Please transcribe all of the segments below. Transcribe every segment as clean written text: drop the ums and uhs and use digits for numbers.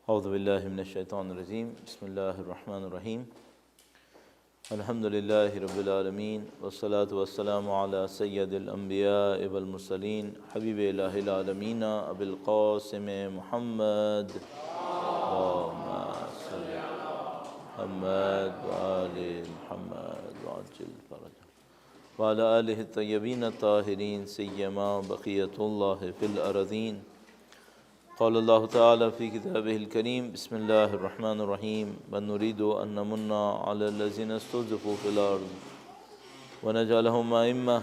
اعوذ باللہ من الشیطان الرجیم بسم اللہ الرحمن الرحیم الحمد للہ رب العالمین والصلاة والسلام علی سید الانبیاء والمرسلین حبیب الہ العالمین ابی القاسم محمد اللہم صلی محمد وآل محمد وعجل فرجہ وعلی آلہ الطیبین الطاہرین سیما بقیت اللہ فی الارضین قال اللہ تعالی فی کتابہ الکریم بسم اللہ الرحمن الرحیم بل نرید ان نمن علی الذین استضعفوا فی الارض ونجعلہم ائمہ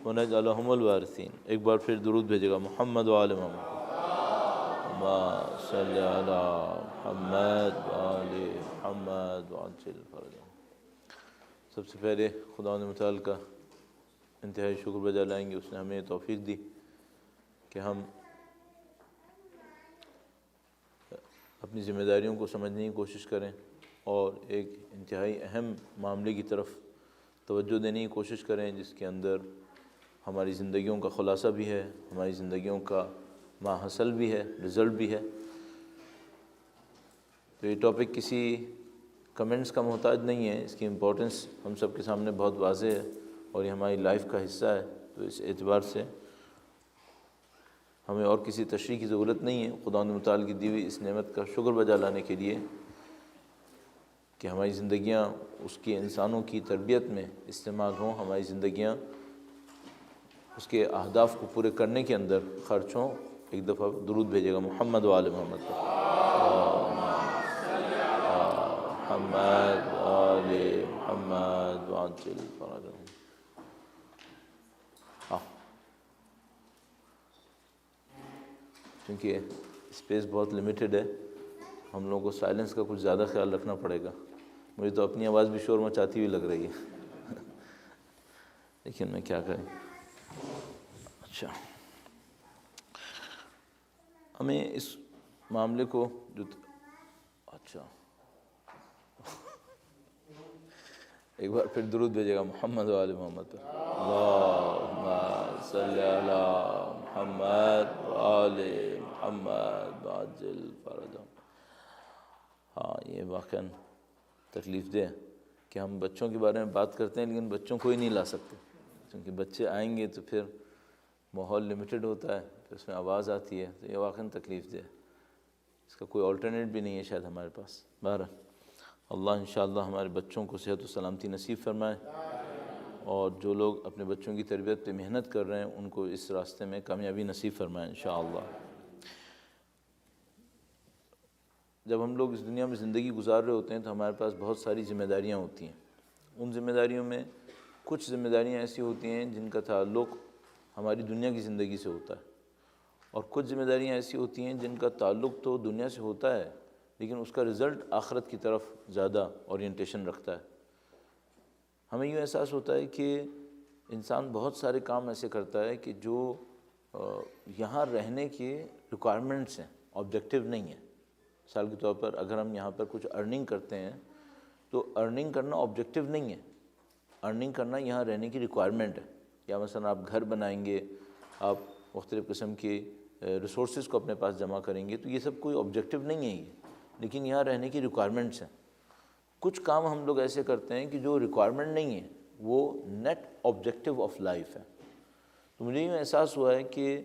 ونجعلہم الوارثین۔ ایک بار پھر درود بھیجے گا محمد و آل محمد، اللہم صلی علی محمد و آل محمد وعجل فرجہ۔ سب سے پہلے خدا متعال کا انتہائی شکر بجا لائیں گے، اس نے ہمیں توفیق دی کہ ہم اپنی ذمہ داریوں کو سمجھنے کی کوشش کریں اور ایک انتہائی اہم معاملے کی طرف توجہ دینے کی کوشش کریں، جس کے اندر ہماری زندگیوں کا خلاصہ بھی ہے، ہماری زندگیوں کا ماحصل بھی ہے، رزلٹ بھی ہے۔ تو یہ ٹاپک کسی کمنٹس کا محتاج نہیں ہے، اس کی امپورٹنس ہم سب کے سامنے بہت واضح ہے اور یہ ہماری لائف کا حصہ ہے۔ تو اس اعتبار سے ہمیں اور کسی تشریح کی ضرورت نہیں ہے، خدا متعال کی دی ہوئی اس نعمت کا شکر بجا لانے کے لیے کہ ہماری زندگیاں اس کی انسانوں کی تربیت میں استعمال ہوں، ہماری زندگیاں اس کے اہداف کو پورے کرنے کے اندر خرچ ہوں۔ ایک دفعہ درود بھیجے گا محمد و آل محمد پر، محمد و آل محمد وعجل فرجہ۔ کیونکہ اسپیس بہت لیمیٹڈ ہے، ہم لوگوں کو سائلنس کا کچھ زیادہ خیال رکھنا پڑے گا۔ مجھے تو اپنی آواز بھی شور مچاتی ہوئی لگ رہی ہے، لیکن میں کیا کریں۔ اچھا، ہمیں اس معاملے کو ایک بار پھر درود بھیجے گا محمد و آل محمد پر، اللہم صلی علی محمد و آل محمد وعجل فرجہ۔ ہاں، یہ واقعاً تکلیف دہ ہے کہ ہم بچوں کے بارے میں بات کرتے ہیں لیکن بچوں کو ہی نہیں لا سکتے، کیونکہ بچے آئیں گے تو پھر ماحول لمیٹڈ ہوتا ہے، پھر اس میں آواز آتی ہے، تو یہ واقعاً تکلیف دہ ہے۔ اس کا کوئی آلٹرنیٹ بھی نہیں ہے شاید ہمارے پاس۔ بہرحال اللہ انشاءاللہ ہمارے بچوں کو صحت و سلامتی نصیب فرمائے، اور جو لوگ اپنے بچوں کی تربیت پہ محنت کر رہے ہیں ان کو اس راستے میں کامیابی نصیب فرمائے انشاءاللہ۔ جب ہم لوگ اس دنیا میں زندگی گزار رہے ہوتے ہیں تو ہمارے پاس بہت ساری ذمہ داریاں ہوتی ہیں۔ ان ذمہ داریوں میں کچھ ذمہ داریاں ایسی ہوتی ہیں جن کا تعلق ہماری دنیا کی زندگی سے ہوتا ہے، اور کچھ ذمہ داریاں ایسی ہوتی ہیں جن کا تعلق تو دنیا سے ہوتا ہے لیکن اس کا رزلٹ آخرت کی طرف زیادہ اورینٹیشن رکھتا ہے۔ ہمیں یوں احساس ہوتا ہے کہ انسان بہت سارے کام ایسے کرتا ہے کہ جو یہاں رہنے کے ریکوائرمنٹس ہیں، آبجیکٹیو نہیں ہیں۔ مثال کے طور پر اگر ہم یہاں پر کچھ ارننگ کرتے ہیں تو ارننگ کرنا آبجیکٹیو نہیں ہے، ارننگ کرنا یہاں رہنے کی ریکوائرمنٹ ہے۔ یا مثلا آپ گھر بنائیں گے، آپ مختلف قسم کے ریسورسز کو اپنے پاس جمع کریں گے، تو یہ سب کوئی آبجیکٹیو نہیں ہے یہ، لیکن یہاں رہنے کی ریکوائرمنٹس ہیں۔ کچھ کام ہم لوگ ایسے کرتے ہیں کہ جو ریکوائرمنٹ نہیں ہے، وہ نیٹ آبجیکٹیو آف لائف ہے۔ تو مجھے یوں احساس ہوا ہے کہ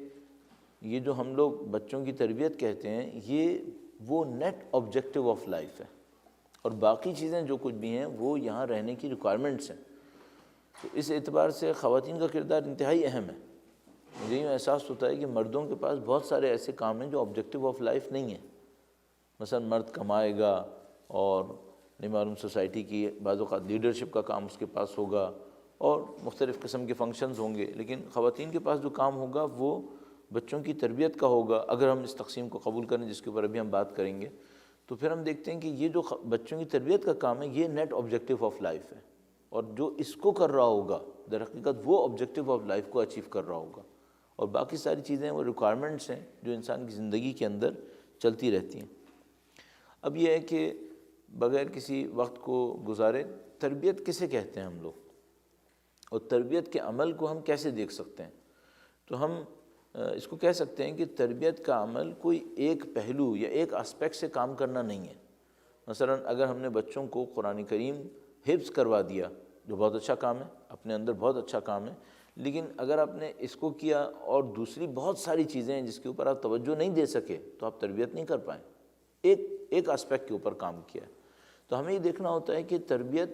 یہ جو ہم لوگ بچوں کی تربیت کہتے ہیں، یہ وہ نیٹ آبجیکٹیو آف لائف ہے، اور باقی چیزیں جو کچھ بھی ہیں وہ یہاں رہنے کی ریکوائرمنٹس ہیں۔ تو اس اعتبار سے خواتین کا کردار انتہائی اہم ہے۔ مجھے یوں احساس ہوتا ہے کہ مردوں کے پاس بہت سارے ایسے کام ہیں جو آبجیکٹیو آف لائف نہیں ہیں۔ مثلا مرد کمائے گا اور نہیں معلوم سوسائٹی کی بعض اوقات لیڈرشپ کا کام اس کے پاس ہوگا اور مختلف قسم کے فنکشنز ہوں گے، لیکن خواتین کے پاس جو کام ہوگا وہ بچوں کی تربیت کا ہوگا۔ اگر ہم اس تقسیم کو قبول کریں جس کے اوپر ابھی ہم بات کریں گے، تو پھر ہم دیکھتے ہیں کہ یہ جو بچوں کی تربیت کا کام ہے یہ نیٹ آبجیکٹیو آف لائف ہے، اور جو اس کو کر رہا ہوگا در حقیقت وہ آبجیکٹیو آف لائف کو اچیو کر رہا ہوگا، اور باقی ساری چیزیں وہ ریکوائرمنٹس ہیں جو انسان کی زندگی کے اندر چلتی رہتی ہیں۔ اب یہ ہے کہ بغیر کسی وقت کو گزارے، تربیت کسے کہتے ہیں ہم لوگ، اور تربیت کے عمل کو ہم کیسے دیکھ سکتے ہیں؟ تو ہم اس کو کہہ سکتے ہیں کہ تربیت کا عمل کوئی ایک پہلو یا ایک اسپیکٹ سے کام کرنا نہیں ہے۔ مثلا اگر ہم نے بچوں کو قرآن کریم حفظ کروا دیا، جو بہت اچھا کام ہے، اپنے اندر بہت اچھا کام ہے، لیکن اگر آپ نے اس کو کیا اور دوسری بہت ساری چیزیں ہیں جس کے اوپر آپ توجہ نہیں دے سکے تو آپ تربیت نہیں کر پائیں۔ ایک اسپیکٹ کے اوپر کام کیا ہے۔ تو ہمیں یہ دیکھنا ہوتا ہے کہ تربیت،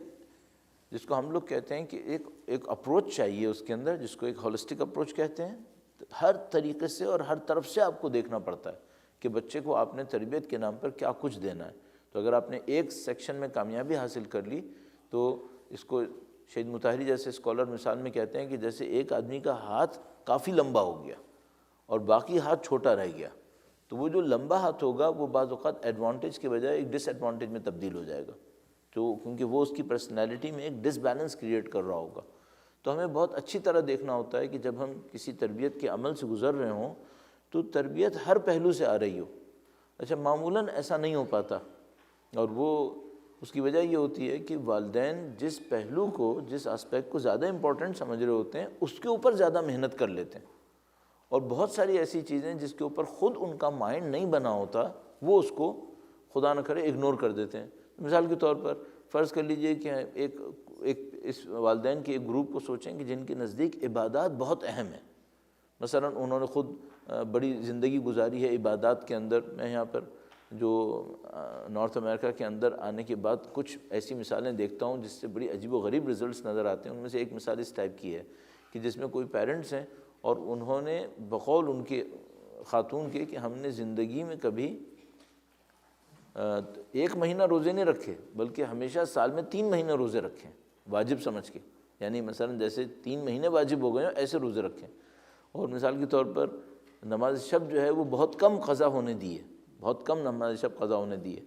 جس کو ہم لوگ کہتے ہیں کہ ایک اپروچ چاہیے اس کے اندر، جس کو ایک ہولسٹک اپروچ کہتے ہیں۔ ہر طریقے سے اور ہر طرف سے آپ کو دیکھنا پڑتا ہے کہ بچے کو آپ نے تربیت کے نام پر کیا کچھ دینا ہے۔ تو اگر آپ نے ایک سیکشن میں کامیابی حاصل کر لی تو اس کو شہید مطہری جیسے اسکالر مثال میں کہتے ہیں کہ جیسے ایک آدمی کا ہاتھ کافی لمبا ہو گیا اور باقی ہاتھ چھوٹا رہ گیا، تو وہ جو لمبا ہاتھ ہوگا وہ بعض اوقات ایڈوانٹیج کے بجائے ایک ڈس ایڈوانٹیج میں تبدیل ہو جائے گا، تو کیونکہ وہ اس کی پرسنالٹی میں ایک ڈس بیلنس کریٹ کر رہا ہوگا۔ تو ہمیں بہت اچھی طرح دیکھنا ہوتا ہے کہ جب ہم کسی تربیت کے عمل سے گزر رہے ہوں تو تربیت ہر پہلو سے آ رہی ہو۔ اچھا، معمولاً ایسا نہیں ہو پاتا، اور وہ اس کی وجہ یہ ہوتی ہے کہ والدین جس پہلو کو، جس اسپیکٹ کو زیادہ امپورٹنٹ سمجھ رہے ہوتے ہیں اس کے اوپر زیادہ محنت کر لیتے ہیں، اور بہت ساری ایسی چیزیں جس کے اوپر خود ان کا مائنڈ نہیں بنا ہوتا وہ اس کو خدا نہ کرے اگنور کر دیتے ہیں۔ مثال کے طور پر فرض کر لیجئے کہ ایک اس والدین کے ایک گروپ کو سوچیں کہ جن کے نزدیک عبادات بہت اہم ہیں۔ مثلا انہوں نے خود بڑی زندگی گزاری ہے عبادات کے اندر۔ میں یہاں پر جو نارتھ امریکہ کے اندر آنے کے بعد کچھ ایسی مثالیں دیکھتا ہوں جس سے بڑی عجیب و غریب ریزلٹس نظر آتے ہیں۔ ان میں سے ایک مثال اس ٹائپ کی ہے کہ جس میں کوئی پیرنٹس ہیں اور انہوں نے بقول ان کے خاتون کے کہ ہم نے زندگی میں کبھی 1 مہینہ روزے نہیں رکھے، بلکہ ہمیشہ سال میں 3 مہینے روزے رکھیں واجب سمجھ کے، یعنی مثلا جیسے 3 مہینے واجب ہو گئے ہیں ایسے روزے رکھیں۔ اور مثال کے طور پر نماز شب جو ہے وہ بہت کم قضا ہونے دی ہے، بہت کم نماز شب قضا ہونے دی ہے،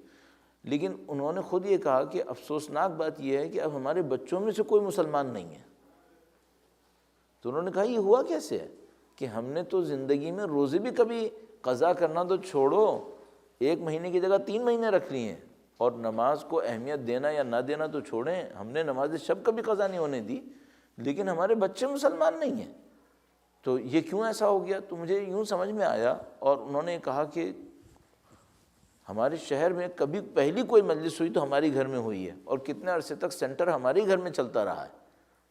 لیکن انہوں نے خود یہ کہا کہ افسوسناک بات یہ ہے کہ اب ہمارے بچوں میں سے کوئی مسلمان نہیں ہے۔ تو انہوں نے کہا یہ ہوا کیسے ہے کہ ہم نے تو زندگی میں روزے بھی کبھی قضا کرنا تو چھوڑو، 1 مہینے کی جگہ 3 مہینے رکھ لی ہیں، اور نماز کو اہمیت دینا یا نہ دینا تو چھوڑیں، ہم نے نماز شب کبھی قضا نہیں ہونے دی، لیکن ہمارے بچے مسلمان نہیں ہیں۔ تو یہ کیوں ایسا ہو گیا؟ تو مجھے یوں سمجھ میں آیا، اور انہوں نے کہا کہ ہمارے شہر میں کبھی پہلی کوئی مجلس ہوئی تو ہماری گھر میں ہوئی ہے، اور کتنے عرصے تک سینٹر ہمارے گھر میں چلتا رہا ہے،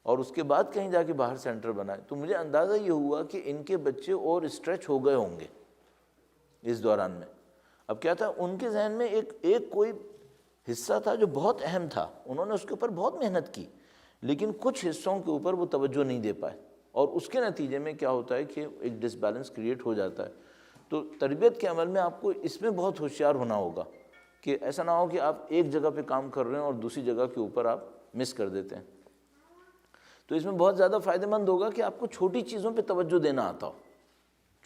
اور اس کے بعد کہیں جا کے باہر سینٹر بنا ہے۔ تو مجھے اندازہ یہ ہوا کہ ان کے بچے اور اسٹریچ ہو گئے ہوں گے اس دوران میں۔ اب کیا تھا، ان کے ذہن میں ایک کوئی حصہ تھا جو بہت اہم تھا، انہوں نے اس کے اوپر بہت محنت کی، لیکن کچھ حصوں کے اوپر وہ توجہ نہیں دے پائے، اور اس کے نتیجے میں کیا ہوتا ہے کہ ایک ڈس بیلنس کریٹ ہو جاتا ہے۔ تو تربیت کے عمل میں آپ کو اس میں بہت ہوشیار ہونا ہوگا کہ ایسا نہ ہو کہ آپ ایک جگہ پہ کام کر رہے ہیں اور دوسری جگہ کے اوپر آپ مس کر دیتے ہیں۔ تو اس میں بہت زیادہ فائدہ مند ہوگا کہ آپ کو چھوٹی چیزوں پہ توجہ دینا آتا ہو،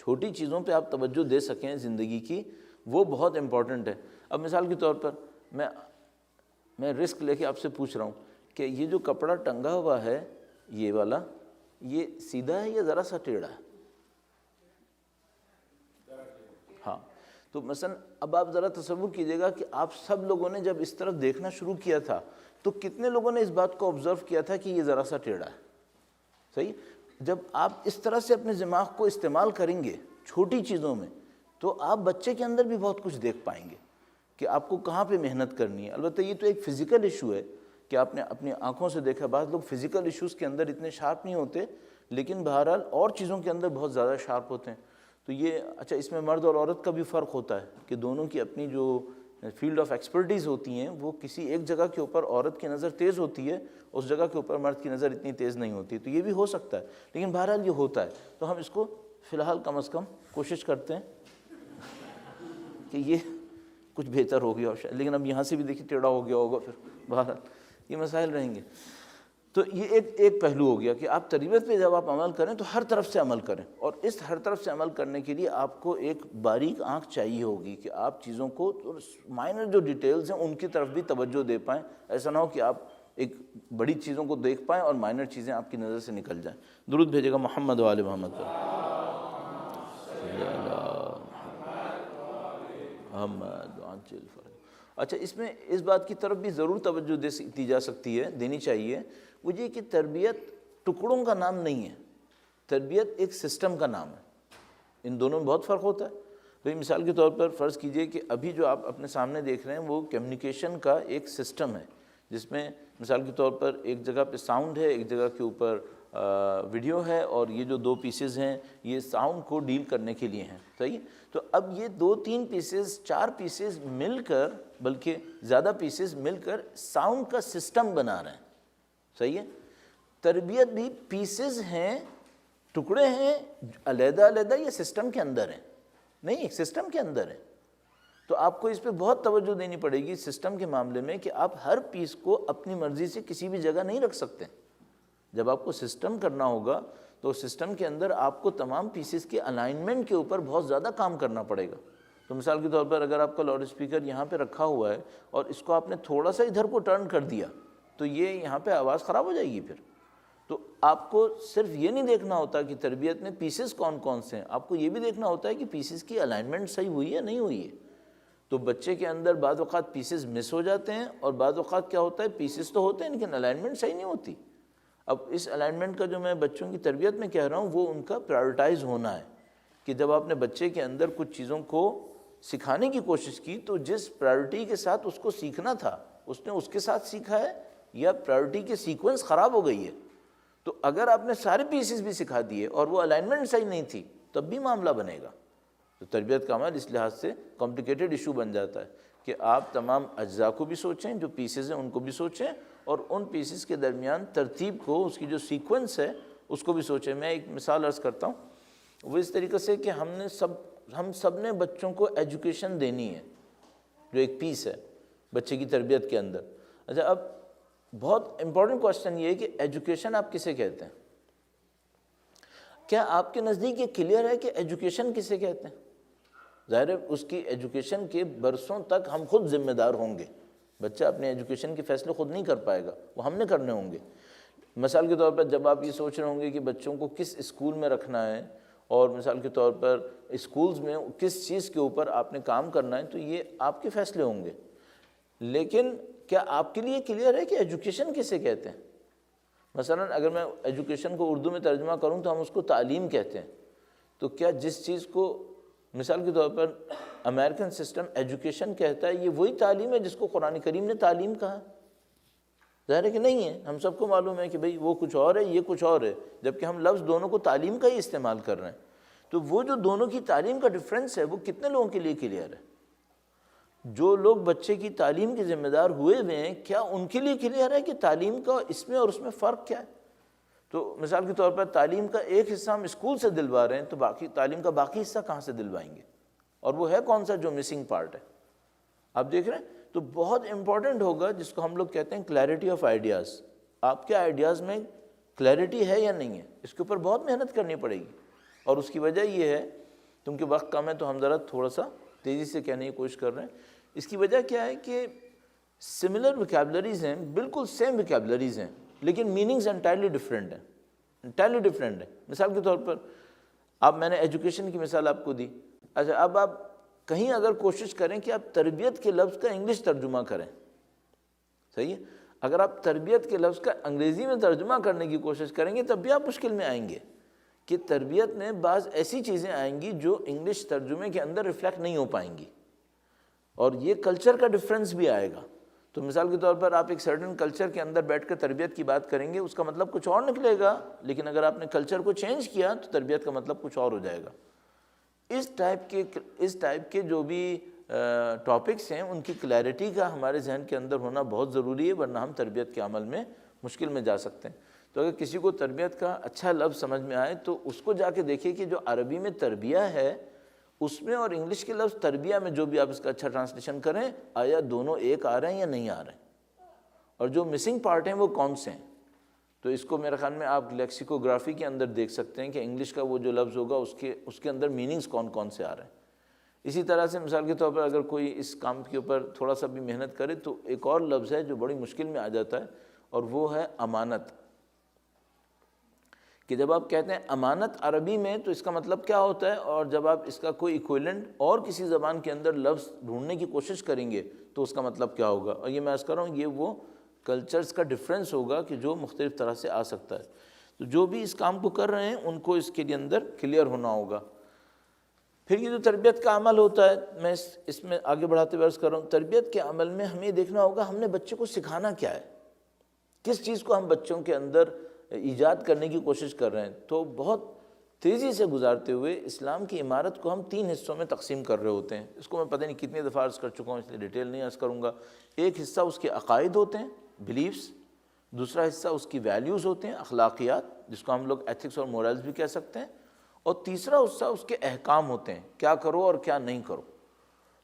چھوٹی چیزوں پہ آپ توجہ دے سکیں زندگی کی، وہ بہت امپورٹنٹ ہے۔ اب مثال کے طور پر میں رسک لے کے آپ سے پوچھ رہا ہوں کہ یہ جو کپڑا ٹنگا ہوا ہے یہ والا، یہ سیدھا ہے یا ذرا سا ٹیڑھا ہے؟ ہاں، تو مثلا اب آپ ذرا تصور کیجئے گا کہ آپ سب لوگوں نے جب اس طرف دیکھنا شروع کیا تھا تو کتنے لوگوں نے اس بات کو آبزرو کیا تھا کہ یہ ذرا سا ٹیڑھا ہے؟ صحیح؟ جب آپ اس طرح سے اپنے دماغ کو استعمال کریں گے چھوٹی چیزوں میں تو آپ بچے کے اندر بھی بہت کچھ دیکھ پائیں گے کہ آپ کو کہاں پہ محنت کرنی ہے۔ البتہ یہ تو ایک فزیکل ایشو ہے کہ آپ نے اپنی آنکھوں سے دیکھا، بعض لوگ فزیکل ایشوز کے اندر اتنے شارپ نہیں ہوتے، لیکن بہرحال اور چیزوں کے اندر بہت زیادہ شارپ ہوتے ہیں۔ تو یہ اچھا، اس میں مرد اور عورت کا بھی فرق ہوتا ہے کہ دونوں کی اپنی جو فیلڈ آف ایکسپرٹیز ہوتی ہیں، وہ کسی ایک جگہ کے اوپر عورت کی نظر تیز ہوتی ہے، اس جگہ کے اوپر مرد کی نظر اتنی تیز نہیں ہوتی۔ تو یہ بھی ہو سکتا ہے، لیکن بہرحال یہ ہوتا ہے۔ تو ہم اس کو فی الحال کم از کم کوشش کرتے ہیں کہ یہ کچھ بہتر ہو گیا، لیکن اب یہاں سے بھی دیکھیے ٹیڑھا ہو گیا ہوگا، پھر بہرحال یہ مسائل رہیں گے۔ تو یہ ایک پہلو ہو گیا کہ آپ تربیت پہ جب آپ عمل کریں تو ہر طرف سے عمل کریں، اور اس ہر طرف سے عمل کرنے کے لیے آپ کو ایک باریک آنکھ چاہیے ہوگی کہ آپ چیزوں کو مائنر جو ڈیٹیلز ہیں ان کی طرف بھی توجہ دے پائیں۔ ایسا نہ ہو کہ آپ ایک بڑی چیزوں کو دیکھ پائیں اور مائنر چیزیں آپ کی نظر سے نکل جائیں۔ درود بھیجے گا محمد و آل محمد پر۔ اچھا، اس میں اس بات کی طرف بھی ضرور توجہ دی جا سکتی ہے، دینی چاہیے، وہ یہ کہ تربیت ٹکڑوں کا نام نہیں ہے، تربیت ایک سسٹم کا نام ہے۔ ان دونوں میں بہت فرق ہوتا ہے. بھئی مثال کے طور پر فرض کیجئے کہ ابھی جو آپ اپنے سامنے دیکھ رہے ہیں وہ کمیونیکیشن کا ایک سسٹم ہے، جس میں مثال کے طور پر ایک جگہ پہ ساؤنڈ ہے، ایک جگہ کے اوپر ویڈیو ہے، اور یہ جو 2 پیسز ہیں یہ ساؤنڈ کو ڈیل کرنے کے لیے ہیں. صحیح ہے؟ تو اب یہ 2-3 پیسز 4 پیسز مل کر، بلکہ زیادہ پیسز مل کر ساؤنڈ کا سسٹم بنا رہے ہیں. صحیح ہے؟ تربیت بھی پیسز ہیں، ٹکڑے ہیں، علیحدہ علیحدہ یہ سسٹم کے اندر ہیں، نہیں ایک سسٹم کے اندر ہے. تو آپ کو اس پہ بہت توجہ دینی پڑے گی سسٹم کے معاملے میں، کہ آپ ہر پیس کو اپنی مرضی سے کسی بھی جگہ نہیں رکھ سکتے. جب آپ کو سسٹم کرنا ہوگا تو سسٹم کے اندر آپ کو تمام پیسز کے الائنمنٹ کے اوپر بہت زیادہ کام کرنا پڑے گا. تو مثال کے طور پر اگر آپ کا لاؤڈ اسپیکر یہاں پہ رکھا ہوا ہے اور اس کو آپ نے تھوڑا سا ادھر کو ٹرن کر دیا تو یہ یہاں پہ آواز خراب ہو جائے گی. پھر تو آپ کو صرف یہ نہیں دیکھنا ہوتا کہ تربیت میں پیسز کون کون سے ہیں، آپ کو یہ بھی دیکھنا ہوتا ہے کہ پیسز کی الائنمنٹ صحیح ہوئی ہے نہیں ہوئی ہے. تو بچے کے اندر بعض اوقات پیسز مس ہو جاتے ہیں، اور بعض اوقات کیا ہوتا ہے پیسز تو ہوتے ہیں لیکن الائنمنٹ صحیح نہیں ہوتی. اب اس الائنمنٹ کا جو میں بچوں کی تربیت میں کہہ رہا ہوں وہ ان کا پرائورٹائز ہونا ہے، کہ جب آپ نے بچے کے اندر کچھ چیزوں کو سکھانے کی کوشش کی تو جس پرائورٹی کے ساتھ اس کو سیکھنا تھا اس نے اس کے ساتھ سیکھا ہے، یا پرائورٹی کے سیکوینس خراب ہو گئی ہے. تو اگر آپ نے سارے پیسز بھی سکھا دیے اور وہ الائنمنٹ صحیح نہیں تھی تب بھی معاملہ بنے گا. تو تربیت کا عمل اس لحاظ سے کمپلیکیٹڈ ایشو بن جاتا ہے کہ آپ تمام اجزاء کو بھی سوچیں، جو پیسز ہیں ان کو بھی سوچیں، اور ان پیسز کے درمیان ترتیب کو، اس کی جو سیکوینس ہے اس کو بھی سوچیں. میں ایک مثال عرض کرتا ہوں، وہ اس طریقے سے کہ ہم سب نے بچوں کو ایجوکیشن دینی ہے، جو ایک پیس ہے بچے کی تربیت کے اندر. اچھا، اب بہت امپورٹنٹ کوشچن یہ ہے کہ ایجوکیشن آپ کسے کہتے ہیں؟ کیا آپ کے نزدیک یہ کلیئر ہے کہ ایجوکیشن کسے کہتے ہیں؟ ظاہر ہے اس کی ایجوکیشن کے برسوں تک ہم خود ذمہ دار ہوں گے. بچہ اپنے ایجوکیشن کے فیصلے خود نہیں کر پائے گا، وہ ہم نے کرنے ہوں گے. مثال کے طور پر جب آپ یہ سوچ رہے ہوں گے کہ بچوں کو کس اسکول میں رکھنا ہے، اور مثال کے طور پر اسکولز میں کس چیز کے اوپر آپ نے کام کرنا ہے، تو یہ آپ کے فیصلے ہوں گے. لیکن کیا آپ کے لیے کلیئر ہے کہ ایجوکیشن کسے کہتے ہیں؟ مثلا اگر میں ایجوکیشن کو اردو میں ترجمہ کروں تو ہم اس کو تعلیم کہتے ہیں. تو کیا جس چیز کو مثال کے طور پر امریکن سسٹم ایجوکیشن کہتا ہے، یہ وہی تعلیم ہے جس کو قرآن کریم نے تعلیم کہا؟ ظاہر ہے کہ نہیں ہے. ہم سب کو معلوم ہے کہ بھئی وہ کچھ اور ہے، یہ کچھ اور ہے، جبکہ ہم لفظ دونوں کو تعلیم کا ہی استعمال کر رہے ہیں. تو وہ جو دونوں کی تعلیم کا ڈفرینس ہے وہ کتنے لوگوں کے لیے کلیئر ہے؟ جو لوگ بچے کی تعلیم کے ذمہ دار ہوئے ہوئے ہیں، کیا ان کے لیے کلیئر ہے کہ تعلیم کا اس میں اور اس میں فرق کیا ہے؟ تو مثال کے طور پر تعلیم کا ایک حصہ ہم اسکول سے دلوا رہے ہیں، تو باقی تعلیم کا باقی حصہ کہاں سے دلوائیں گے؟ اور وہ ہے کون سا جو مسنگ پارٹ ہے؟ آپ دیکھ رہے ہیں. تو بہت امپورٹنٹ ہوگا جس کو ہم لوگ کہتے ہیں کلیئرٹی آف آئیڈیاز. آپ کے آئیڈیاز میں کلیئرٹی ہے یا نہیں ہے، اس کے اوپر بہت محنت کرنی پڑے گی. اور اس کی وجہ یہ ہے، کیونکہ وقت کم ہے تو ہم ذرا تھوڑا سا تیزی سے کہنے کی کوشش کر رہے ہیں. اس کی وجہ کیا ہے کہ سملر ویکیبلریز ہیں، بالکل سیم ویکیبلریز ہیں، لیکن میننگز انٹائرلی ڈفرینٹ ہیں، انٹائرلی ڈفرینٹ ہیں. مثال کے طور پر میں نے ایجوکیشن کی مثال آپ کو دی. اچھا، اب آپ کہیں اگر کوشش کریں کہ آپ تربیت کے لفظ کا انگلش ترجمہ کریں، صحیح ہے، اگر آپ تربیت کے لفظ کا انگریزی میں ترجمہ کرنے کی کوشش کریں گے تب بھی آپ مشکل میں آئیں گے، کہ تربیت میں بعض ایسی چیزیں آئیں گی جو انگلش ترجمے کے اندر ریفلیکٹ نہیں ہو پائیں گی، اور یہ کلچر کا ڈفرینس بھی آئے گا. تو مثال کے طور پر آپ ایک سرٹن کلچر کے اندر بیٹھ کر تربیت کی بات کریں گے، اس کا مطلب کچھ اور نکلے گا، لیکن اگر آپ نے کلچر کو چینج کیا تو تربیت کا مطلب کچھ اور ہو جائے گا. اس ٹائپ کے جو بھی ٹاپکس ہیں ان کی کلیئرٹی کا ہمارے ذہن کے اندر ہونا بہت ضروری ہے، ورنہ ہم تربیت کے عمل میں مشکل میں جا سکتے ہیں. تو اگر کسی کو تربیت کا اچھا لفظ سمجھ میں آئے تو اس کو جا کے دیکھیں کہ جو عربی میں تربیہ ہے اس میں اور انگلش کے لفظ تربیہ میں جو بھی آپ اس کا اچھا ٹرانسلیشن کریں، آیا دونوں ایک آ رہے ہیں یا نہیں آ رہے ہیں، اور جو مسنگ پارٹ ہیں وہ کون سے ہیں. تو اس کو میرے خیال میں آپ لیکسیکوگرافی کے اندر دیکھ سکتے ہیں کہ انگلش کا وہ جو لفظ ہوگا اس کے اندر میننگز کون کون سے آ رہے ہیں. اسی طرح سے مثال کے طور پر اگر کوئی اس کام کے اوپر تھوڑا سا بھی محنت کرے تو ایک اور لفظ ہے جو بڑی مشکل میں آ جاتا ہے، اور وہ ہے امانت. کہ جب آپ کہتے ہیں امانت عربی میں تو اس کا مطلب کیا ہوتا ہے، اور جب آپ اس کا کوئی ایکویلنٹ اور کسی زبان کے اندر لفظ ڈھونڈنے کی کوشش کریں گے تو اس کا مطلب کیا ہوگا. اور یہ میں عرض کر رہا ہوں یہ وہ کلچرز کا ڈفرینس ہوگا کہ جو مختلف طرح سے آ سکتا ہے. تو جو بھی اس کام کو کر رہے ہیں ان کو اس کے لیے اندر کلیئر ہونا ہوگا. پھر یہ جو تربیت کا عمل ہوتا ہے، میں اس میں آگے بڑھاتے ہوئے عرض کر رہا ہوں، تربیت کے عمل میں ہمیں دیکھنا ہوگا ہم نے بچے کو سکھانا کیا ہے، کس چیز کو ہم بچوں کے اندر ایجاد کرنے کی کوشش کر رہے ہیں۔ تو بہت تیزی سے گزارتے ہوئے اسلام کی عمارت کو ہم 3 حصوں میں تقسیم کر رہے ہوتے ہیں۔ اس کو میں پتہ نہیں کتنی دفعہ عرض کر چکا ہوں، اس لیے ڈیٹیل نہیں عرض کروں گا۔ ایک حصہ اس کے عقائد ہوتے ہیں، بلیفس، دوسرا حصہ اس کی ویلیوز ہوتے ہیں، اخلاقیات، جس کو ہم لوگ ایتھکس اور مورلز بھی کہہ سکتے ہیں، اور تیسرا حصہ اس کے احکام ہوتے ہیں، کیا کرو اور کیا نہیں کرو۔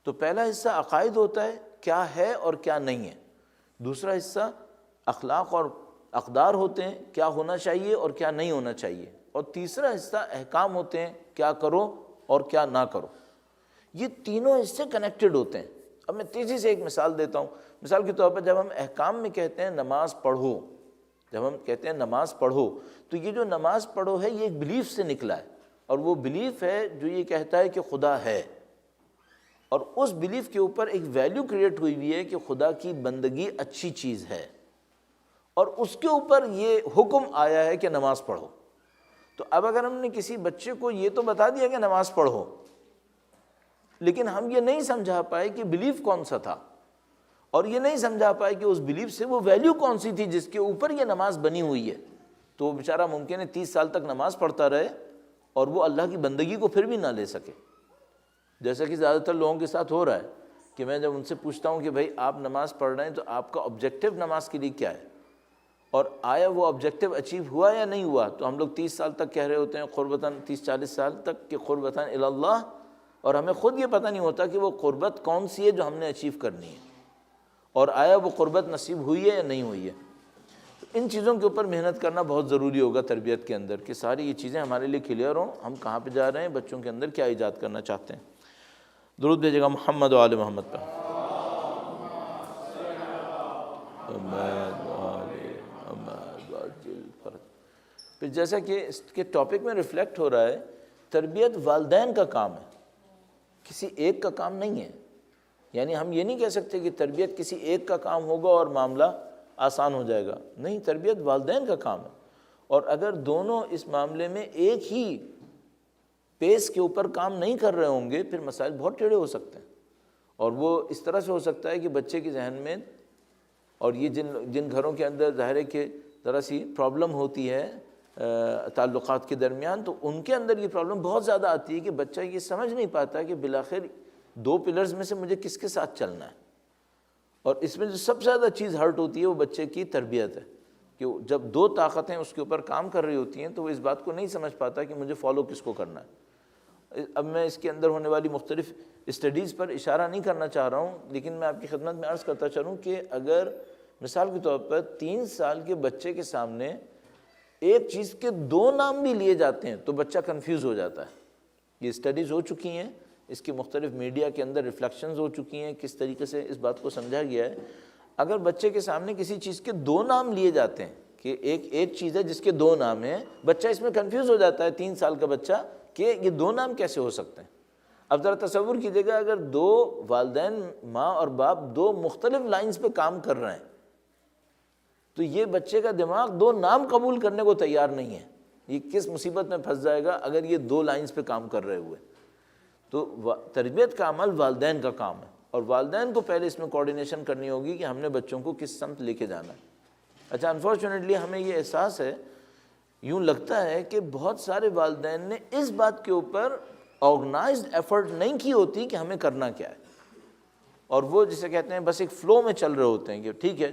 تو پہلا حصہ عقائد ہوتا ہے، کیا ہے اور کیا نہیں ہے۔ دوسرا حصہ اخلاق اور اقدار ہوتے ہیں، کیا ہونا چاہیے اور کیا نہیں ہونا چاہیے۔ اور تیسرا حصہ احکام ہوتے ہیں، کیا کرو اور کیا نہ کرو۔ یہ تینوں حصے کنیکٹڈ ہوتے ہیں۔ اب میں تیزی سے ایک مثال دیتا ہوں۔ مثال کے طور پر جب ہم احکام میں کہتے ہیں نماز پڑھو، جب ہم کہتے ہیں نماز پڑھو، تو یہ جو نماز پڑھو ہے یہ ایک بلیف سے نکلا ہے، اور وہ بلیف ہے جو یہ کہتا ہے کہ خدا ہے، اور اس بلیف کے اوپر ایک ویلیو کریٹ ہوئی ہوئی ہے کہ خدا کی بندگی اچھی چیز ہے، اور اس کے اوپر یہ حکم آیا ہے کہ نماز پڑھو۔ تو اب اگر ہم نے کسی بچے کو یہ تو بتا دیا کہ نماز پڑھو، لیکن ہم یہ نہیں سمجھا پائے کہ بلیف کون سا تھا، اور یہ نہیں سمجھا پائے کہ اس بلیف سے وہ ویلیو کون سی تھی جس کے اوپر یہ نماز بنی ہوئی ہے، تو وہ بیچارہ ممکن ہے 30 سال تک نماز پڑھتا رہے اور وہ اللہ کی بندگی کو پھر بھی نہ لے سکے۔ جیسا کہ زیادہ تر لوگوں کے ساتھ ہو رہا ہے کہ میں جب ان سے پوچھتا ہوں کہ بھائی آپ نماز پڑھ رہے ہیں تو آپ کا آبجیکٹو نماز کے لیے کیا ہے، اور آیا وہ آبجیکٹو اچیو ہوا یا نہیں ہوا، تو ہم لوگ 30 سال تک کہہ رہے ہوتے ہیں قربتاً، 30-40 سال تک کہ قربتاً اللہ، اور ہمیں خود یہ پتہ نہیں ہوتا کہ وہ قربت کون سی ہے جو ہم نے اچیو کرنی ہے، اور آیا وہ قربت نصیب ہوئی ہے یا نہیں ہوئی ہے۔ ان چیزوں کے اوپر محنت کرنا بہت ضروری ہوگا تربیت کے اندر، کہ ساری یہ چیزیں ہمارے لیے کلیئر ہوں، ہم کہاں پہ جا رہے ہیں، بچوں کے اندر کیا ایجاد کرنا چاہتے ہیں۔ درود بھیجے گا محمد و آل محمد پر۔ پھر جیسا کہ اس کے ٹاپک میں ریفلیکٹ ہو رہا ہے، تربیت والدین کا کام ہے، کسی ایک کا کام نہیں ہے۔ یعنی ہم یہ نہیں کہہ سکتے کہ تربیت کسی ایک کا کام ہوگا اور معاملہ آسان ہو جائے گا، نہیں، تربیت والدین کا کام ہے، اور اگر دونوں اس معاملے میں ایک ہی پیس کے اوپر کام نہیں کر رہے ہوں گے پھر مسائل بہت ٹیڑھے ہو سکتے ہیں، اور وہ اس طرح سے ہو سکتا ہے کہ بچے کے ذہن میں، اور یہ جن گھروں کے اندر ظاہر ہے کہ ذرا سی پرابلم ہوتی ہے تعلقات کے درمیان، تو ان کے اندر یہ پرابلم بہت زیادہ آتی ہے کہ بچہ یہ سمجھ نہیں پاتا کہ بالآخر 2 پلرز میں سے مجھے کس کے ساتھ چلنا ہے، اور اس میں جو سب سے زیادہ چیز ہرٹ ہوتی ہے وہ بچے کی تربیت ہے، کہ جب 2 طاقتیں اس کے اوپر کام کر رہی ہوتی ہیں تو وہ اس بات کو نہیں سمجھ پاتا کہ مجھے فالو کس کو کرنا ہے۔ اب میں اس کے اندر ہونے والی مختلف اسٹڈیز پر اشارہ نہیں کرنا چاہ رہا ہوں، لیکن میں آپ کی خدمت میں عرض کرتا چلوں کہ اگر مثال کے طور پر 3 سال کے بچے کے سامنے ایک چیز کے 2 نام بھی لیے جاتے ہیں تو بچہ کنفیوز ہو جاتا ہے۔ یہ اسٹڈیز ہو چکی ہیں، اس کی مختلف میڈیا کے اندر ریفلیکشنز ہو چکی ہیں، کس طریقے سے اس بات کو سمجھا گیا ہے۔ اگر بچے کے سامنے کسی چیز کے 2 نام لیے جاتے ہیں کہ ایک چیز ہے جس کے 2 نام ہیں، بچہ اس میں کنفیوز ہو جاتا ہے، 3 سال کا بچہ، کہ یہ 2 نام کیسے ہو سکتے ہیں۔ اب ذرا تصور کیجیے گا اگر 2 والدین، ماں اور باپ، 2 مختلف لائنز پہ کام کر رہے ہیں تو یہ بچے کا دماغ 2 نام قبول کرنے کو تیار نہیں ہے، یہ کس مصیبت میں پھنس جائے گا اگر یہ 2 لائنز پہ کام کر رہے ہوئے۔ تو تربیت کا عمل والدین کا کام ہے، اور والدین کو پہلے اس میں کوارڈینیشن کرنی ہوگی کہ ہم نے بچوں کو کس سمت لے کے جانا ہے۔ اچھا، انفارچونیٹلی ہمیں یہ احساس ہے، یوں لگتا ہے کہ بہت سارے والدین نے اس بات کے اوپر آرگنائزڈ ایفرٹ نہیں کی ہوتی کہ ہمیں کرنا کیا ہے، اور وہ جسے کہتے ہیں بس ایک فلو میں چل رہے ہوتے ہیں کہ ٹھیک ہے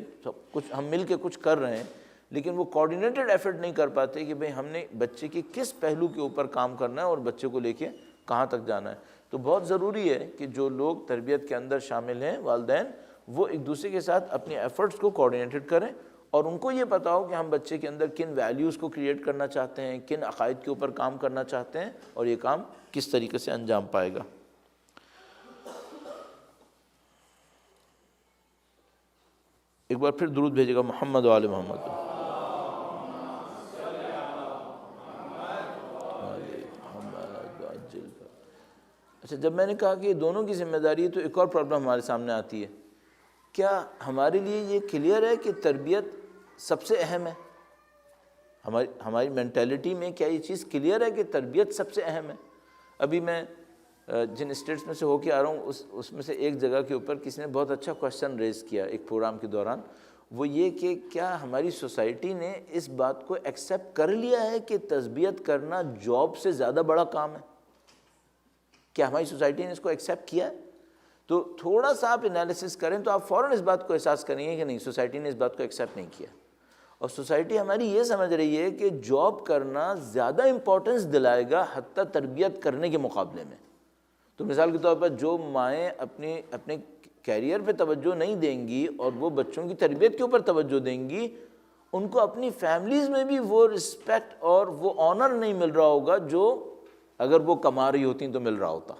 کچھ ہم مل کے کچھ کر رہے ہیں، لیکن وہ کوارڈینیٹڈ ایفرٹ نہیں کر پاتے کہ بھئی ہم نے بچے کے کس پہلو کے اوپر کام کرنا ہے اور بچے کو لے کے کہاں تک جانا ہے۔ تو بہت ضروری ہے کہ جو لوگ تربیت کے اندر شامل ہیں، والدین، وہ ایک دوسرے کے ساتھ اپنی ایفرٹس کو کوارڈینیٹڈ کریں، اور ان کو یہ پتہ ہو کہ ہم بچے کے اندر کن ویلیوز کو کریٹ کرنا چاہتے ہیں، کن عقائد کے اوپر کام کرنا چاہتے ہیں، اور یہ کام کس طریقے سے انجام پائے گا۔ ایک بار پھر درود بھیجے گا محمد و آل محمد۔ اچھا، جب میں نے کہا کہ یہ دونوں کی ذمہ داری ہے تو ایک اور پرابلم ہمارے سامنے آتی ہے، کیا ہمارے لیے یہ کلیئر ہے کہ تربیت سب سے اہم ہے؟ ہماری مینٹیلٹی میں کیا یہ چیز کلیئر ہے کہ تربیت سب سے اہم ہے؟ ابھی میں جن اسٹیٹس میں سے ہو کے آ رہا ہوں اس میں سے ایک جگہ کے اوپر کسی نے بہت اچھا کویشچن ریز کیا ایک پروگرام کے دوران، وہ یہ کہ کیا ہماری سوسائٹی نے اس بات کو ایکسیپٹ کر لیا ہے کہ تربیت کرنا جاب سے زیادہ بڑا کام ہے؟ کیا ہماری سوسائٹی نے اس کو ایکسیپٹ کیا ہے؟ تو تھوڑا سا آپ انالیسس کریں تو آپ فوراً اس بات کو احساس کریں گے کہ نہیں، سوسائٹی نے اس بات کو ایکسیپٹ نہیں کیا، اور سوسائٹی ہماری یہ سمجھ رہی ہے کہ جاب کرنا زیادہ امپورٹنس دلائے گا حتیٰ تربیت کرنے کے مقابلے میں۔ تو مثال کے طور پر جو مائیں اپنے کیریئر پہ توجہ نہیں دیں گی اور وہ بچوں کی تربیت کے اوپر توجہ دیں گی، ان کو اپنی فیملیز میں بھی وہ رسپیکٹ اور وہ آنر نہیں مل رہا ہوگا جو اگر وہ کما رہی ہوتی تو مل رہا ہوتا۔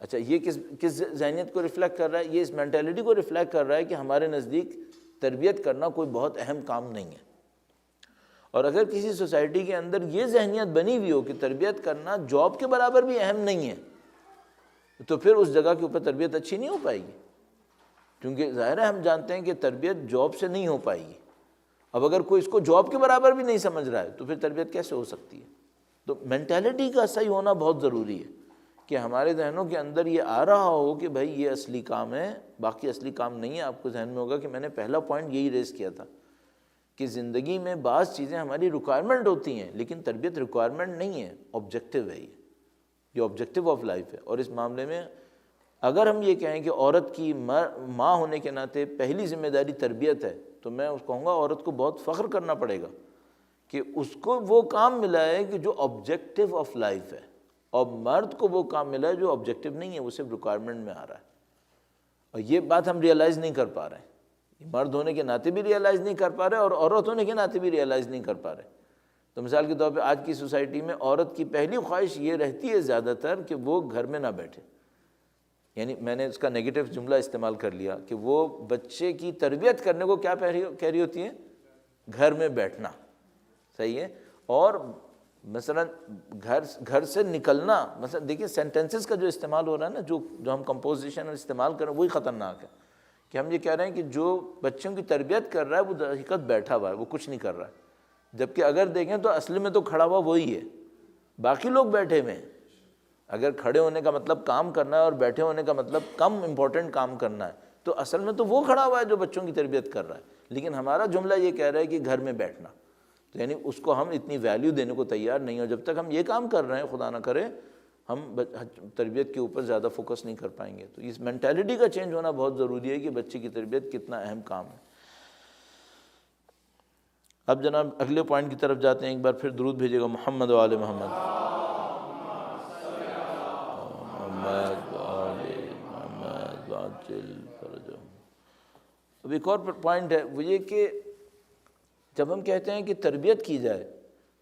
اچھا، یہ کس ذہنیت کو ریفلیکٹ کر رہا ہے؟ یہ اس مینٹیلٹی کو ریفلیکٹ کر رہا ہے کہ ہمارے نزدیک تربیت کرنا کوئی بہت اہم کام نہیں ہے۔ اور اگر کسی سوسائٹی کے اندر یہ ذہنیت بنی ہوئی ہو کہ تربیت کرنا جاب کے برابر بھی اہم نہیں ہے، تو پھر اس جگہ کے اوپر تربیت اچھی نہیں ہو پائے گی، کیونکہ ظاہر ہے ہم جانتے ہیں کہ تربیت جاب سے نہیں ہو پائے گی۔ اب اگر کوئی اس کو جاب کے برابر بھی نہیں سمجھ رہا ہے تو پھر تربیت کیسے ہو سکتی ہے؟ تو مینٹیلٹی کا صحیح ہونا بہت ضروری ہے کہ ہمارے ذہنوں کے اندر یہ آ رہا ہو کہ بھائی یہ اصلی کام ہے، باقی اصلی کام نہیں ہے۔ آپ کو ذہن میں ہوگا کہ میں نے پہلا پوائنٹ یہی ریز کیا تھا کہ زندگی میں بعض چیزیں ہماری ریکوائرمنٹ ہوتی ہیں، لیکن تربیت ریکوائرمنٹ نہیں ہے، آبجیکٹیو ہے، یہ آبجیکٹیو آف لائف ہے۔ اور اس معاملے میں اگر ہم یہ کہیں کہ عورت کی ماں ہونے کے ناطے پہلی ذمہ داری تربیت ہے، تو میں اس کہوں گا عورت کو بہت فخر کرنا پڑے گا کہ اس کو وہ کام ملا ہے کہ جو آبجیکٹیو آف لائف ہے، اور مرد کو وہ کام ملا ہے جو آبجیکٹیو نہیں ہے، وہ صرف ریکوائرمنٹ میں آ رہا ہے۔ اور یہ بات ہم ریئلائز نہیں کر پا رہے ہیں، مرد ہونے کے ناطے بھی ریئلائز نہیں کر پا رہے اور عورت ہونے کے ناطے بھی ریئلائز نہیں کر پا رہے۔ تو مثال کے طور پہ آج کی سوسائٹی میں عورت کی پہلی خواہش یہ رہتی ہے زیادہ تر کہ وہ گھر میں نہ بیٹھے، یعنی میں نے اس کا نیگیٹو جملہ استعمال کر لیا کہ وہ بچے کی تربیت کرنے کو کیا کہہ رہی ہوتی ہے؟ گھر میں بیٹھنا، صحیح ہے۔ اور مثلا گھر سے نکلنا، مثلا دیکھیں سینٹنسز کا جو استعمال ہو رہا ہے نا، جو ہم کمپوزیشن اور استعمال کر رہے ہیں وہی خطرناک ہے، کہ ہم یہ کہہ رہے ہیں کہ جو بچوں کی تربیت کر رہا ہے وہ در حقیقت بیٹھا ہوا ہے، وہ کچھ نہیں کر رہا ہے، جبکہ اگر دیکھیں تو اصل میں تو کھڑا ہوا وہی ہے، باقی لوگ بیٹھے ہوئے ہیں۔ اگر کھڑے ہونے کا مطلب کام کرنا ہے اور بیٹھے ہونے کا مطلب کم امپورٹنٹ کام کرنا ہے، تو اصل میں تو وہ کھڑا ہوا ہے جو بچوں کی تربیت کر رہا ہے، لیکن ہمارا جملہ یہ کہہ رہا ہے کہ گھر میں بیٹھنا، تو یعنی اس کو ہم اتنی ویلیو دینے کو تیار نہیں ہو۔ جب تک ہم یہ کام کر رہے ہیں خدا نہ کرے ہم تربیت کے اوپر زیادہ فوکس نہیں کر پائیں گے۔ تو اس مینٹیلٹی کا چینج ہونا بہت ضروری ہے کہ بچے کی تربیت کتنا اہم کام ہے۔ اب جناب اگلے پوائنٹ کی طرف جاتے ہیں، ایک بار پھر درود بھیجیے گا محمد و آل محمد۔ اب ایک اور پوائنٹ ہے، وہ یہ کہ جب ہم کہتے ہیں کہ تربیت کی جائے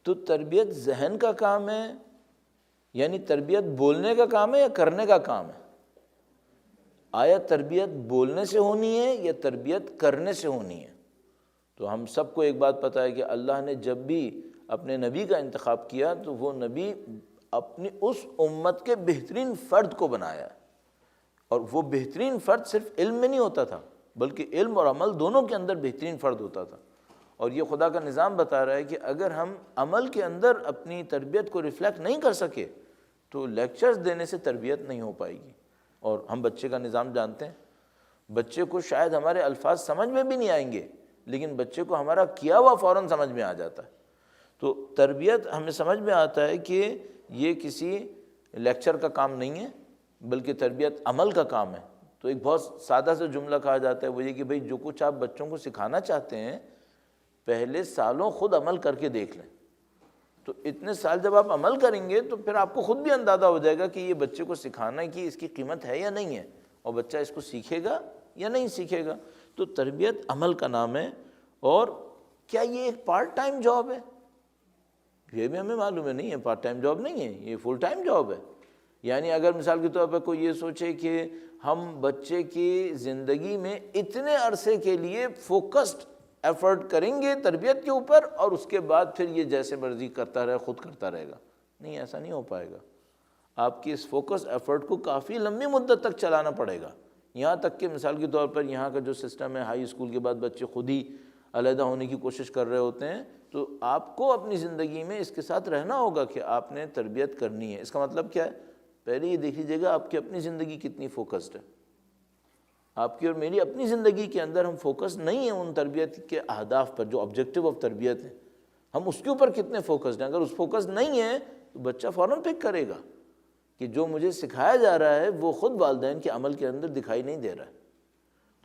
تو تربیت ذہن کا کام ہے، یعنی تربیت بولنے کا کام ہے یا کرنے کا کام ہے؟ آیا تربیت بولنے سے ہونی ہے یا تربیت کرنے سے ہونی ہے؟ تو ہم سب کو ایک بات پتہ ہے کہ اللہ نے جب بھی اپنے نبی کا انتخاب کیا تو وہ نبی اپنی اس امت کے بہترین فرد کو بنایا، اور وہ بہترین فرد صرف علم میں نہیں ہوتا تھا بلکہ علم اور عمل دونوں کے اندر بہترین فرد ہوتا تھا۔ اور یہ خدا کا نظام بتا رہا ہے کہ اگر ہم عمل کے اندر اپنی تربیت کو ریفلیکٹ نہیں کر سکے تو لیکچرز دینے سے تربیت نہیں ہو پائے گی۔ اور ہم بچے کا نظام جانتے ہیں، بچے کو شاید ہمارے الفاظ سمجھ میں بھی نہیں آئیں گے، لیکن بچے کو ہمارا کیا ہوا فوراً سمجھ میں آ جاتا ہے۔ تو تربیت ہمیں سمجھ میں آتا ہے کہ یہ کسی لیکچر کا کام نہیں ہے بلکہ تربیت عمل کا کام ہے۔ تو ایک بہت سادہ سا جملہ کہا جاتا ہے، وہ یہ کہ بھئی جو کچھ آپ بچوں کو سکھانا چاہتے ہیں پہلے سالوں خود عمل کر کے دیکھ لیں۔ تو اتنے سال جب آپ عمل کریں گے تو پھر آپ کو خود بھی اندازہ ہو جائے گا کہ یہ بچے کو سکھانا کی اس کی قیمت ہے یا نہیں ہے، اور بچہ اس کو سیکھے گا یا نہیں سیکھے گا۔ تو تربیت عمل کا نام ہے۔ اور کیا یہ ایک پارٹ ٹائم جاب ہے؟ یہ بھی ہمیں معلوم ہے، نہیں ہے، پارٹ ٹائم جاب نہیں ہے، یہ فل ٹائم جاب ہے۔ یعنی اگر مثال کے طور پر کوئی یہ سوچے کہ ہم بچے کی زندگی میں اتنے عرصے کے لیے فوکسڈ ایفرٹ کریں گے تربیت کے اوپر، اور اس کے بعد پھر یہ جیسے مرضی کرتا رہے، خود کرتا رہے گا، نہیں، ایسا نہیں ہو پائے گا۔ آپ کی اس فوکس ایفرٹ کو کافی لمبی مدت تک چلانا پڑے گا، یہاں تک کہ مثال کے طور پر یہاں کا جو سسٹم ہے، ہائی اسکول کے بعد بچے خود ہی علیحدہ ہونے کی کوشش کر رہے ہوتے ہیں، تو آپ کو اپنی زندگی میں اس کے ساتھ رہنا ہوگا کہ آپ نے تربیت کرنی ہے۔ اس کا مطلب کیا ہے؟ پہلے یہ دیکھ لیجیے گا آپ کی اپنی زندگی کتنی فوکسڈ ہے. آپ کی اور میری اپنی زندگی کے اندر ہم فوکس نہیں ہیں ان تربیت کے اہداف پر جو آبجیکٹیو آف تربیت ہے، ہم اس کے اوپر کتنے فوکسڈ ہیں. اگر اس فوکس نہیں ہے تو بچہ فوراً پک کرے گا کہ جو مجھے سکھایا جا رہا ہے وہ خود والدین کے عمل کے اندر دکھائی نہیں دے رہا ہے.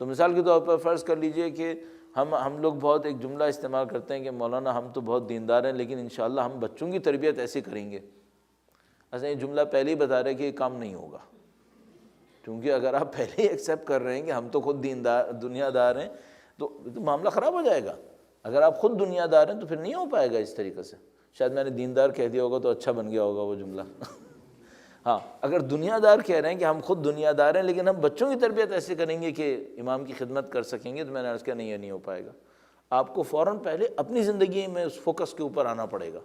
تو مثال کے طور پر فرض کر لیجئے کہ ہم لوگ بہت ایک جملہ استعمال کرتے ہیں کہ مولانا ہم تو بہت دیندار ہیں لیکن انشاءاللہ ہم بچوں کی تربیت ایسے کریں گے. اصل یہ جملہ پہلے ہی بتا رہے کہ یہ کام نہیں ہوگا، کیونکہ اگر آپ پہلے ہی ایکسیپٹ کر رہے ہیں کہ ہم تو خود دنیا دار ہیں تو معاملہ خراب ہو جائے گا. اگر آپ خود دنیا دار ہیں تو پھر نہیں ہو پائے گا اس طریقے سے. شاید میں نے دیندار کہہ دیا ہوگا تو اچھا بن گیا ہوگا وہ جملہ. ہاں، اگر دنیا دار کہہ رہے ہیں کہ ہم خود دنیا دار ہیں لیکن ہم بچوں کی تربیت ایسے کریں گے کہ امام کی خدمت کر سکیں گے، تو میں نے عرض کیا نہیں، یہ نہیں ہو پائے گا. آپ کو فوراً پہلے اپنی زندگی میں اس فوکس کے اوپر آنا پڑے گا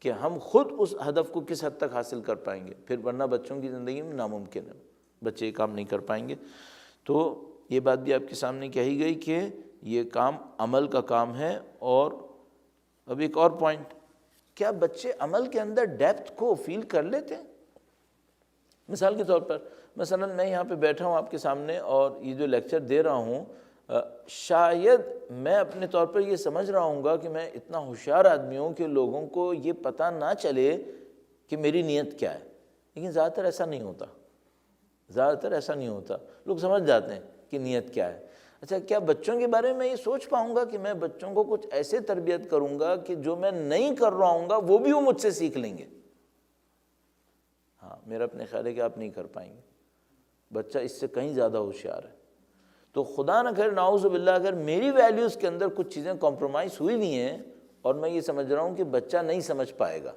کہ ہم خود اس ہدف کو کس حد تک حاصل کر پائیں گے، پھر ورنہ بچوں کی زندگی میں ناممکن ہے، بچے یہ کام نہیں کر پائیں گے. تو یہ بات بھی آپ کے سامنے کہی گئی کہ یہ کام عمل کا کام ہے. اور اب ایک اور پوائنٹ، کیا بچے عمل کے اندر ڈیپتھ کو فیل کر لیتے ہیں؟ مثال کے طور پر مثلا میں یہاں پہ بیٹھا ہوں آپ کے سامنے اور یہ جو لیکچر دے رہا ہوں، شاید میں اپنے طور پر یہ سمجھ رہا ہوں گا کہ میں اتنا ہوشیار آدمی ہوں کہ لوگوں کو یہ پتہ نہ چلے کہ میری نیت کیا ہے. لیکن زیادہ تر ایسا نہیں ہوتا. لوگ سمجھ جاتے ہیں کہ نیت کیا ہے. اچھا، کیا بچوں کے بارے میں یہ سوچ پاؤں گا کہ میں بچوں کو کچھ ایسے تربیت کروں گا کہ جو میں نہیں کر رہا ہوں گا وہ بھی وہ مجھ سے سیکھ لیں گے؟ ہاں، میرا اپنے خیال ہے کہ آپ نہیں کر پائیں گے. بچہ اس سے کہیں زیادہ ہوشیار ہے. تو خدا نہ کرے نعوذ باللہ اگر میری ویلیوز کے اندر کچھ چیزیں کمپرومائز ہوئی بھی ہیں اور میں یہ سمجھ رہا ہوں کہ بچہ نہیں سمجھ پائے گا،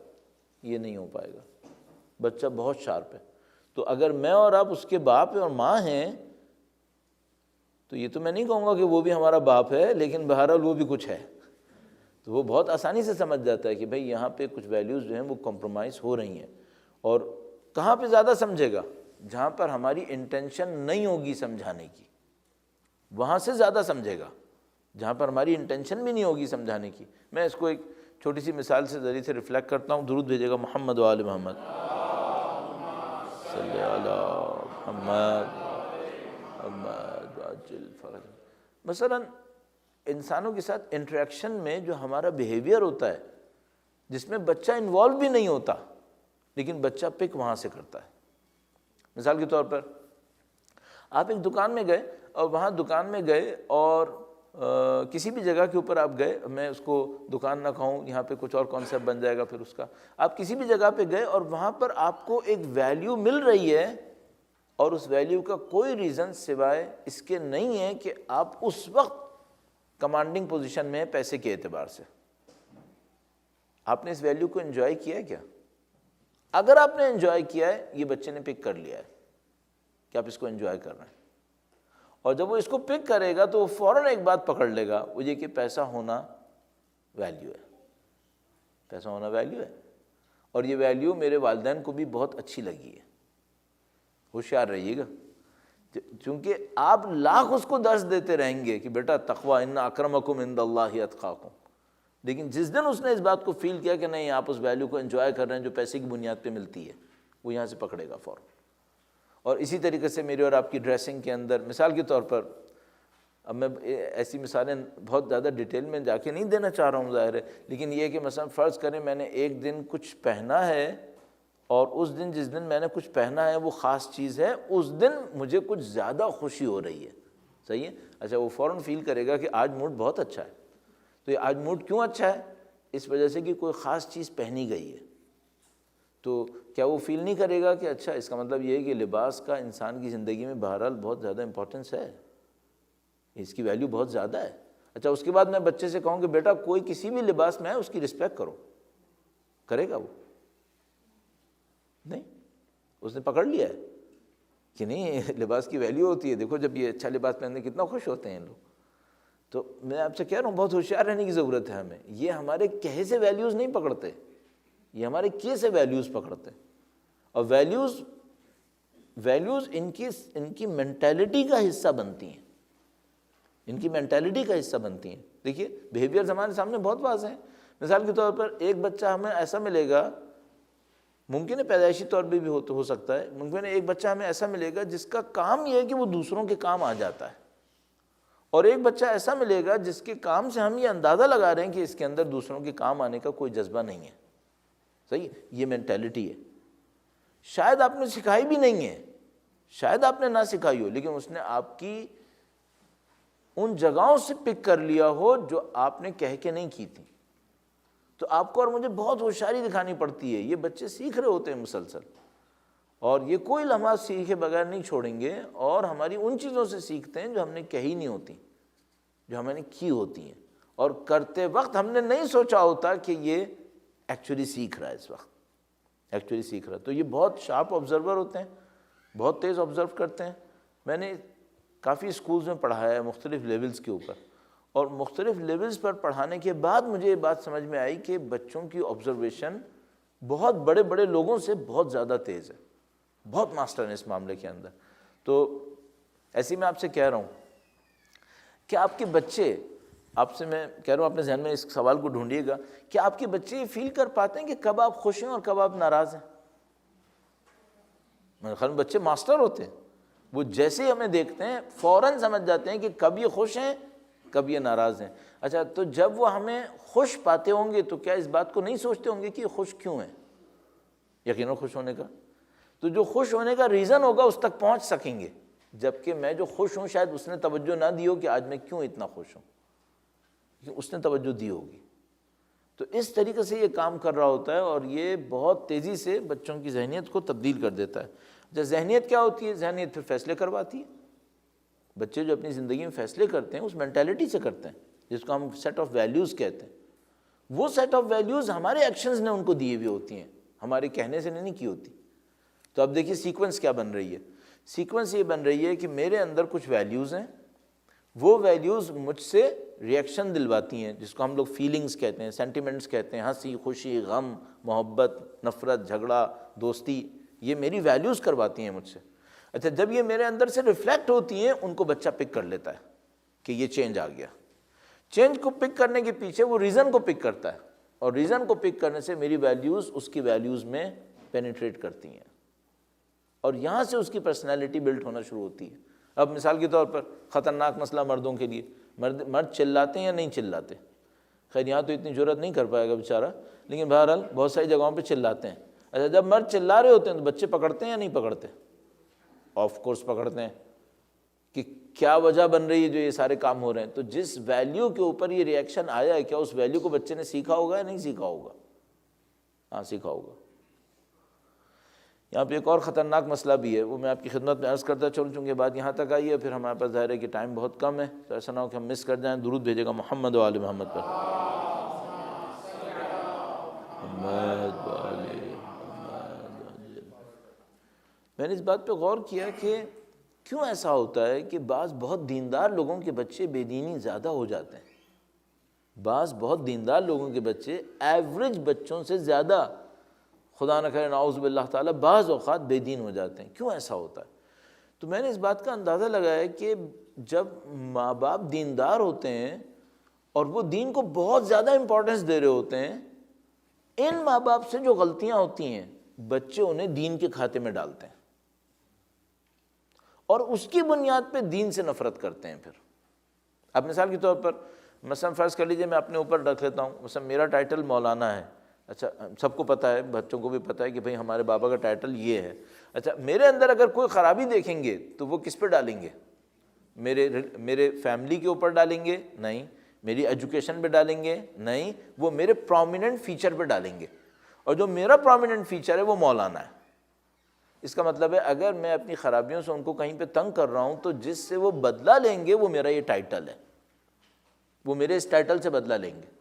یہ نہیں ہو پائے گا. بچہ بہت شارپ ہے. تو اگر میں اور آپ اس کے باپ اور ماں ہیں تو یہ تو میں نہیں کہوں گا کہ وہ بھی ہمارا باپ ہے، لیکن بہرحال وہ بھی کچھ ہے. تو وہ بہت آسانی سے سمجھ جاتا ہے کہ بھئی یہاں پہ کچھ ویلیوز جو ہیں وہ کمپرومائز ہو رہی ہیں. اور کہاں پہ زیادہ سمجھے گا؟ جہاں پر ہماری انٹینشن نہیں ہوگی سمجھانے کی، وہاں سے زیادہ سمجھے گا. جہاں پر ہماری انٹینشن بھی نہیں ہوگی سمجھانے کی. میں اس کو ایک چھوٹی سی مثال سے ذریعے سے ریفلیکٹ کرتا ہوں. درود بھیجے گا محمد و آل محمد صلی علی محمد. مثلا انسانوں کے ساتھ انٹریکشن میں جو ہمارا بیہیویئر ہوتا ہے جس میں بچہ انوالو بھی نہیں ہوتا لیکن بچہ پک وہاں سے کرتا ہے. مثال کے طور پر آپ ایک دکان میں گئے اور وہاں دکان میں گئے اور کسی بھی جگہ کے اوپر آپ گئے، میں اس کو دکان نہ کہوں، یہاں پہ کچھ اور کانسیپٹ بن جائے گا پھر اس کا. آپ کسی بھی جگہ پہ گئے اور وہاں پر آپ کو ایک ویلیو مل رہی ہے اور اس ویلیو کا کوئی ریزن سوائے اس کے نہیں ہے کہ آپ اس وقت کمانڈنگ پوزیشن میں پیسے کے اعتبار سے. آپ نے اس ویلیو کو انجوائے کیا ہے کیا؟ اگر آپ نے انجوائے کیا ہے، یہ بچے نے پک کر لیا ہے کہ آپ اس کو انجوائے کر رہے ہیں. اور جب وہ اس کو پک کرے گا تو وہ فوراً ایک بات پکڑ لے گا، وہ یہ کہ پیسہ ہونا ویلیو ہے. پیسہ ہونا ویلیو ہے. اور یہ ویلیو میرے والدین کو بھی بہت اچھی لگی ہے. ہوشیار رہیے گا، چونکہ آپ لاکھ اس کو درس دیتے رہیں گے کہ بیٹا تقوی ان اکرمکم عند اللہ اتقاکم، لیکن جس دن اس نے اس بات کو فیل کیا کہ نہیں آپ اس ویلیو کو انجوائے کر رہے ہیں جو پیسے کی بنیاد پہ ملتی ہے، وہ یہاں سے پکڑے گا فوراً. اور اسی طریقے سے میری اور آپ کی ڈریسنگ کے اندر مثال کے طور پر، اب میں ایسی مثالیں بہت زیادہ ڈیٹیل میں جا کے نہیں دینا چاہ رہا ہوں ظاہر ہے، لیکن یہ کہ مثلا فرض کریں میں نے ایک دن کچھ پہنا ہے اور اس دن جس دن میں نے کچھ پہنا ہے وہ خاص چیز ہے، اس دن مجھے کچھ زیادہ خوشی ہو رہی ہے. صحیح ہے؟ اچھا، وہ فوراً فیل کرے گا کہ آج موڈ بہت اچھا ہے. تو یہ آج موڈ کیوں اچھا ہے؟ اس وجہ سے کہ کوئی خاص چیز پہنی گئی ہے. تو کیا وہ فیل نہیں کرے گا کہ اچھا اس کا مطلب یہ ہے کہ لباس کا انسان کی زندگی میں بہرحال بہت زیادہ امپورٹنس ہے، اس کی ویلیو بہت زیادہ ہے. اچھا، اس کے بعد میں بچے سے کہوں کہ بیٹا کوئی کسی بھی لباس میں ہے اس کی رسپیکٹ کرو، کرے گا وہ؟ نہیں. اس نے پکڑ لیا ہے کہ نہیں لباس کی ویلیو ہوتی ہے. دیکھو جب یہ اچھا لباس پہننے کتنا خوش ہوتے ہیں لوگ. تو میں آپ سے کہہ رہا ہوں بہت ہوشیار رہنے کی ضرورت ہے ہمیں. یہ ہمارے کہے سے ویلیوز نہیں پکڑتے، یہ ہمارے کیے سے ویلیوز پکڑتے ہیں. اور ویلیوز ان کی مینٹیلٹی کا حصہ بنتی ہیں، ان کی مینٹیلٹی کا حصہ بنتی ہیں. دیکھیے بیہیویئر ہمارے سامنے بہت واضح ہیں. مثال کے طور پر ایک بچہ ہمیں ایسا ملے گا ممکن ہے پیدائشی طور پہ بھی ہو سکتا ہے، ممکن ہے ایک بچہ ہمیں ایسا ملے گا جس کا کام یہ ہے کہ وہ دوسروں کے کام آ جاتا ہے، اور ایک بچہ ایسا ملے گا جس کے کام سے ہم یہ اندازہ لگا رہے ہیں کہ اس کے اندر دوسروں کے کام آنے کا کوئی جذبہ نہیں ہے. صحیح، یہ مینٹیلٹی ہے. شاید آپ نے سکھائی بھی نہیں ہے، شاید آپ نے نہ سکھائی ہو، لیکن اس نے آپ کی ان جگہوں سے پک کر لیا ہو جو آپ نے کہہ کے نہیں کی تھی. تو آپ کو اور مجھے بہت ہوشیاری دکھانی پڑتی ہے. یہ بچے سیکھ رہے ہوتے ہیں مسلسل، اور یہ کوئی لمحہ سیکھے بغیر نہیں چھوڑیں گے، اور ہماری ان چیزوں سے سیکھتے ہیں جو ہم نے کہی نہیں ہوتی، جو ہم نے کی ہوتی ہیں، اور کرتے وقت ہم نے نہیں سوچا ہوتا کہ یہ ایکچولی سیکھ رہا ہے، اس وقت ایکچولی سیکھ رہا ہے. تو یہ بہت شارپ آبزرور ہوتے ہیں، بہت تیز آبزرو کرتے ہیں. میں نے کافی اسکولز میں پڑھایا ہے مختلف لیولز کے اوپر، اور مختلف لیولز پر پڑھانے کے بعد مجھے یہ بات سمجھ میں آئی کہ بچوں کی آبزرویشن بہت بڑے بڑے لوگوں سے بہت زیادہ تیز ہے، بہت ماسٹر ہیں اس معاملے کے اندر. تو ایسے میں آپ سے کہہ رہا ہوں کہ آپ کے بچے، آپ سے میں کہہ رہا ہوں اپنے ذہن میں اس سوال کو ڈھونڈیے گا کہ آپ کے بچے یہ فیل کر پاتے ہیں کہ کب آپ خوش ہیں اور کب آپ ناراض ہیں؟ میرے خیال میں بچے ماسٹر ہوتے ہیں، وہ جیسے ہی ہمیں دیکھتے ہیں فوراً سمجھ جاتے ہیں کہ کب یہ خوش ہیں کب یہ ناراض ہیں. اچھا، تو جب وہ ہمیں خوش پاتے ہوں گے تو کیا اس بات کو نہیں سوچتے ہوں گے کہ یہ خوش کیوں ہیں؟ یقیناً خوش ہونے کا، تو جو خوش ہونے کا ریزن ہوگا اس تک پہنچ سکیں گے. جبکہ میں جو خوش ہوں شاید اس نے توجہ نہ دی ہو کہ آج میں کیوں اتنا خوش ہوں، کہ اس نے توجہ دی ہوگی. تو اس طریقے سے یہ کام کر رہا ہوتا ہے، اور یہ بہت تیزی سے بچوں کی ذہنیت کو تبدیل کر دیتا ہے. جب ذہنیت کیا ہوتی ہے؟ ذہنیت پھر فیصلے کرواتی ہے. بچے جو اپنی زندگی میں فیصلے کرتے ہیں اس مینٹیلٹی سے کرتے ہیں، جس کو ہم سیٹ آف ویلیوز کہتے ہیں. وہ سیٹ آف ویلیوز ہمارے ایکشنز نے ان کو دیے ہوئے ہوتی ہیں، ہمارے کہنے سے نہیں کی ہوتی. تو اب دیکھیے سیکوینس کیا بن رہی ہے. سیکوینس یہ بن رہی ہے کہ میرے اندر کچھ ویلیوز ہیں، وہ ویلیوز مجھ سے ریئیکشن دلواتی ہیں، جس کو ہم لوگ فیلنگز کہتے ہیں، سینٹیمنٹس کہتے ہیں، ہنسی، خوشی، غم، محبت، نفرت، جھگڑا، دوستی. یہ میری ویلیوز کرواتی ہیں مجھ سے. اچھا، جب یہ میرے اندر سے ریفلیکٹ ہوتی ہیں ان کو بچہ پک کر لیتا ہے کہ یہ چینج آ گیا. چینج کو پک کرنے کے پیچھے وہ ریزن کو پک کرتا ہے، اور ریزن کو پک کرنے سے میری ویلیوز اس کی ویلیوز میں پینیٹریٹ کرتی ہیں، اور یہاں سے اس کی پرسنالٹی بلڈ ہونا شروع ہوتی ہے. اب مثال کے طور پر خطرناک مسئلہ مردوں کے لیے، مرد چلاتے ہیں یا نہیں چلاتے؟ خیر یہاں تو اتنی جرت نہیں کر پائے گا بیچارہ، لیکن بہرحال بہت ساری جگہوں پہ چلاتے ہیں. اچھا، جب مرد چلا رہے ہوتے ہیں تو بچے پکڑتے ہیں یا نہیں پکڑتے؟ آف کورس پکڑتے ہیں، کہ کیا وجہ بن رہی ہے جو یہ سارے کام ہو رہے ہیں. تو جس ویلیو کے اوپر یہ ری ایکشن آیا ہے، کیا اس ویلیو کو بچے نے سیکھا ہوگا یا نہیں سیکھا ہوگا؟ ہاں سیکھا ہوگا. یہاں پہ ایک اور خطرناک مسئلہ بھی ہے، وہ میں آپ کی خدمت میں عرض کرتا چلوں، چونکہ بات یہاں تک آئی ہے، پھر ہمارے پاس ظاہر ہے کہ ٹائم بہت کم ہے، تو ایسا نہ ہو کہ ہم مس کر جائیں. درود بھیجے گا محمد و آل محمد پر. میں نے اس بات پہ غور کیا کہ کیوں ایسا ہوتا ہے کہ بعض بہت دیندار لوگوں کے بچے بے دینی زیادہ ہو جاتے ہیں. بعض بہت دیندار لوگوں کے بچے ایوریج بچوں سے زیادہ، خدا نہ کرے نعوذ باللہ تعالیٰ، بعض اوقات بے دین ہو جاتے ہیں. کیوں ایسا ہوتا ہے؟ تو میں نے اس بات کا اندازہ لگایا کہ جب ماں باپ دیندار ہوتے ہیں اور وہ دین کو بہت زیادہ امپورٹنس دے رہے ہوتے ہیں، ان ماں باپ سے جو غلطیاں ہوتی ہیں بچے انہیں دین کے کھاتے میں ڈالتے ہیں، اور اس کی بنیاد پہ دین سے نفرت کرتے ہیں. پھر اب مثال کے طور پر مثلا فرض کر لیجئے میں اپنے اوپر رکھ لیتا ہوں، مثلا میرا ٹائٹل مولانا ہے. اچھا، سب کو پتہ ہے، بچوں کو بھی پتہ ہے کہ بھئی ہمارے بابا کا ٹائٹل یہ ہے. اچھا، میرے اندر اگر کوئی خرابی دیکھیں گے تو وہ کس پہ ڈالیں گے؟ میرے فیملی کے اوپر ڈالیں گے؟ نہیں. میری ایجوکیشن پہ ڈالیں گے؟ نہیں. وہ میرے پرومیننٹ فیچر پہ ڈالیں گے، اور جو میرا پرومیننٹ فیچر ہے وہ مولانا ہے. اس کا مطلب ہے اگر میں اپنی خرابیوں سے ان کو کہیں پہ تنگ کر رہا ہوں تو جس سے وہ بدلہ لیں گے وہ میرا یہ ٹائٹل ہے، وہ میرے اس ٹائٹل سے بدلہ لیں گے.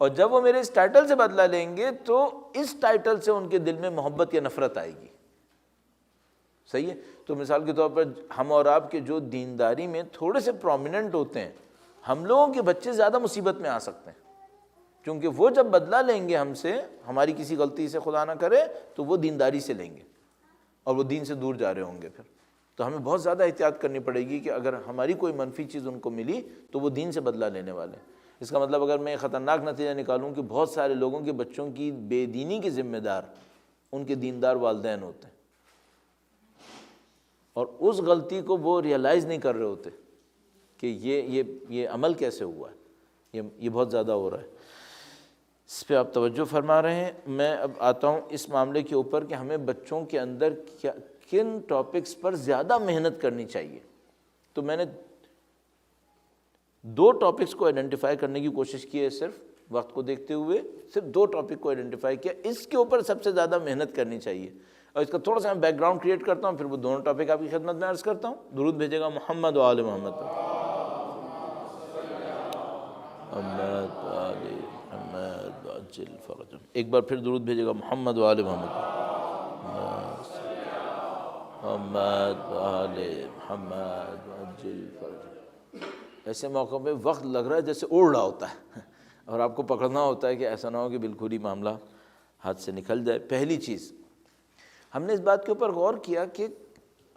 اور جب وہ میرے اس ٹائٹل سے بدلہ لیں گے تو اس ٹائٹل سے ان کے دل میں محبت یا نفرت آئے گی. صحیح ہے؟ تو مثال کے طور پر ہم اور آپ کے جو دینداری میں تھوڑے سے پرومیننٹ ہوتے ہیں، ہم لوگوں کے بچے زیادہ مصیبت میں آ سکتے ہیں، کیونکہ وہ جب بدلہ لیں گے ہم سے، ہماری کسی غلطی سے خدا نہ کرے، تو وہ دینداری سے لیں گے اور وہ دین سے دور جا رہے ہوں گے. پھر تو ہمیں بہت زیادہ احتیاط کرنی پڑے گی کہ اگر ہماری کوئی منفی چیز ان کو ملی تو وہ دین سے بدلہ لینے والے ہیں. اس کا مطلب اگر میں خطرناک نتیجہ نکالوں کہ بہت سارے لوگوں کے بچوں کی بے دینی کے ذمہ دار ان کے دیندار والدین ہوتے ہیں، اور اس غلطی کو وہ ریئلائز نہیں کر رہے ہوتے کہ یہ عمل کیسے ہوا ہے، یہ بہت زیادہ ہو رہا ہے۔ اس پہ آپ توجہ فرما رہے ہیں۔ میں اب آتا ہوں اس معاملے کے اوپر کہ ہمیں بچوں کے اندر کن ٹاپکس پر زیادہ محنت کرنی چاہیے۔ تو میں نے 2 ٹاپکس کو آئیڈینٹیفائی کرنے کی کوشش کی ہے، صرف وقت کو دیکھتے ہوئے صرف 2 ٹاپک کو آئیڈینٹیفائی کیا، اس کے اوپر سب سے زیادہ محنت کرنی چاہیے۔ اور اس کا تھوڑا سا میں بیک گراؤنڈ کریٹ کرتا ہوں، پھر وہ دونوں ٹاپک آپ کی خدمت میں عرض کرتا ہوں۔ درود بھیجے گا محمد و آل محمد پر۔ محمد و آل محمد وعجل فرجهم۔ ایک بار پھر درود بھیجے گا محمد و آل محمد پر۔ محمد و آل محمد وعجل فرجهم۔ ایسے موقع پہ وقت لگ رہا ہے جیسے اڑ رہا ہوتا ہے، اور آپ کو پکڑنا ہوتا ہے کہ ایسا نہ ہو کہ بالکل ہی معاملہ ہاتھ سے نکل جائے۔ پہلی چیز، ہم نے اس بات کے اوپر غور کیا کہ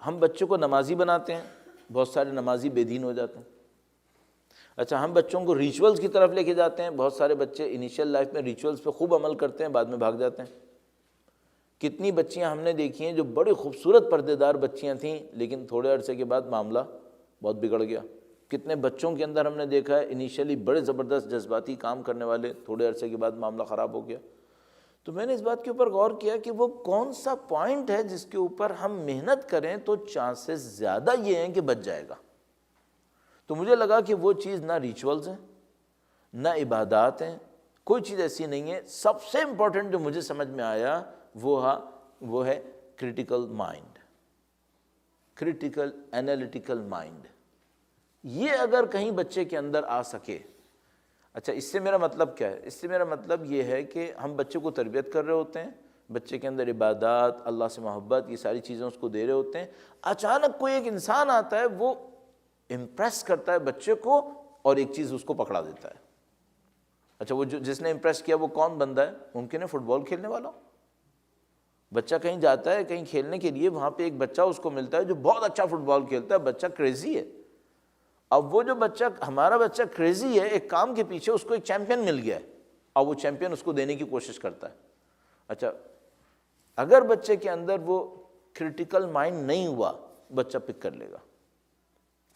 ہم بچوں کو نمازی بناتے ہیں، بہت سارے نمازی بے دین ہو جاتے ہیں۔ اچھا، ہم بچوں کو ریچولز کی طرف لے کے جاتے ہیں، بہت سارے بچے انیشیل لائف میں ریچولز پہ خوب عمل کرتے ہیں، بعد میں بھاگ جاتے ہیں۔ کتنی بچیاں ہم نے دیکھی ہیں جو بڑی خوبصورت پردے دار بچیاں تھیں، لیکن تھوڑے عرصے کے بعد معاملہ بہت بگڑ گیا۔ کتنے بچوں کے اندر ہم نے دیکھا ہے انیشیلی بڑے زبردست جذباتی کام کرنے والے، تھوڑے عرصے کے بعد معاملہ خراب ہو گیا۔ تو میں نے اس بات کے اوپر غور کیا کہ وہ کون سا پوائنٹ ہے جس کے اوپر ہم محنت کریں تو چانسز زیادہ یہ ہیں کہ بچ جائے گا۔ تو مجھے لگا کہ وہ چیز نہ ریچولز ہیں، نہ عبادات ہیں، کوئی چیز ایسی نہیں ہے۔ سب سے امپورٹنٹ جو مجھے سمجھ میں آیا وہ ہے critical mind, critical analytical mind. یہ اگر کہیں بچے کے اندر آ سکے، اچھا اس سے میرا مطلب کیا ہے؟ اس سے میرا مطلب یہ ہے کہ ہم بچے کو تربیت کر رہے ہوتے ہیں، بچے کے اندر عبادات، اللہ سے محبت، یہ ساری چیزیں اس کو دے رہے ہوتے ہیں۔ اچانک کوئی ایک انسان آتا ہے، وہ امپریس کرتا ہے بچے کو اور ایک چیز اس کو پکڑا دیتا ہے۔ اچھا، وہ جس نے امپریس کیا وہ کون بندہ ہے؟ ممکن ہے فٹ بال کھیلنے والا۔ بچہ کہیں جاتا ہے کہیں کھیلنے کے لیے، وہاں پہ ایک بچہ اس کو ملتا ہے جو بہت اچھا فٹ بال کھیلتا ہے، بچہ کریزی ہے۔ اب وہ جو بچہ، ہمارا بچہ کریزی ہے، ایک کام کے پیچھے اس کو ایک چیمپئن مل گیا ہے، اور وہ چیمپئن اس کو دینے کی کوشش کرتا ہے۔ اچھا، اگر بچے کے اندر وہ کریٹیکل مائنڈ نہیں ہوا، بچہ پک کر لے گا،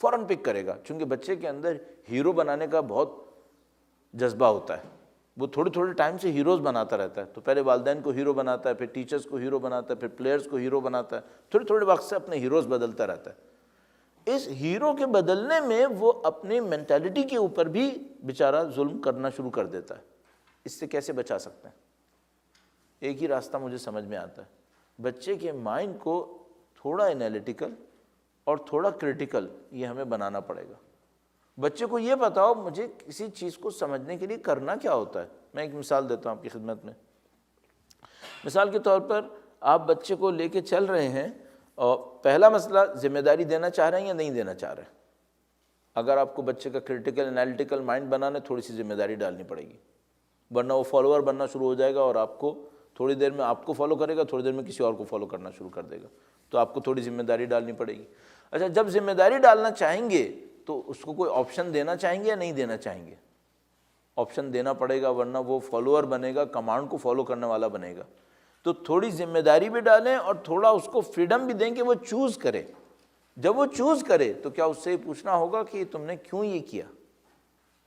فوراً پک کرے گا، چونکہ بچے کے اندر ہیرو بنانے کا بہت جذبہ ہوتا ہے۔ وہ تھوڑے تھوڑے ٹائم سے ہیروز بناتا رہتا ہے، تو پہلے والدین کو ہیرو بناتا ہے، پھر ٹیچرز کو ہیرو بناتا ہے، پھر پلیئرز کو ہیرو بناتا ہے، تھوڑے تھوڑے وقت سے اپنے ہیروز بدلتا رہتا ہے۔ اس ہیرو کے بدلنے میں وہ اپنی مینٹالٹی کے اوپر بھی بیچارہ ظلم کرنا شروع کر دیتا ہے۔ اس سے کیسے بچا سکتے ہیں؟ ایک ہی راستہ مجھے سمجھ میں آتا ہے، بچے کے مائنڈ کو تھوڑا انالیٹیکل اور تھوڑا کریٹیکل یہ ہمیں بنانا پڑے گا۔ بچے کو یہ بتاؤ مجھے کسی چیز کو سمجھنے کے لیے کرنا کیا ہوتا ہے۔ میں ایک مثال دیتا ہوں آپ کی خدمت میں۔ مثال کے طور پر آپ بچے کو لے کے چل رہے ہیں، اور پہلا مسئلہ ذمہ داری دینا چاہ رہے ہیں یا نہیں دینا چاہ رہے ہیں۔ اگر آپ کو بچے کا کریٹیکل انالیٹیکل مائنڈ بنانا ہے، تھوڑی سی ذمہ داری ڈالنی پڑے گی، ورنہ وہ فالوور بننا شروع ہو جائے گا، اور آپ کو تھوڑی دیر میں آپ کو فالو کرے گا، تھوڑی دیر میں کسی اور کو فالو کرنا شروع کر دے گا۔ تو آپ کو تھوڑی ذمہ داری ڈالنی پڑے گی۔ اچھا، جب ذمہ داری ڈالنا چاہیں گے تو اس کو کوئی آپشن دینا چاہیں گے یا نہیں دینا چاہیں گے؟ آپشن دینا پڑے گا، ورنہ وہ فالوور بنے گا، کمانڈ کو فالو کرنے والا بنے گا۔ تو تھوڑی ذمہ داری بھی ڈالیں اور تھوڑا اس کو فریڈم بھی دیں کہ وہ چوز کرے۔ جب وہ چوز کرے تو کیا اس سے یہ پوچھنا ہوگا کہ تم نے کیوں یہ کیا،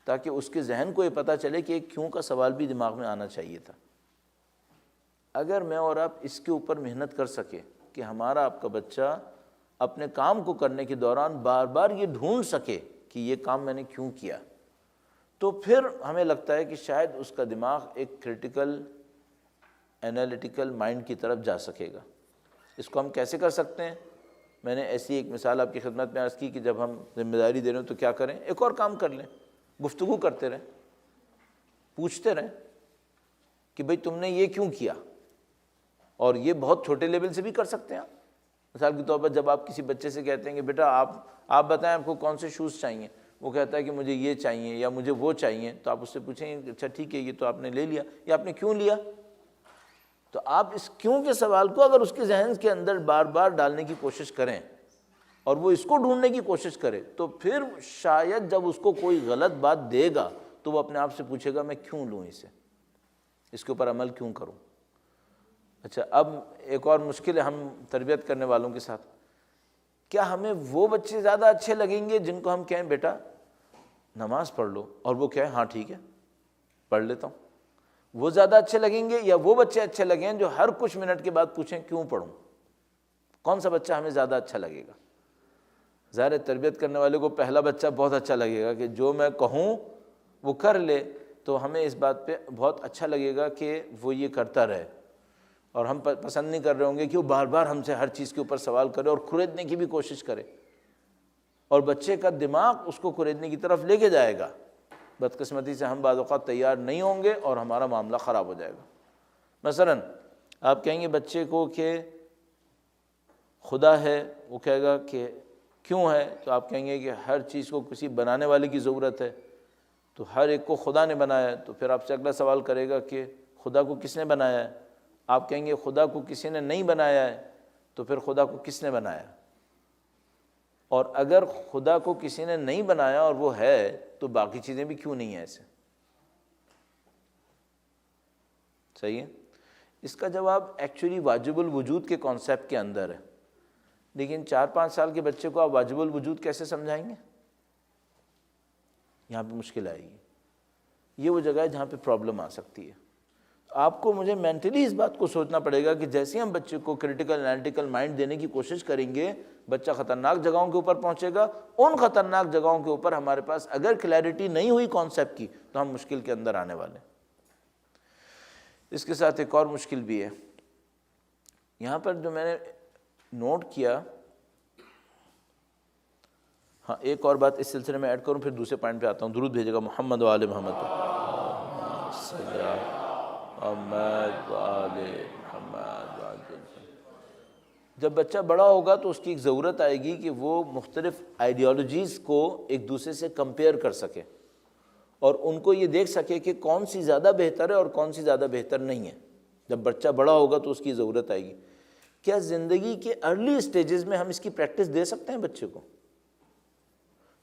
تاکہ اس کے ذہن کو یہ پتہ چلے کہ ایک کیوں کا سوال بھی دماغ میں آنا چاہیے تھا۔ اگر میں اور آپ اس کے اوپر محنت کر سکے کہ ہمارا آپ کا بچہ اپنے کام کو کرنے کے دوران بار بار یہ ڈھونڈ سکے کہ یہ کام میں نے کیوں کیا، تو پھر ہمیں لگتا ہے کہ شاید اس کا دماغ ایک کریٹیکل اینالیٹیکل مائنڈ کی طرف جا سکے گا۔ اس کو ہم کیسے کر سکتے ہیں؟ میں نے ایسی ایک مثال آپ کی خدمت میں عرض کی کہ جب ہم ذمہ داری دے رہے ہوں تو کیا کریں؟ ایک اور کام کر لیں، گفتگو کرتے رہیں، پوچھتے رہیں کہ بھئی تم نے یہ کیوں کیا۔ اور یہ بہت چھوٹے لیول سے بھی کر سکتے ہیں۔ مثال کے طور پر جب آپ کسی بچے سے کہتے ہیں کہ بیٹا آپ بتائیں آپ کو کون سے شوز چاہیے، وہ کہتا ہے کہ مجھے یہ چاہیے یا مجھے وہ چاہیے، تو آپ اس سے پوچھیں گے اچھا ٹھیک ہے یہ تو آپ نے لے لیا، یا آپ نے کیوں لیا؟ تو آپ اس کیوں کے سوال کو اگر اس کے ذہن کے اندر بار بار ڈالنے کی کوشش کریں اور وہ اس کو ڈھونڈنے کی کوشش کرے، تو پھر شاید جب اس کو کوئی غلط بات دے گا تو وہ اپنے آپ سے پوچھے گا میں کیوں لوں اسے، اس کے اوپر عمل کیوں کروں۔ اچھا، اب ایک اور مشکل ہے ہم تربیت کرنے والوں کے ساتھ، کیا ہمیں وہ بچے زیادہ اچھے لگیں گے جن کو ہم کہیں بیٹا نماز پڑھ لو، اور وہ کہیں ہاں ٹھیک ہے پڑھ لیتا ہوں، وہ زیادہ اچھے لگیں گے، یا وہ بچے اچھے لگیں جو ہر کچھ منٹ کے بعد پوچھیں کیوں پڑھوں؟ کون سا بچہ ہمیں زیادہ اچھا لگے گا؟ ظاہر ہے تربیت کرنے والے کو پہلا بچہ بہت اچھا لگے گا کہ جو میں کہوں وہ کر لے، تو ہمیں اس بات پہ بہت اچھا لگے گا کہ وہ یہ کرتا رہے، اور ہم پسند نہیں کر رہے ہوں گے کہ وہ بار بار ہم سے ہر چیز کے اوپر سوال کرے اور کھریدنے کی بھی کوشش کرے، اور بچے کا دماغ اس کو کھریدنے کی طرف لے کے جائے گا۔ بدقسمتی سے ہم بعض اوقات تیار نہیں ہوں گے اور ہمارا معاملہ خراب ہو جائے گا۔ مثلاً آپ کہیں گے بچے کو کہ خدا ہے، وہ کہے گا کہ کیوں ہے؟ تو آپ کہیں گے کہ ہر چیز کو کسی بنانے والے کی ضرورت ہے، تو ہر ایک کو خدا نے بنایا ہے، تو پھر آپ سے اگلا سوال کرے گا کہ خدا کو کس نے بنایا ہے؟ آپ کہیں گے خدا کو کسی نے نہیں بنایا ہے، تو پھر خدا کو کس نے بنایا؟ اور اگر خدا کو کسی نے نہیں بنایا اور وہ ہے تو باقی چیزیں بھی کیوں نہیں ہیں ایسے؟ صحیح ہے؟ اس کا جواب ایکچولی واجب الوجود کے کانسیپٹ کے اندر ہے، لیکن 4-5 سال کے بچے کو آپ واجب الوجود کیسے سمجھائیں گے؟ یہاں پہ مشکل آئے گی، یہ وہ جگہ ہے جہاں پہ پرابلم آ سکتی ہے۔ آپ کو مجھے مینٹلی اس بات کو سوچنا پڑے گا کہ جیسے ہم بچے کو کریٹیکل انالیٹیکل مائنڈ دینے کی کوشش کریں گے، بچہ خطرناک جگہوں کے اوپر پہنچے گا، ان خطرناک جگہوں کے اوپر ہمارے پاس اگر کلیئرٹی نہیں ہوئی کانسیپٹ کی تو ہم مشکل کے اندر آنے والے ہیں۔ اس کے ساتھ ایک اور مشکل بھی ہے، یہاں پر جو میں نے نوٹ کیا، ہاں ایک اور بات اس سلسلے میں ایڈ کروں پھر دوسرے پوائنٹ پہ آتا ہوں۔ درود بھیجے گا محمد و آل محمد پہ، محمد و آل محمد۔ جب بچہ بڑا ہوگا تو اس کی ایک ضرورت آئے گی کہ وہ مختلف آئیڈیالوجیز کو ایک دوسرے سے کمپیئر کر سکے اور ان کو یہ دیکھ سکے کہ کون سی زیادہ بہتر ہے اور کون سی زیادہ بہتر نہیں ہے۔ جب بچہ بڑا ہوگا تو اس کی ضرورت آئے گی۔ کیا زندگی کے ارلی سٹیجز میں ہم اس کی پریکٹس دے سکتے ہیں بچے کو؟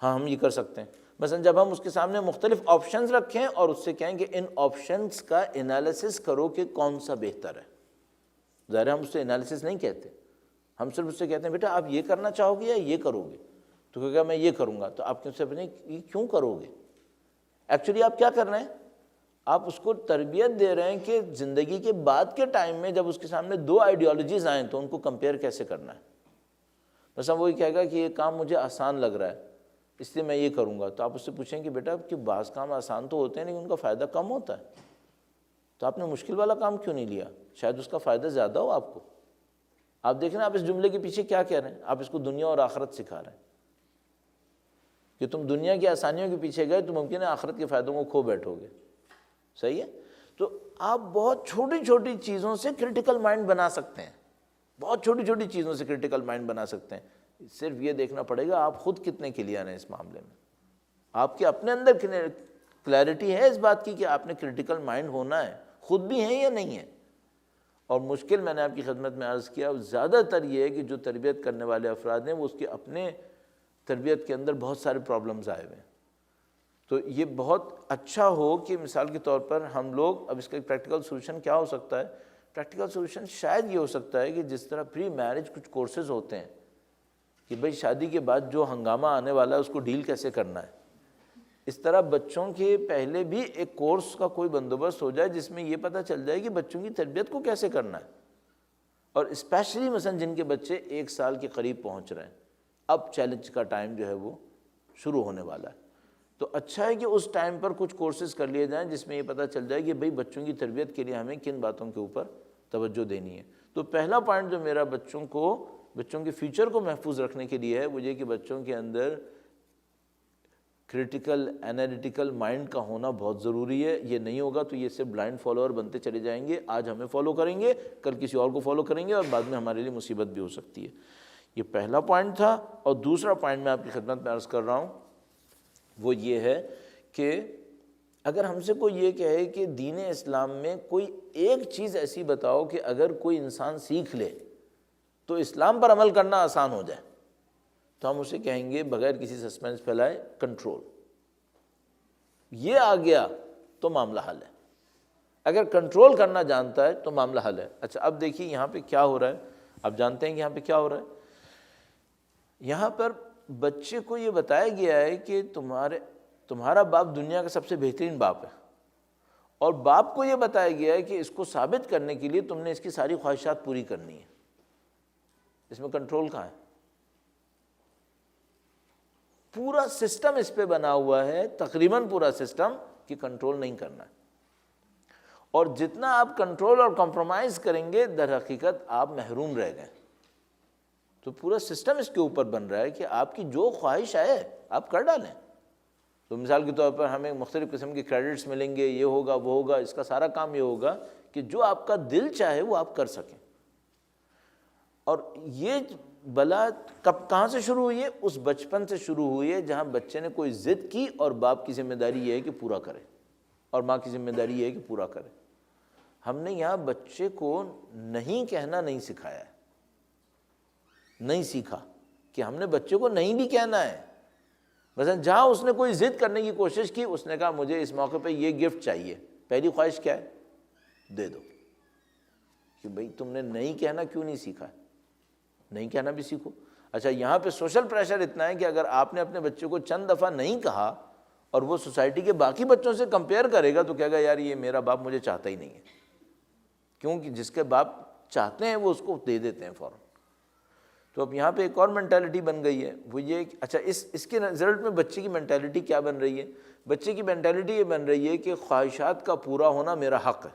ہاں ہم یہ کر سکتے ہیں۔ مثلا جب ہم اس کے سامنے مختلف آپشنز رکھیں اور اس سے کہیں کہ ان آپشنز کا انالیسس کرو کہ کون سا بہتر ہے۔ ظاہر ہم اس سے انالیسس نہیں کہتے، ہم صرف اس سے کہتے ہیں بیٹا آپ یہ کرنا چاہو گے یا یہ کرو گے؟ تو کہے گا میں یہ کروں گا۔ تو آپ کس سے پوچھیں یہ کیوں کرو گے؟ ایکچولی آپ کیا کر رہے ہیں؟ آپ اس کو تربیت دے رہے ہیں کہ زندگی کے بعد کے ٹائم میں جب اس کے سامنے دو آئیڈیالوجیز آئیں تو ان کو کمپیئر کیسے کرنا ہے۔ مثلا وہی کہے گا کہ یہ کام مجھے آسان لگ رہا ہے اس لیے میں یہ کروں گا، تو آپ اس سے پوچھیں کہ بیٹا کہ بعض کام آسان تو ہوتے ہیں لیکن ان کا فائدہ کم ہوتا ہے، تو آپ نے مشکل والا کام کیوں نہیں لیا؟ شاید اس کا فائدہ زیادہ ہو آپ کو۔ آپ دیکھیں نا آپ اس جملے کے پیچھے کیا کہہ رہے ہیں، آپ اس کو دنیا اور آخرت سکھا رہے ہیں کہ تم دنیا کی آسانیوں کے پیچھے گئے تو ممکن ہے آخرت کے فائدوں کو کھو بیٹھو گے۔ صحیح ہے؟ تو آپ بہت چھوٹی چھوٹی چیزوں سے کریٹیکل مائنڈ بنا سکتے ہیں، بہت چھوٹی چھوٹی چیزوں سے کریٹیکل مائنڈ بنا سکتے ہیں۔ صرف یہ دیکھنا پڑے گا آپ خود کتنے کلیئر ہیں اس معاملے میں، آپ کے اپنے اندر کلیئرٹی ہے اس بات کی کہ آپ نے کریٹیکل مائنڈ ہونا ہے، خود بھی ہیں یا نہیں ہے۔ اور مشکل میں نے آپ کی خدمت میں عرض کیا زیادہ تر یہ ہے کہ جو تربیت کرنے والے افراد ہیں وہ اس کے اپنے تربیت کے اندر بہت سارے پرابلمز آئے ہوئے ہیں۔ تو یہ بہت اچھا ہو کہ مثال کے طور پر ہم لوگ، اب اس کا ایک پریکٹیکل سولوشن کیا ہو سکتا ہے؟ پریکٹیکل سولوشن شاید یہ ہو سکتا ہے کہ جس طرح پری میرج کچھ کورسز ہوتے ہیں کہ بھئی شادی کے بعد جو ہنگامہ آنے والا ہے اس کو ڈیل کیسے کرنا ہے، اس طرح بچوں کے پہلے بھی ایک کورس کا کوئی بندوبست ہو جائے جس میں یہ پتہ چل جائے کہ بچوں کی تربیت کو کیسے کرنا ہے۔ اور اسپیشلی مثلا جن کے بچے 1 سال کے قریب پہنچ رہے ہیں، اب چیلنج کا ٹائم جو ہے وہ شروع ہونے والا ہے، تو اچھا ہے کہ اس ٹائم پر کچھ کورسز کر لیے جائیں جس میں یہ پتہ چل جائے کہ بھئی بچوں کی تربیت کے لیے ہمیں کن باتوں کے اوپر توجہ دینی ہے۔ تو پہلا پوائنٹ جو میرا بچوں کے فیوچر کو محفوظ رکھنے کے لیے ہے وہ یہ کہ بچوں کے اندر کریٹیکل انالیٹیکل مائنڈ کا ہونا بہت ضروری ہے۔ یہ نہیں ہوگا تو یہ صرف بلائنڈ فالوور بنتے چلے جائیں گے، آج ہمیں فالو کریں گے، کل کسی اور کو فالو کریں گے اور بعد میں ہمارے لیے مصیبت بھی ہو سکتی ہے۔ یہ پہلا پوائنٹ تھا۔ اور دوسرا پوائنٹ میں آپ کی خدمت میں عرض کر رہا ہوں وہ یہ ہے کہ اگر ہم سے کوئی یہ کہے کہ دین اسلام میں کوئی ایک چیز ایسی بتاؤ کہ اگر کوئی انسان سیکھ لے تو اسلام پر عمل کرنا آسان ہو جائے، تو ہم اسے کہیں گے بغیر کسی سسپینس پھیلائے کنٹرول۔ یہ آ گیا تو معاملہ حل ہے۔ اگر کنٹرول کرنا جانتا ہے تو معاملہ حل ہے۔ اچھا اب دیکھیے یہاں پہ کیا ہو رہا ہے، آپ جانتے ہیں کہ یہاں پہ کیا ہو رہا ہے؟ یہاں پر بچے کو یہ بتایا گیا ہے کہ تمہارا باپ دنیا کا سب سے بہترین باپ ہے، اور باپ کو یہ بتایا گیا ہے کہ اس کو ثابت کرنے کے لیے تم نے اس کی ساری خواہشات پوری کرنی ہے۔ اس میں کنٹرول کہاں ہے؟ پورا سسٹم اس پہ بنا ہوا ہے، تقریباً پورا سسٹم، کہ کنٹرول نہیں کرنا ہے، اور جتنا آپ کنٹرول اور کمپرومائز کریں گے در حقیقت آپ محروم رہ گئے۔ تو پورا سسٹم اس کے اوپر بن رہا ہے کہ آپ کی جو خواہش ہے آپ کر ڈالیں۔ تو مثال کے طور پر ہمیں مختلف قسم کے کریڈٹس ملیں گے، یہ ہوگا وہ ہوگا، اس کا سارا کام یہ ہوگا کہ جو آپ کا دل چاہے وہ آپ کر سکیں۔ اور یہ بلا کہاں سے شروع ہوئی ہے؟ اس بچپن سے شروع ہوئی ہے جہاں بچے نے کوئی ضد کی، اور باپ کی ذمہ داری یہ ہے کہ پورا کرے، اور ماں کی ذمہ داری یہ ہے کہ پورا کرے۔ ہم نے یہاں بچے کو نہیں کہنا نہیں سکھایا ہے، نہیں سیکھا کہ ہم نے بچے کو نہیں بھی کہنا ہے۔ مثلا جہاں اس نے کوئی ضد کرنے کی کوشش کی، اس نے کہا مجھے اس موقع پہ یہ گفٹ چاہیے، پہلی خواہش کیا ہے؟ دے دو۔ کہ بھئی تم نے نہیں کہنا کیوں نہیں سیکھا ہے؟ نہیں کہنا بھی سیکھو۔ اچھا یہاں پہ سوشل پریشر اتنا ہے کہ اگر آپ نے اپنے بچے کو چند دفعہ نہیں کہا اور وہ سوسائٹی کے باقی بچوں سے کمپیئر کرے گا تو کہے گا یار یہ میرا باپ مجھے چاہتا ہی نہیں ہے، کیونکہ جس کے باپ چاہتے ہیں وہ اس کو دے دیتے ہیں فوراً۔ تو اب یہاں پہ ایک اور مینٹیلٹی بن گئی ہے، وہ یہ کہ اچھا اس کے رزلٹ میں بچے کی مینٹیلٹی کیا بن رہی ہے؟ بچے کی مینٹیلٹی یہ بن رہی ہے کہ خواہشات کا پورا ہونا میرا حق ہے،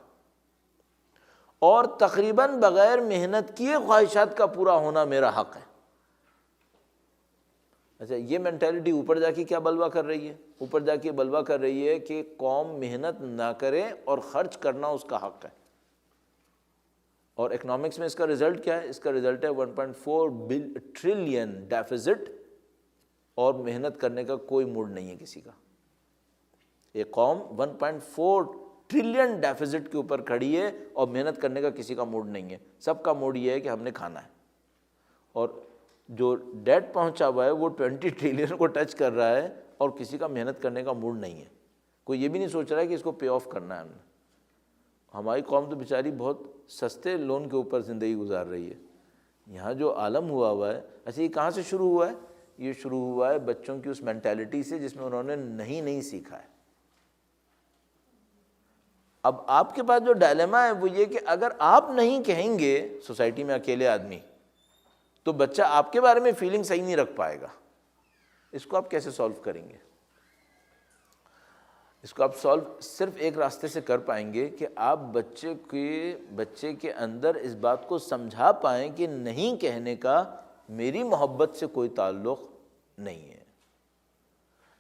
اور تقریباً بغیر محنت کیے خواہشات کا پورا ہونا میرا حق ہے۔ اچھا یہ مینٹیلٹی اوپر جا کے کیا بلوا کر رہی ہے؟ اوپر جا کے بلوا کر رہی ہے کہ قوم محنت نہ کرے اور خرچ کرنا اس کا حق ہے۔ اور اکنامکس میں اس کا رزلٹ کیا ہے؟ اس کا رزلٹ ہے 1.4 ٹریلین ڈیفیزٹ، اور محنت کرنے کا کوئی موڈ نہیں ہے کسی کا۔ ایک قوم 1.4 ٹریلین ڈیفیزٹ کے اوپر کھڑی ہے اور محنت کرنے کا کسی کا موڈ نہیں ہے، سب کا موڈ یہ ہے کہ ہم نے کھانا ہے۔ اور جو ڈیٹ پہنچا ہوا ہے وہ 20 ٹریلین کو ٹچ کر رہا ہے، اور کسی کا محنت کرنے کا موڈ نہیں ہے، کوئی یہ بھی نہیں سوچ رہا ہے کہ اس کو پے آف کرنا ہے ہم نے۔ ہماری قوم تو بیچاری بہت سستے لون کے اوپر زندگی گزار رہی ہے۔ یہاں جو عالم ہوا ہے، اچھا یہ کہاں سے شروع ہوا ہے؟ یہ شروع ہوا ہے بچوں کی اس مینٹیلٹی سے جس میں انہوں نے نہیں سیکھا ہے۔ اب آپ کے پاس جو ڈائلیما ہے وہ یہ کہ اگر آپ نہیں کہیں گے سوسائٹی میں اکیلے آدمی، تو بچہ آپ کے بارے میں فیلنگ صحیح نہیں رکھ پائے گا۔ اس کو آپ کیسے سالو کریں گے؟ اس کو آپ سالو صرف ایک راستے سے کر پائیں گے کہ آپ بچے کے اندر اس بات کو سمجھا پائیں کہ نہیں کہنے کا میری محبت سے کوئی تعلق نہیں ہے۔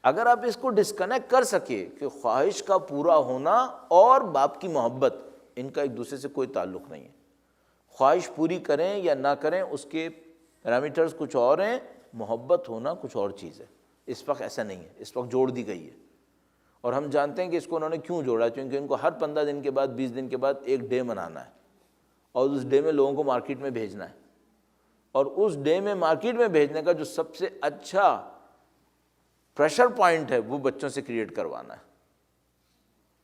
اگر آپ اس کو ڈسکنیکٹ کر سکے کہ خواہش کا پورا ہونا اور باپ کی محبت، ان کا ایک دوسرے سے کوئی تعلق نہیں ہے۔ خواہش پوری کریں یا نہ کریں اس کے پیرامیٹرز کچھ اور ہیں، محبت ہونا کچھ اور چیز ہے۔ اس وقت ایسا نہیں ہے، اس وقت جوڑ دی گئی ہے، اور ہم جانتے ہیں کہ اس کو انہوں نے کیوں جوڑا، کیونکہ ان کو ہر 15 دن کے بعد 20 دن کے بعد ایک ڈے منانا ہے، اور اس ڈے میں لوگوں کو مارکیٹ میں بھیجنا ہے، اور اس ڈے میں مارکیٹ میں بھیجنے کا جو سب سے اچھا پریشر پوائنٹ ہے وہ بچوں سے کریٹ کروانا ہے،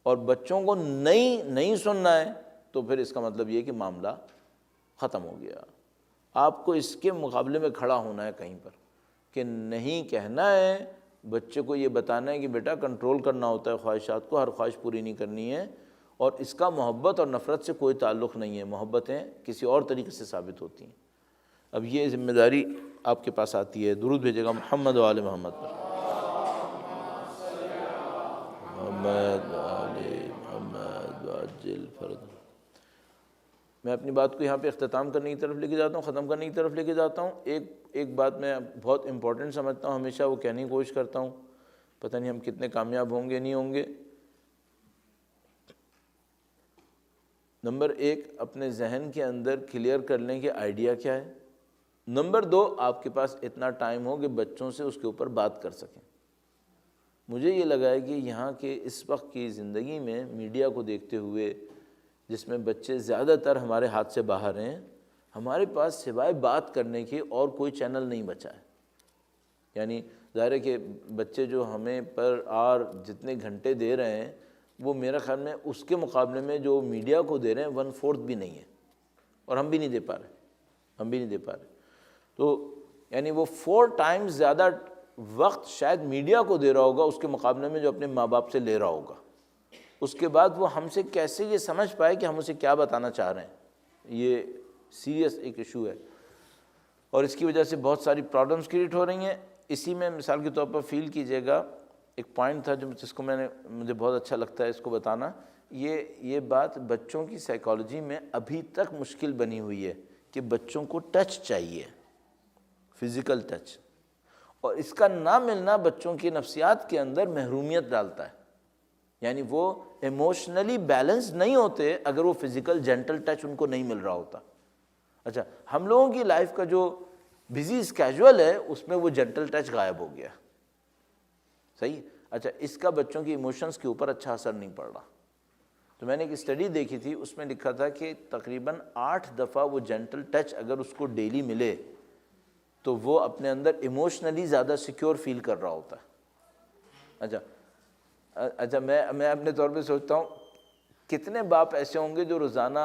اور بچوں کو نہیں سننا ہے تو پھر اس کا مطلب یہ کہ معاملہ ختم ہو گیا۔ آپ کو اس کے مقابلے میں کھڑا ہونا ہے کہیں پر کہ نہیں کہنا ہے، بچے کو یہ بتانا ہے کہ بیٹا کنٹرول کرنا ہوتا ہے خواہشات کو، ہر خواہش پوری نہیں کرنی ہے، اور اس کا محبت اور نفرت سے کوئی تعلق نہیں ہے، محبتیں کسی اور طریقے سے ثابت ہوتی ہیں۔ اب یہ ذمہ داری آپ کے پاس آتی ہے۔ درود بھیجے گا محمد و آل محمد پر۔ محمد و آل محمد وعجل فرج۔ میں اپنی بات کو یہاں پہ اختتام کرنے کی طرف لے کے جاتا ہوں، ختم کرنے کی طرف لے کے جاتا ہوں۔ ایک بات میں بہت امپورٹنٹ سمجھتا ہوں، ہمیشہ وہ کہنے کی کوشش کرتا ہوں، پتہ نہیں ہم کتنے کامیاب ہوں گے نہیں ہوں گے۔ نمبر 1، اپنے ذہن کے اندر کلیئر کر لیں کہ آئیڈیا کیا ہے۔ نمبر 2، آپ کے پاس اتنا ٹائم ہو کہ بچوں سے اس کے اوپر بات کر سکیں۔ مجھے یہ لگا ہے کہ یہاں کے اس وقت کی زندگی میں میڈیا کو دیکھتے ہوئے، جس میں بچے زیادہ تر ہمارے ہاتھ سے باہر ہیں، ہمارے پاس سوائے بات کرنے کے اور کوئی چینل نہیں بچا ہے۔ یعنی ظاہر ہے کہ بچے جو ہمیں پر آر جتنے گھنٹے دے رہے ہیں، وہ میرا خیال میں اس کے مقابلے میں جو میڈیا کو دے رہے ہیں 1/4 بھی نہیں ہے، اور ہم بھی نہیں دے پا رہے، تو یعنی وہ 4 ٹائمز زیادہ وقت شاید میڈیا کو دے رہا ہوگا اس کے مقابلے میں جو اپنے ماں باپ سے لے رہا ہوگا۔ اس کے بعد وہ ہم سے کیسے یہ سمجھ پائے کہ ہم اسے کیا بتانا چاہ رہے ہیں، یہ سیریس ایک ایشو ہے، اور اس کی وجہ سے بہت ساری پرابلمس کریٹ ہو رہی ہیں۔ اسی میں مثال کے طور پر فیل کیجئے گا، ایک پوائنٹ تھا جس کو مجھے بہت اچھا لگتا ہے اس کو بتانا، یہ بات بچوں کی سائیکالوجی میں ابھی تک مشکل بنی ہوئی ہے کہ بچوں کو ٹچ چاہیے، فزیکل ٹچ، اور اس کا نہ ملنا بچوں کی نفسیات کے اندر محرومیت ڈالتا ہے، یعنی وہ ایموشنلی بیلنس نہیں ہوتے اگر وہ فزیکل جینٹل ٹچ ان کو نہیں مل رہا ہوتا۔ اچھا، ہم لوگوں کی لائف کا جو بزی اسکیجول ہے اس میں وہ جینٹل ٹچ غائب ہو گیا، صحیح؟ اچھا، اس کا بچوں کی ایموشنز کے اوپر اچھا اثر نہیں پڑ رہا۔ تو میں نے ایک اسٹڈی دیکھی تھی، اس میں لکھا تھا کہ تقریباً 8 دفعہ وہ جینٹل ٹچ اگر اس کو ڈیلی ملے تو وہ اپنے اندر ایموشنلی زیادہ سیکیور فیل کر رہا ہوتا ہے۔ اچھا میں اپنے طور پہ سوچتا ہوں کتنے باپ ایسے ہوں گے جو روزانہ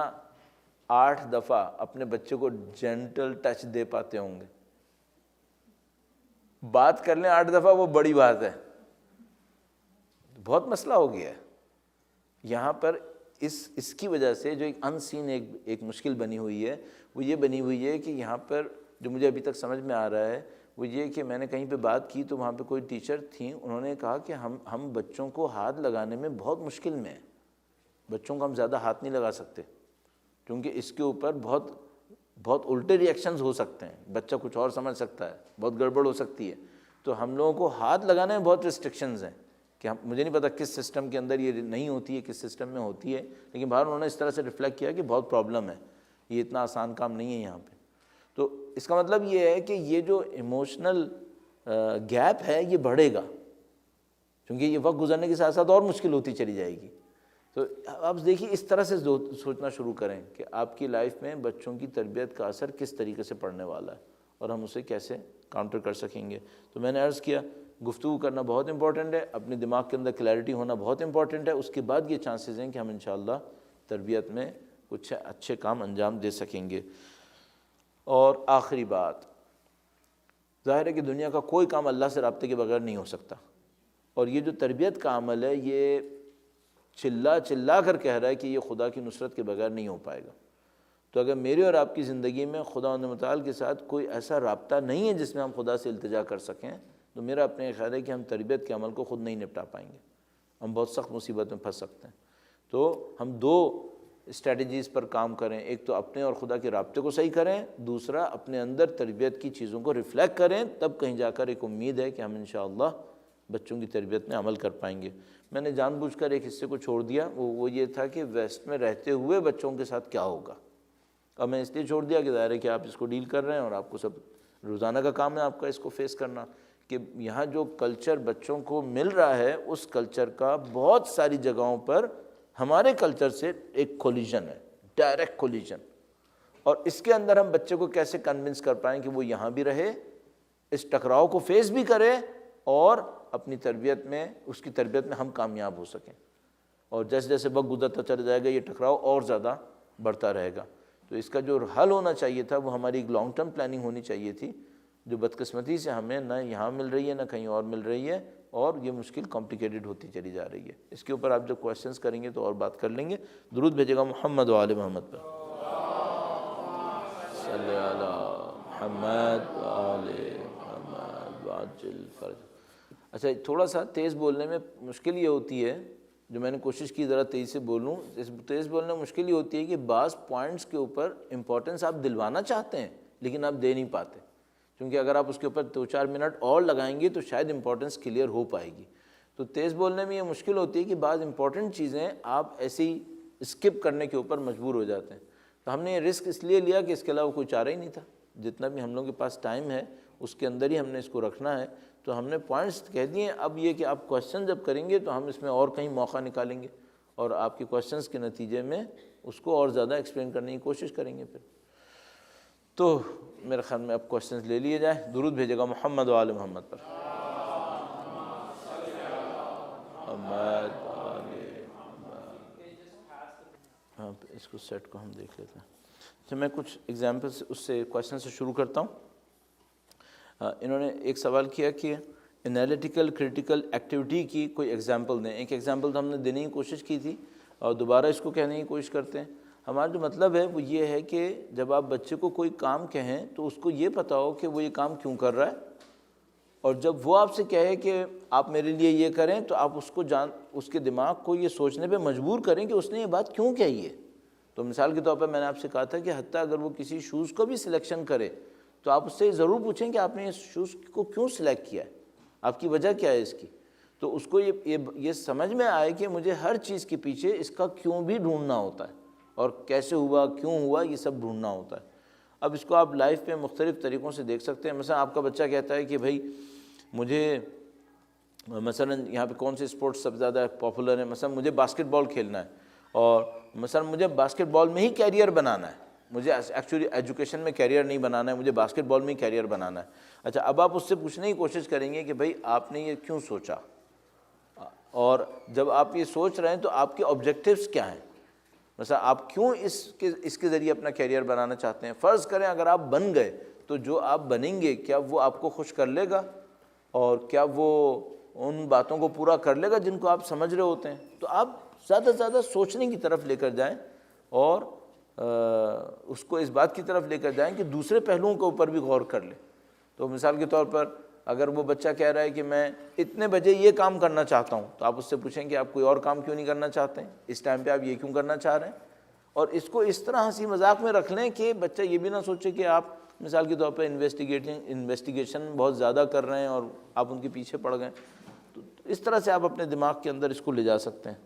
8 دفعہ اپنے بچے کو جینٹل ٹچ دے پاتے ہوں گے؟ بات کر لیں 8 دفعہ، وہ بڑی بات ہے، بہت مسئلہ ہو گیا ہے یہاں پر۔ اس کی وجہ سے جو ایک ان سین ایک مشکل بنی ہوئی ہے، وہ یہ بنی ہوئی ہے کہ یہاں پر جو مجھے ابھی تک سمجھ میں آ رہا ہے وہ یہ کہ میں نے کہیں پہ بات کی تو وہاں پہ کوئی ٹیچر تھیں، انہوں نے کہا کہ ہم بچوں کو ہاتھ لگانے میں بہت مشکل میں ہیں، بچوں کو ہم زیادہ ہاتھ نہیں لگا سکتے کیونکہ اس کے اوپر بہت الٹے ری ایکشنز ہو سکتے ہیں، بچہ کچھ اور سمجھ سکتا ہے، بہت گڑبڑ ہو سکتی ہے، تو ہم لوگوں کو ہاتھ لگانے میں بہت ریسٹرکشنز ہیں کہ مجھے نہیں پتا کس سسٹم کے اندر یہ نہیں ہوتی ہے، کس سسٹم میں ہوتی ہے، لیکن باہر انہوں نے اس طرح سے ریفلیکٹ کیا کہ بہت پرابلم ہے، یہ اتنا آسان کام نہیں ہے یہاں پہ۔ تو اس کا مطلب یہ ہے کہ یہ جو ایموشنل گیپ ہے یہ بڑھے گا، کیونکہ یہ وقت گزرنے کے ساتھ ساتھ اور مشکل ہوتی چلی جائے گی۔ تو آپ دیکھیے اس طرح سے سوچنا شروع کریں کہ آپ کی لائف میں بچوں کی تربیت کا اثر کس طریقے سے پڑنے والا ہے اور ہم اسے کیسے کاؤنٹر کر سکیں گے۔ تو میں نے عرض کیا گفتگو کرنا بہت امپورٹنٹ ہے، اپنے دماغ کے اندر کلیئرٹی ہونا بہت امپورٹنٹ ہے، اس کے بعد یہ چانسز ہیں کہ ہم انشاءاللہ تربیت میں کچھ اچھے کام انجام دے سکیں گے۔ اور آخری بات، ظاہر ہے کہ دنیا کا کوئی کام اللہ سے رابطے کے بغیر نہیں ہو سکتا، اور یہ جو تربیت کا عمل ہے یہ چلا کر کہہ رہا ہے کہ یہ خدا کی نصرت کے بغیر نہیں ہو پائے گا۔ تو اگر میرے اور آپ کی زندگی میں خدا متعال کے ساتھ کوئی ایسا رابطہ نہیں ہے جس میں ہم خدا سے التجا کر سکیں، تو میرا اپنے خیال ہے کہ ہم تربیت کے عمل کو خود نہیں نپٹا پائیں گے، ہم بہت سخت مصیبت میں پھنس سکتے ہیں۔ تو ہم 2 اسٹریٹجیز پر کام کریں، ایک تو اپنے اور خدا کے رابطے کو صحیح کریں، دوسرا اپنے اندر تربیت کی چیزوں کو ریفلیکٹ کریں، تب کہیں جا کر ایک امید ہے کہ ہم انشاءاللہ بچوں کی تربیت میں عمل کر پائیں گے۔ میں نے جان بوجھ کر ایک حصے کو چھوڑ دیا، وہ یہ تھا کہ ویسٹ میں رہتے ہوئے بچوں کے ساتھ کیا ہوگا، اب میں اس لیے چھوڑ دیا کہ ظاہر ہے کہ آپ اس کو ڈیل کر رہے ہیں اور آپ کو سب روزانہ کا کام ہے آپ کا اس کو فیس کرنا، کہ یہاں جو کلچر بچوں کو مل رہا ہے اس کلچر کا بہت ساری جگہوں پر ہمارے کلچر سے ایک کولیجن ہے، ڈائریکٹ کولیجن، اور اس کے اندر ہم بچے کو کیسے کنونس کر پائیں کہ وہ یہاں بھی رہے، اس ٹکراؤ کو فیس بھی کرے اور اپنی تربیت میں اس کی تربیت میں ہم کامیاب ہو سکیں، اور جیسے جیسے وقت گزرتا چلا جائے گا یہ ٹکراؤ اور زیادہ بڑھتا رہے گا۔ تو اس کا جو حل ہونا چاہیے تھا وہ ہماری ایک لانگ ٹرم پلاننگ ہونی چاہیے تھی، جو بدقسمتی سے ہمیں نہ یہاں مل رہی ہے نہ کہیں اور مل رہی ہے، اور یہ مشکل کمپلیکیٹڈ ہوتی چلی جا رہی ہے۔ اس کے اوپر آپ جب کویسچنس کریں گے تو اور بات کر لیں گے۔ درود بھیجے گا محمد و آل محمد پر، صلی علی محمد و آل محمد وعجل فرج۔ اچھا، تھوڑا سا تیز بولنے میں مشکل یہ ہوتی ہے، جو میں نے کوشش کی ذرا تیز سے بولوں، اس تیز بولنے میں مشکل یہ ہوتی ہے کہ بعض پوائنٹس کے اوپر امپورٹنس آپ دلوانا چاہتے ہیں لیکن آپ دے نہیں پاتے، کیونکہ اگر آپ اس کے اوپر 2-4 منٹ اور لگائیں گے تو شاید امپورٹنس کلیئر ہو پائے گی۔ تو تیز بولنے میں یہ مشکل ہوتی ہے کہ بعض امپورٹنٹ چیزیں آپ ایسے ہی اسکپ کرنے کے اوپر مجبور ہو جاتے ہیں۔ تو ہم نے یہ رسک اس لیے لیا کہ اس کے علاوہ کوئی چارہ ہی نہیں تھا، جتنا بھی ہم لوگوں کے پاس ٹائم ہے اس کے اندر ہی ہم نے اس کو رکھنا ہے، تو ہم نے پوائنٹس کہہ دیے۔ اب یہ کہ آپ کویسچن جب کریں گے تو ہم اس میں اور کہیں موقع نکالیں گے اور آپ کے کویسچنس کے نتیجے میں اس کو اور زیادہ ایکسپلین کرنے کی کوشش کریں گے۔ پھر تو میرے خیال میں اب کویسچنس لے لیے جائیں۔ درود بھیجے گا محمد و آل محمد پر، محمد و آل اس کو سیٹ کو ہم دیکھ لیتے ہیں. اچھا میں کچھ ایگزامپل سے اس سے کویشچن سے شروع کرتا ہوں. انہوں نے ایک سوال کیا کہ انالیٹیکل کریٹیکل ایکٹیویٹی کی کوئی ایگزامپل دیں. ایک ایگزامپل تو ہم نے دینے کی کوشش کی تھی اور دوبارہ اس کو کہنے کی کوشش کرتے ہیں. ہمارا جو مطلب ہے وہ یہ ہے کہ جب آپ بچے کو کوئی کام کہیں تو اس کو یہ پتہ ہو کہ وہ یہ کام کیوں کر رہا ہے, اور جب وہ آپ سے کہے کہ آپ میرے لیے یہ کریں تو آپ اس کے دماغ کو یہ سوچنے پہ مجبور کریں کہ اس نے یہ بات کیوں کہی ہے. تو مثال کے طور پر میں نے آپ سے کہا تھا کہ حتیٰ اگر وہ کسی شوز کو بھی سلیکشن کرے تو آپ اس سے ضرور پوچھیں کہ آپ نے اس شوز کو کیوں سلیکٹ کیا ہے, آپ کی وجہ کیا ہے اس کی. تو اس کو یہ سمجھ میں آئے کہ مجھے ہر چیز کے پیچھے اس کا کیوں بھی ڈھونڈنا ہوتا ہے, اور کیسے ہوا, کیوں ہوا, یہ سب ڈھونڈنا ہوتا ہے. اب اس کو آپ لائف پہ مختلف طریقوں سے دیکھ سکتے ہیں. مثلا آپ کا بچہ کہتا ہے کہ بھائی مجھے مثلا یہاں پہ کون سے اسپورٹس سب زیادہ پاپولر ہیں, مثلا مجھے باسکٹ بال کھیلنا ہے, اور مثلا مجھے باسکٹ بال میں ہی کیریئر بنانا ہے, مجھے ایکچولی ایجوکیشن میں کیریئر نہیں بنانا ہے, مجھے باسکٹ بال میں ہی کیریئر بنانا ہے. اچھا اب آپ اس سے پوچھنے کی کوشش کریں گے کہ بھائی آپ نے یہ کیوں سوچا, اور جب آپ یہ سوچ رہے ہیں تو آپ کے آبجیکٹیوز کیا ہیں, مثلا آپ کیوں اس کے ذریعے اپنا کیریئر بنانا چاہتے ہیں. فرض کریں اگر آپ بن گئے تو جو آپ بنیں گے کیا وہ آپ کو خوش کر لے گا, اور کیا وہ ان باتوں کو پورا کر لے گا جن کو آپ سمجھ رہے ہوتے ہیں. تو آپ زیادہ سے زیادہ سوچنے کی طرف لے کر جائیں, اور اس کو اس بات کی طرف لے کر جائیں کہ دوسرے پہلوؤں کے اوپر بھی غور کر لیں. تو مثال کے طور پر اگر وہ بچہ کہہ رہا ہے کہ میں اتنے بجے یہ کام کرنا چاہتا ہوں, تو آپ اس سے پوچھیں کہ آپ کوئی اور کام کیوں نہیں کرنا چاہتے ہیں, اس ٹائم پہ آپ یہ کیوں کرنا چاہ رہے ہیں. اور اس کو اس طرح ہنسی مذاق میں رکھ لیں کہ بچہ یہ بھی نہ سوچے کہ آپ مثال کے طور پہ انویسٹیگیشن بہت زیادہ کر رہے ہیں اور آپ ان کے پیچھے پڑ گئے. تو اس طرح سے آپ اپنے دماغ کے اندر اس کو لے جا سکتے ہیں.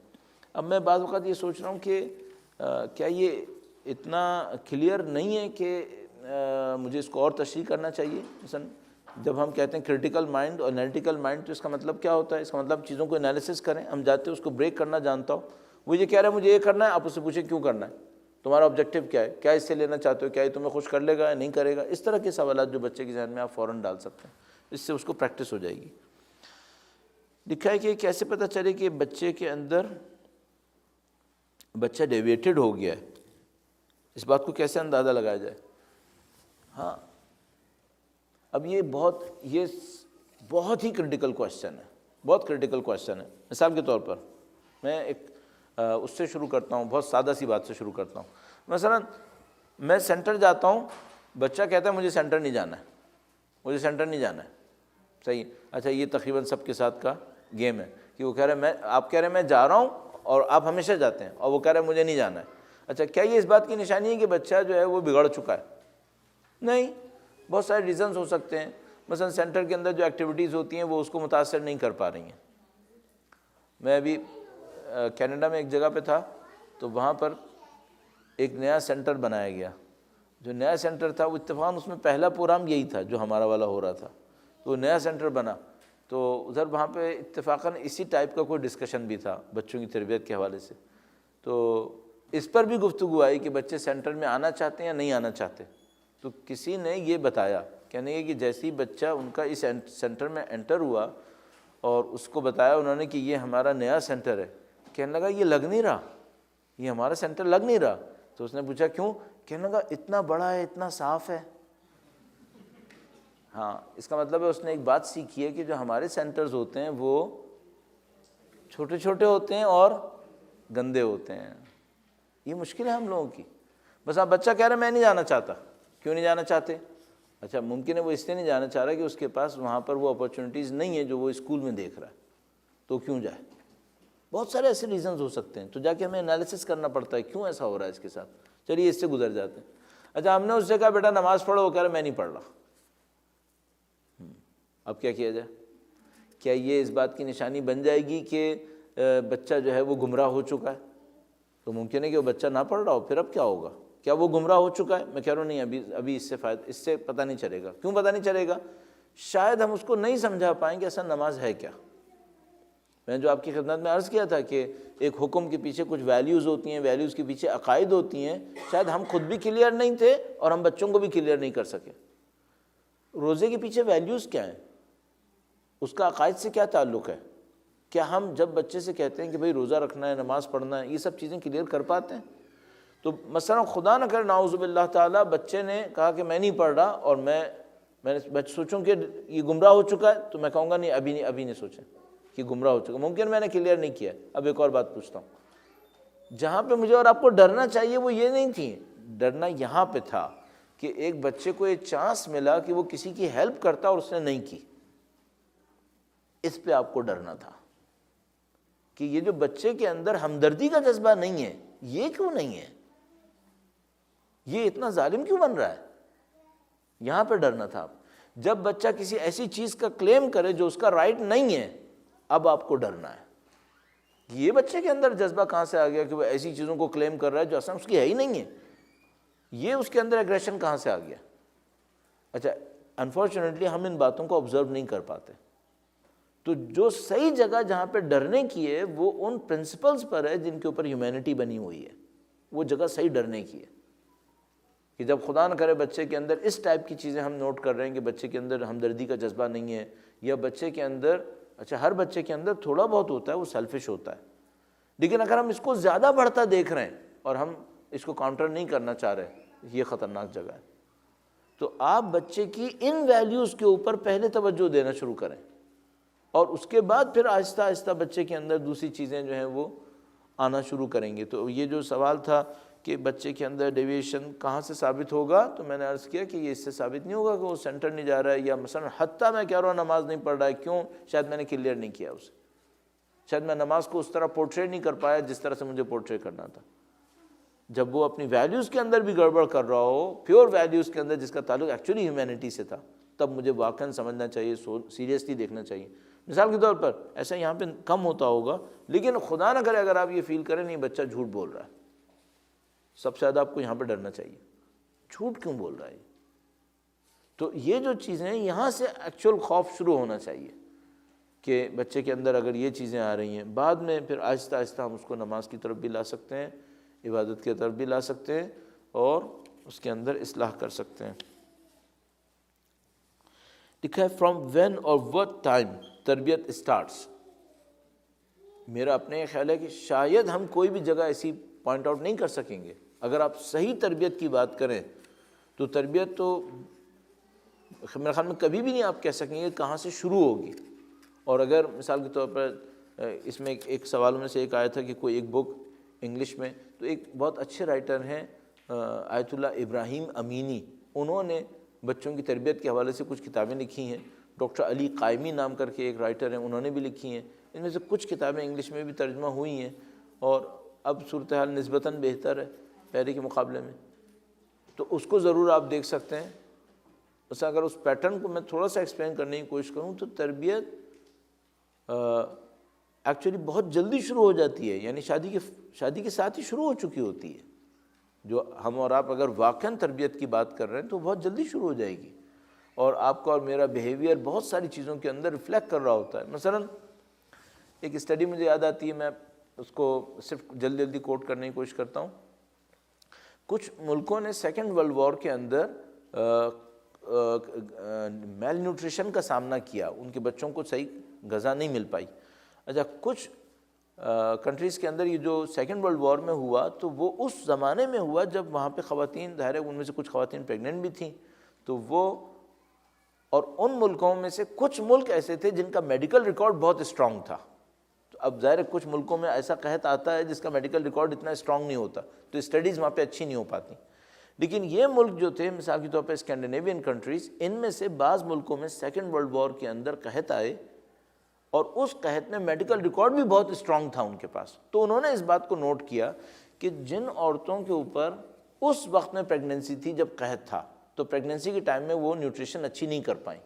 اب میں بعض وقت یہ سوچ رہا ہوں کہ کیا یہ اتنا کلیئر نہیں ہے کہ مجھے اس کو اور تشریح کرنا چاہیے. مثلا جب ہم کہتے ہیں کریٹیکل مائنڈ اور انالیٹیکل مائنڈ, تو اس کا مطلب کیا ہوتا ہے؟ اس کا مطلب چیزوں کو انالیسس کریں. ہم جاتے ہیں اس کو بریک کرنا جانتا ہو, وہ یہ کہہ رہا ہے مجھے یہ کرنا ہے, آپ اس سے پوچھیں کیوں کرنا ہے, تمہارا آبجیکٹیو کیا ہے, کیا اس سے لینا چاہتے ہو, کیا یہ تمہیں خوش کر لے گا یا نہیں کرے گا. اس طرح کے سوالات جو بچے کے ذہن میں آپ فوراً ڈال سکتے ہیں, اس سے اس کو پریکٹس ہو جائے گی. لکھا ہے کہ کیسے پتہ چلے کہ بچے کے اندر بچہ ڈیویٹڈ ہو گیا ہے, اس بات کو کیسے اندازہ لگایا جائے. ہاں اب یہ بہت ہی کریٹیکل کویشچن ہے, بہت کریٹیکل کویشچن ہے. مثال کے طور پر میں ایک اس سے شروع کرتا ہوں, بہت سادہ سی بات سے شروع کرتا ہوں. مثلا میں سینٹر جاتا ہوں, بچہ کہتا ہے مجھے سینٹر نہیں جانا ہے, مجھے سینٹر نہیں جانا ہے. صحیح, اچھا یہ تقریباً سب کے ساتھ کا گیم ہے کہ وہ کہہ رہے ہیں آپ کہہ رہے ہیں میں جا رہا ہوں اور آپ ہمیشہ جاتے ہیں, اور وہ کہہ رہے ہیں مجھے نہیں جانا ہے. اچھا کیا یہ اس بات کی نشانی ہے کہ بچہ جو ہے وہ بگڑ چکا ہے؟ نہیں, بہت سارے ریزنز ہو سکتے ہیں. مثلا سینٹر کے اندر جو ایکٹیویٹیز ہوتی ہیں وہ اس کو متاثر نہیں کر پا رہی ہیں. میں ابھی کینیڈا میں ایک جگہ پہ تھا, تو وہاں پر ایک نیا سینٹر بنایا گیا. جو نیا سینٹر تھا وہ اتفاقاً اس میں پہلا پروگرام یہی تھا جو ہمارا والا ہو رہا تھا. تو نیا سینٹر بنا تو ادھر وہاں پہ اتفاقاً اسی ٹائپ کا کوئی ڈسکشن بھی تھا بچوں کی تربیت کے حوالے سے. تو اس پر بھی گفتگو آئی کہ بچے سینٹر میں آنا چاہتے ہیں یا نہیں آنا چاہتے. تو کسی نے یہ بتایا, کہنے کہ جیسے ہی بچہ ان کا اس سینٹر میں انٹر ہوا اور اس کو بتایا انہوں نے کہ یہ ہمارا نیا سینٹر ہے, کہنے لگا یہ لگ نہیں رہا, یہ ہمارا سینٹر لگ نہیں رہا. تو اس نے پوچھا کیوں؟ کہنے لگا اتنا بڑا ہے, اتنا صاف ہے. ہاں اس کا مطلب ہے اس نے ایک بات سیکھی ہے کہ جو ہمارے سینٹرز ہوتے ہیں وہ چھوٹے چھوٹے ہوتے ہیں اور گندے ہوتے ہیں. یہ مشکل ہے ہم لوگوں کی. بس آپ بچہ کہہ رہے ہیں میں نہیں جانا چاہتا, کیوں نہیں جانا چاہتے؟ اچھا ممکن ہے وہ اس لیے نہیں جانا چاہ رہا کہ اس کے پاس وہاں پر وہ اپرچونیٹیز نہیں ہیں جو وہ اسکول میں دیکھ رہا ہے, تو کیوں جائے؟ بہت سارے ایسے ریزنز ہو سکتے ہیں. تو جا کے ہمیں انالیسس کرنا پڑتا ہے کیوں ایسا ہو رہا ہے اس کے ساتھ. چلیے اس سے گزر جاتے ہیں. اچھا ہم نے اس سے کہا بیٹا نماز پڑھو, وہ کہہ رہا میں نہیں پڑھ رہا. اب کیا کیا جائے؟ کیا یہ اس بات کی نشانی بن جائے گی کہ بچہ جو ہے وہ گمراہ ہو چکا ہے؟ تو ممکن ہے کہ وہ بچہ نہ پڑھ رہا ہو, پھر اب کیا ہوگا؟ کیا وہ گمراہ ہو چکا ہے؟ میں کہہ رہا ہوں نہیں, ابھی اس سے پتہ نہیں چلے گا. کیوں پتہ نہیں چلے گا؟ شاید ہم اس کو نہیں سمجھا پائیں کہ اصل نماز ہے کیا. میں جو آپ کی خدمت میں عرض کیا تھا کہ ایک حکم کے پیچھے کچھ ویلیوز ہوتی ہیں, ویلیوز کے پیچھے عقائد ہوتی ہیں. شاید ہم خود بھی کلیئر نہیں تھے اور ہم بچوں کو بھی کلیئر نہیں کر سکے. روزے کے پیچھے ویلیوز کیا ہیں, اس کا عقائد سے کیا تعلق ہے؟ کیا ہم جب بچے سے کہتے ہیں کہ بھئی روزہ رکھنا ہے, نماز پڑھنا ہے, یہ سب چیزیں کلیئر کر پاتے ہیں؟ تو مثلا خدا نہ کرے نعوذ باللہ تعالیٰ بچے نے کہا کہ میں نہیں پڑھ رہا، اور میں سوچوں کہ یہ گمراہ ہو چکا ہے، تو میں کہوں گا نہیں ابھی نہیں سوچیں کہ گمراہ ہو چکا، ممکن میں نے کلیئر نہیں کیا۔ اب ایک اور بات پوچھتا ہوں، جہاں پہ مجھے اور آپ کو ڈرنا چاہیے وہ یہ نہیں تھی، ڈرنا یہاں پہ تھا کہ ایک بچے کو ایک چانس ملا کہ وہ کسی کی ہیلپ کرتا اور اس نے نہیں کی، اس پہ آپ کو ڈرنا تھا کہ یہ جو بچے کے اندر ہمدردی کا جذبہ نہیں ہے، یہ کیوں نہیں ہے، یہ اتنا ظالم کیوں بن رہا ہے، یہاں پہ ڈرنا تھا۔ جب بچہ کسی ایسی چیز کا کلیم کرے جو اس کا رائٹ نہیں ہے، اب آپ کو ڈرنا ہے۔ یہ بچے کے اندر جذبہ کہاں سے آ گیا کہ وہ ایسی چیزوں کو کلیم کر رہا ہے جو اصلا اس کی ہے ہی نہیں ہے، یہ اس کے اندر ایگریشن کہاں سے آ گیا؟ اچھا، انفارچونیٹلی ہم ان باتوں کو آبزرو نہیں کر پاتے، تو جو صحیح جگہ جہاں پہ ڈرنے کی ہے وہ ان پرنسپلز پر ہے جن کے اوپر ہیومینٹی بنی ہوئی ہے، وہ جگہ صحیح ڈرنے کی ہے۔ کہ جب خدا نہ کرے بچے کے اندر اس ٹائپ کی چیزیں ہم نوٹ کر رہے ہیں کہ بچے کے اندر ہمدردی کا جذبہ نہیں ہے، یا بچے کے اندر، اچھا ہر بچے کے اندر تھوڑا بہت ہوتا ہے، وہ سیلفش ہوتا ہے، لیکن اگر ہم اس کو زیادہ بڑھتا دیکھ رہے ہیں اور ہم اس کو کاؤنٹر نہیں کرنا چاہ رہے، یہ خطرناک جگہ ہے۔ تو آپ بچے کی ان ویلیوز کے اوپر پہلے توجہ دینا شروع کریں، اور اس کے بعد پھر آہستہ آہستہ بچے کے اندر دوسری چیزیں جو ہیں وہ آنا شروع کریں گے۔ تو یہ جو سوال تھا کہ بچے کے اندر ڈیویشن کہاں سے ثابت ہوگا، تو میں نے عرض کیا کہ یہ اس سے ثابت نہیں ہوگا کہ وہ سینٹر نہیں جا رہا ہے، یا مثلا حتیٰ میں کہہ رہا ہوں نماز نہیں پڑھ رہا ہے، کیوں؟ شاید میں نے کلیئر نہیں کیا اسے، شاید میں نماز کو اس طرح پورٹریٹ نہیں کر پایا جس طرح سے مجھے پورٹریٹ کرنا تھا۔ جب وہ اپنی ویلیوز کے اندر بھی گڑبڑ کر رہا ہو، پیور ویلیوز کے اندر جس کا تعلق ایکچولی ہیومینٹی سے تھا، تب مجھے واقعاً سمجھنا چاہیے، سیریسلی دیکھنا چاہیے۔ مثال کے طور پر ایسا یہاں پہ کم ہوتا ہوگا، لیکن خدا نہ کرے اگر آپ یہ فیل کریں نہیں بچہ جھوٹ بول رہا ہے، سب سے زیادہ آپ کو یہاں پہ ڈرنا چاہیے، جھوٹ کیوں بول رہا ہے؟ تو یہ جو چیزیں ہیں یہاں سے ایکچوئل خوف شروع ہونا چاہیے کہ بچے کے اندر اگر یہ چیزیں آ رہی ہیں، بعد میں پھر آہستہ آہستہ ہم اس کو نماز کی طرف بھی لا سکتے ہیں، عبادت کی طرف بھی لا سکتے ہیں، اور اس کے اندر اصلاح کر سکتے ہیں۔ لکھا ہے فرام وین اور what ٹائم تربیت اسٹارٹس۔ میرا اپنے خیال ہے کہ شاید ہم کوئی بھی جگہ ایسی پوائنٹ آؤٹ نہیں کر سکیں گے۔ اگر آپ صحیح تربیت کی بات کریں تو تربیت تو میرے خیال میں کبھی بھی نہیں آپ کہہ سکیں گے کہاں سے شروع ہوگی۔ اور اگر مثال کے طور پر اس میں ایک سوالوں میں سے ایک آیا تھا کہ کوئی ایک بک انگلش میں، تو ایک بہت اچھے رائٹر ہیں آیت اللہ ابراہیم امینی، انہوں نے بچوں کی تربیت کے حوالے سے کچھ کتابیں لکھی ہیں۔ ڈاکٹر علی قائمی نام کر کے ایک رائٹر ہیں، انہوں نے بھی لکھی ہیں۔ ان میں سے کچھ کتابیں انگلش میں بھی ترجمہ ہوئی ہیں، اور اب صورتحال نسبتاً بہتر ہے پہلے کے مقابلے میں، تو اس کو ضرور آپ دیکھ سکتے ہیں۔ بس اگر اس پیٹرن کو میں تھوڑا سا ایکسپلین کرنے کی کوشش کروں تو تربیت ایکچولی بہت جلدی شروع ہو جاتی ہے، یعنی شادی کے ساتھ ہی شروع ہو چکی ہوتی ہے۔ جو ہم اور آپ اگر واقعاً تربیت کی بات کر رہے ہیں تو بہت جلدی شروع ہو جائے گی، اور آپ کا اور میرا بیہیویئر بہت ساری چیزوں کے اندر ریفلیکٹ کر رہا ہوتا ہے۔ مثلا ایک اسٹڈی مجھے یاد آتی ہے، میں اس کو صرف جلدی کوٹ کرنے کی کوشش کرتا ہوں۔ کچھ ملکوں نے سیکنڈ ورلڈ وار کے اندر میل نیوٹریشن کا سامنا کیا، ان کے بچوں کو صحیح غذا نہیں مل پائی۔ اچھا، کچھ کنٹریز کے اندر یہ جو سیکنڈ ورلڈ وار میں ہوا تو وہ اس زمانے میں ہوا جب وہاں پہ خواتین، ظاہر ہے ان میں سے کچھ خواتین پریگننٹ بھی تھیں، تو وہ، اور ان ملکوں میں سے کچھ ملک ایسے تھے جن کا میڈیکل ریکارڈ بہت اسٹرانگ تھا۔ تو اب ظاہر ہے کچھ ملکوں میں ایسا قحط آتا ہے جس کا میڈیکل ریکارڈ اتنا اسٹرانگ نہیں ہوتا، تو اسٹڈیز وہاں پہ اچھی نہیں ہو پاتی۔ لیکن یہ ملک جو تھے، مثال کے طور پہ اسکینڈینیوین کنٹریز، ان میں سے بعض ملکوں میں سیکنڈ ورلڈ وار کے اندر قحط آئے، اور اس قحط میں میڈیکل ریکارڈ بھی بہت اسٹرانگ تھا ان کے پاس۔ تو انہوں نے اس بات کو نوٹ کیا کہ جن عورتوں کے اوپر اس وقت میں پریگننسی تھی جب قحط تھا، تو پریگننسی کے ٹائم میں وہ نیوٹریشن اچھی نہیں کر پائیں،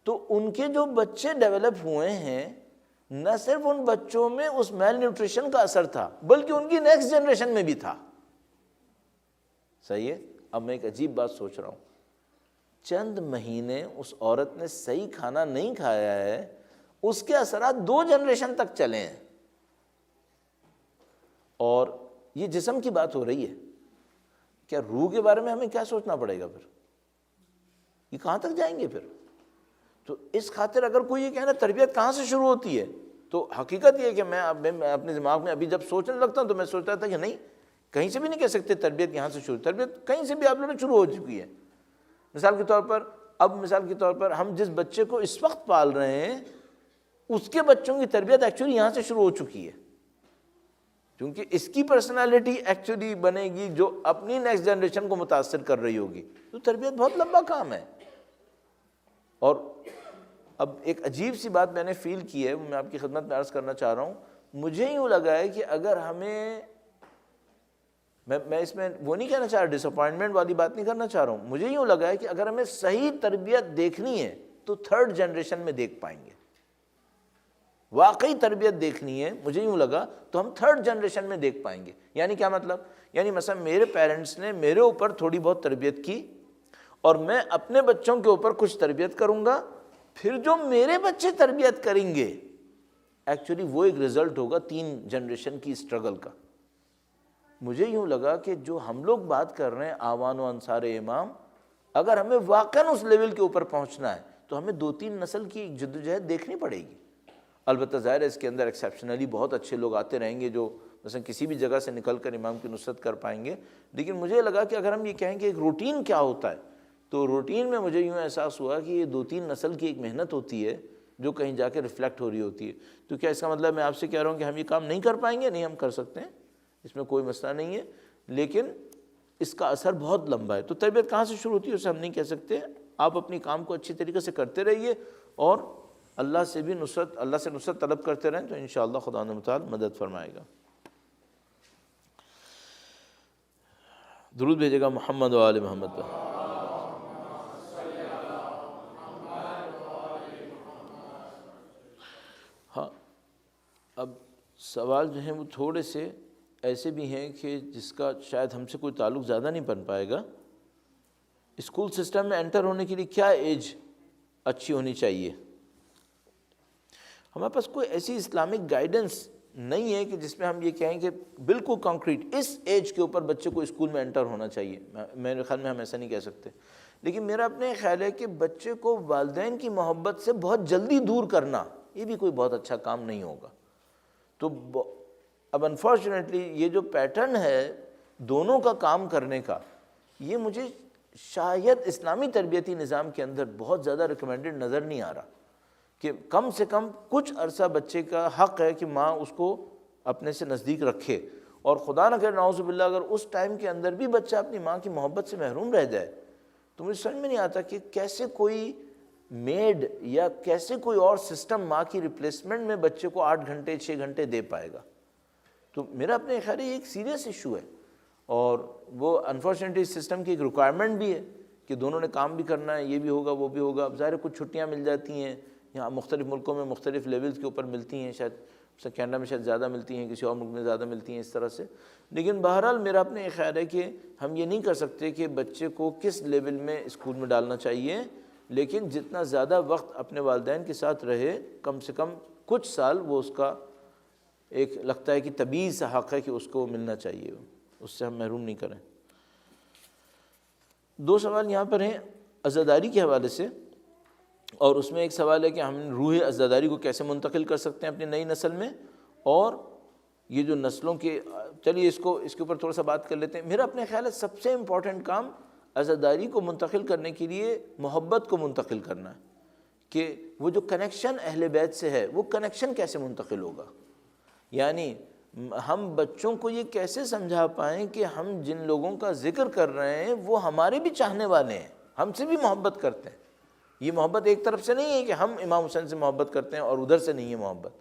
تو ان کے جو بچے ڈیولپ ہوئے ہیں، نہ صرف ان بچوں میں اس میل نیوٹریشن کا اثر تھا بلکہ ان کی نیکسٹ جنریشن میں بھی تھا۔ صحیح ہے؟ اب میں ایک عجیب بات سوچ رہا ہوں، چند مہینے اس عورت نے صحیح کھانا نہیں کھایا ہے، اس کے اثرات 2 جنریشن تک چلے ہیں، اور یہ جسم کی بات ہو رہی ہے۔ کیا روح کے بارے میں ہمیں کیا سوچنا پڑے گا پھر؟ یہ کہاں تک جائیں گے پھر؟ تو اس خاطر اگر کوئی یہ کہنا تربیت کہاں سے شروع ہوتی ہے، تو حقیقت یہ ہے کہ میں اپنے دماغ میں ابھی جب سوچنے لگتا ہوں تو میں سوچتا تھا کہ نہیں، کہیں سے بھی نہیں کہہ سکتے تربیت یہاں سے شروع، تربیت کہیں سے بھی آپ لوگوں نے شروع ہو چکی ہے۔ مثال کے طور پر ہم جس بچے کو اس وقت پال رہے ہیں اس کے بچوں کی تربیت ایکچولی یہاں سے شروع ہو چکی ہے، کیونکہ اس کی پرسنالٹی ایکچولی بنے گی جو اپنی نیکسٹ جنریشن کو متاثر کر رہی ہوگی۔ تو تربیت بہت لمبا کام ہے۔ اور اب ایک عجیب سی بات میں نے فیل کی ہے، میں آپ کی خدمت میں عرض کرنا چاہ رہا ہوں، مجھے یوں لگا ہے کہ اگر ہمیں، میں اس میں وہ نہیں کہنا چاہ رہا، ڈس اپوائنٹمنٹ والی بات نہیں کرنا چاہ رہا ہوں، مجھے یوں لگا ہے کہ اگر ہمیں صحیح تربیت دیکھنی ہے تو تھرڈ جنریشن میں دیکھ پائیں گے۔ واقعی تربیت دیکھنی ہے مجھے یوں لگا تو ہم تھرڈ جنریشن میں دیکھ پائیں گے۔ یعنی کیا مطلب؟ یعنی مثلا میرے پیرنٹس نے میرے اوپر تھوڑی بہت تربیت کی اور میں اپنے بچوں کے اوپر کچھ تربیت کروں گا، پھر جو میرے بچے تربیت کریں گے ایکچولی وہ ایک رزلٹ ہوگا 3 جنریشن کی اسٹرگل کا۔ مجھے یوں لگا کہ جو ہم لوگ بات کر رہے ہیں آوان و انصار امام، اگر ہمیں واقعاً اس لیول کے اوپر پہنچنا ہے تو ہمیں 2-3 نسل کی جدوجہد دیکھنی پڑے گی۔ البتہ ظاہر ہے اس کے اندر ایکسیپشنلی بہت اچھے لوگ آتے رہیں گے جو مثلا کسی بھی جگہ سے نکل کر امام کی نصرت کر پائیں گے، لیکن مجھے لگا کہ اگر ہم یہ کہیں کہ ایک روٹین کیا ہوتا ہے، تو روٹین میں مجھے یوں احساس ہوا کہ یہ 2-3 نسل کی ایک محنت ہوتی ہے جو کہیں جا کے ریفلیکٹ ہو رہی ہوتی ہے۔ تو کیا اس کا مطلب میں آپ سے کہہ رہا ہوں کہ ہم یہ کام نہیں کر پائیں گے؟ نہیں، ہم کر سکتے ہیں، اس میں کوئی مسئلہ نہیں ہے، لیکن اس کا اثر بہت لمبا ہے۔ تو تربیت کہاں سے شروع ہوتی ہے اسے ہم نہیں کہہ سکتے۔ آپ اپنی کام کو اچھی طریقے سے کرتے رہیے اور اللہ سے نصرت طلب کرتے رہیں تو انشاءاللہ خدا متعال مدد فرمائے گا۔ درود بھیجے گا محمد و آل محمد پر۔ ہاں، اب سوال جو ہیں وہ تھوڑے سے ایسے بھی ہیں کہ جس کا شاید ہم سے کوئی تعلق زیادہ نہیں بن پائے گا۔ اسکول سسٹم میں انٹر ہونے کے لیے کیا ایج اچھی ہونی چاہیے؟ ہمارے پاس کوئی ایسی اسلامک گائیڈنس نہیں ہے کہ جس میں ہم یہ کہیں کہ بالکل کانکریٹ اس ایج کے اوپر بچے کو اسکول میں انٹر ہونا چاہیے۔ میرے خیال میں ہم ایسا نہیں کہہ سکتے، لیکن میرا اپنے خیال ہے کہ بچے کو والدین کی محبت سے بہت جلدی دور کرنا یہ بھی کوئی بہت اچھا کام نہیں ہوگا۔ تو اب انفارچونیٹلی یہ جو پیٹرن ہے دونوں کا کام کرنے کا، یہ مجھے شاید اسلامی تربیتی نظام کے اندر بہت زیادہ ریکمینڈڈ نظر نہیں آ رہا کہ کم سے کم کچھ عرصہ بچے کا حق ہے کہ ماں اس کو اپنے سے نزدیک رکھے، اور خدا نہ کرے نعوذ باللہ اگر اس ٹائم کے اندر بھی بچہ اپنی ماں کی محبت سے محروم رہ جائے تو مجھے سمجھ میں نہیں آتا کہ کیسے کوئی میڈ یا کیسے کوئی اور سسٹم ماں کی ریپلیسمنٹ میں بچے کو 8 گھنٹے 6 گھنٹے دے پائے گا۔ تو میرا اپنے خیال یہ ایک سیریس ایشو ہے، اور وہ انفارچونیٹلی سسٹم کی ایک ریکوائرمنٹ بھی ہے کہ دونوں نے کام بھی کرنا ہے، یہ بھی ہوگا وہ بھی ہوگا۔ اب ظاہر ہے کچھ چھٹیاں مل جاتی ہیں، یہاں مختلف ملکوں میں مختلف لیولز کے اوپر ملتی ہیں، شاید کینیڈا میں شاید زیادہ ملتی ہیں، کسی اور ملک میں زیادہ ملتی ہیں، اس طرح سے۔ لیکن بہرحال میرا اپنے یہ خیال ہے کہ ہم یہ نہیں کر سکتے کہ بچے کو کس لیول میں اسکول میں ڈالنا چاہیے، لیکن جتنا زیادہ وقت اپنے والدین کے ساتھ رہے، کم سے کم کچھ سال وہ اس کا ایک لگتا ہے کہ طبیعی سا حق ہے کہ اس کو ملنا چاہیے، اس سے ہم محروم نہیں کریں۔ 2 سوال یہاں پر ہیں عزاداری کے حوالے سے، اور اس میں ایک سوال ہے کہ ہم روح عزاداری کو کیسے منتقل کر سکتے ہیں اپنی نئی نسل میں، اور یہ جو نسلوں کے، چلیے اس کے اوپر تھوڑا سا بات کر لیتے ہیں۔ میرا اپنے خیال ہے سب سے امپورٹنٹ کام عزاداری کو منتقل کرنے کے لیے محبت کو منتقل کرنا ہے، کہ وہ جو کنیکشن اہل بیت سے ہے وہ کنیکشن کیسے منتقل ہوگا۔ یعنی ہم بچوں کو یہ کیسے سمجھا پائیں کہ ہم جن لوگوں کا ذکر کر رہے ہیں وہ ہمارے بھی چاہنے والے ہیں، ہم سے بھی محبت کرتے ہیں۔ یہ محبت ایک طرف سے نہیں ہے کہ ہم امام حسین سے محبت کرتے ہیں اور ادھر سے نہیں ہے محبت۔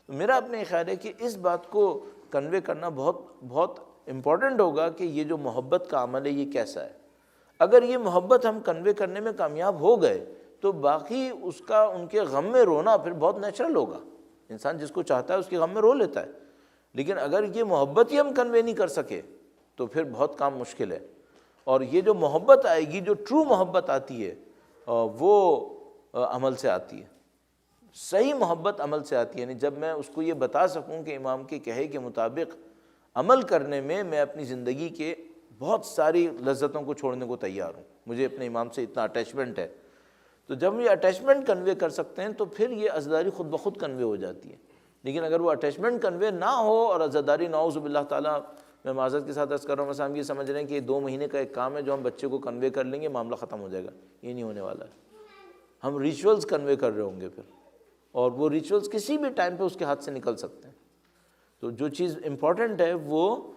تو میرا اپنے خیال ہے کہ اس بات کو کنوے کرنا بہت بہت امپورٹنٹ ہوگا کہ یہ جو محبت کا عمل ہے یہ کیسا ہے۔ اگر یہ محبت ہم کنوے کرنے میں کامیاب ہو گئے تو باقی اس کا ان کے غم میں رونا پھر بہت نیچرل ہوگا۔ انسان جس کو چاہتا ہے اس کے غم میں رو لیتا ہے، لیکن اگر یہ محبت ہی ہم کنوے نہیں کر سکے تو پھر بہت کام مشکل ہے۔ اور یہ جو محبت آئے گی، جو ٹرو محبت آتی ہے، وہ عمل سے آتی ہے، صحیح محبت عمل سے آتی ہے۔ یعنی جب میں اس کو یہ بتا سکوں کہ امام کے کہے کے مطابق عمل کرنے میں اپنی زندگی کے بہت ساری لذتوں کو چھوڑنے کو تیار ہوں، مجھے اپنے امام سے اتنا اٹیچمنٹ ہے، تو جب یہ اٹیچمنٹ کنوے کر سکتے ہیں تو پھر یہ عزاداری خود بخود کنوے ہو جاتی ہے۔ لیکن اگر وہ اٹیچمنٹ کنوے نہ ہو اور عزاداری نعوذ باللہ تعالیٰ میں معذرت کے ساتھ عرض کر رہا ہوں، مثلا ہم یہ سمجھ رہے ہیں کہ 2 مہینے کا ایک کام ہے جو ہم بچے کو کنوے کر لیں گے معاملہ ختم ہو جائے گا، یہ نہیں ہونے والا ہے۔ ہم ریچولز کنوے کر رہے ہوں گے پھر، اور وہ ریچولز کسی بھی ٹائم پہ اس کے ہاتھ سے نکل سکتے ہیں۔ تو جو چیز امپورٹنٹ ہے وہ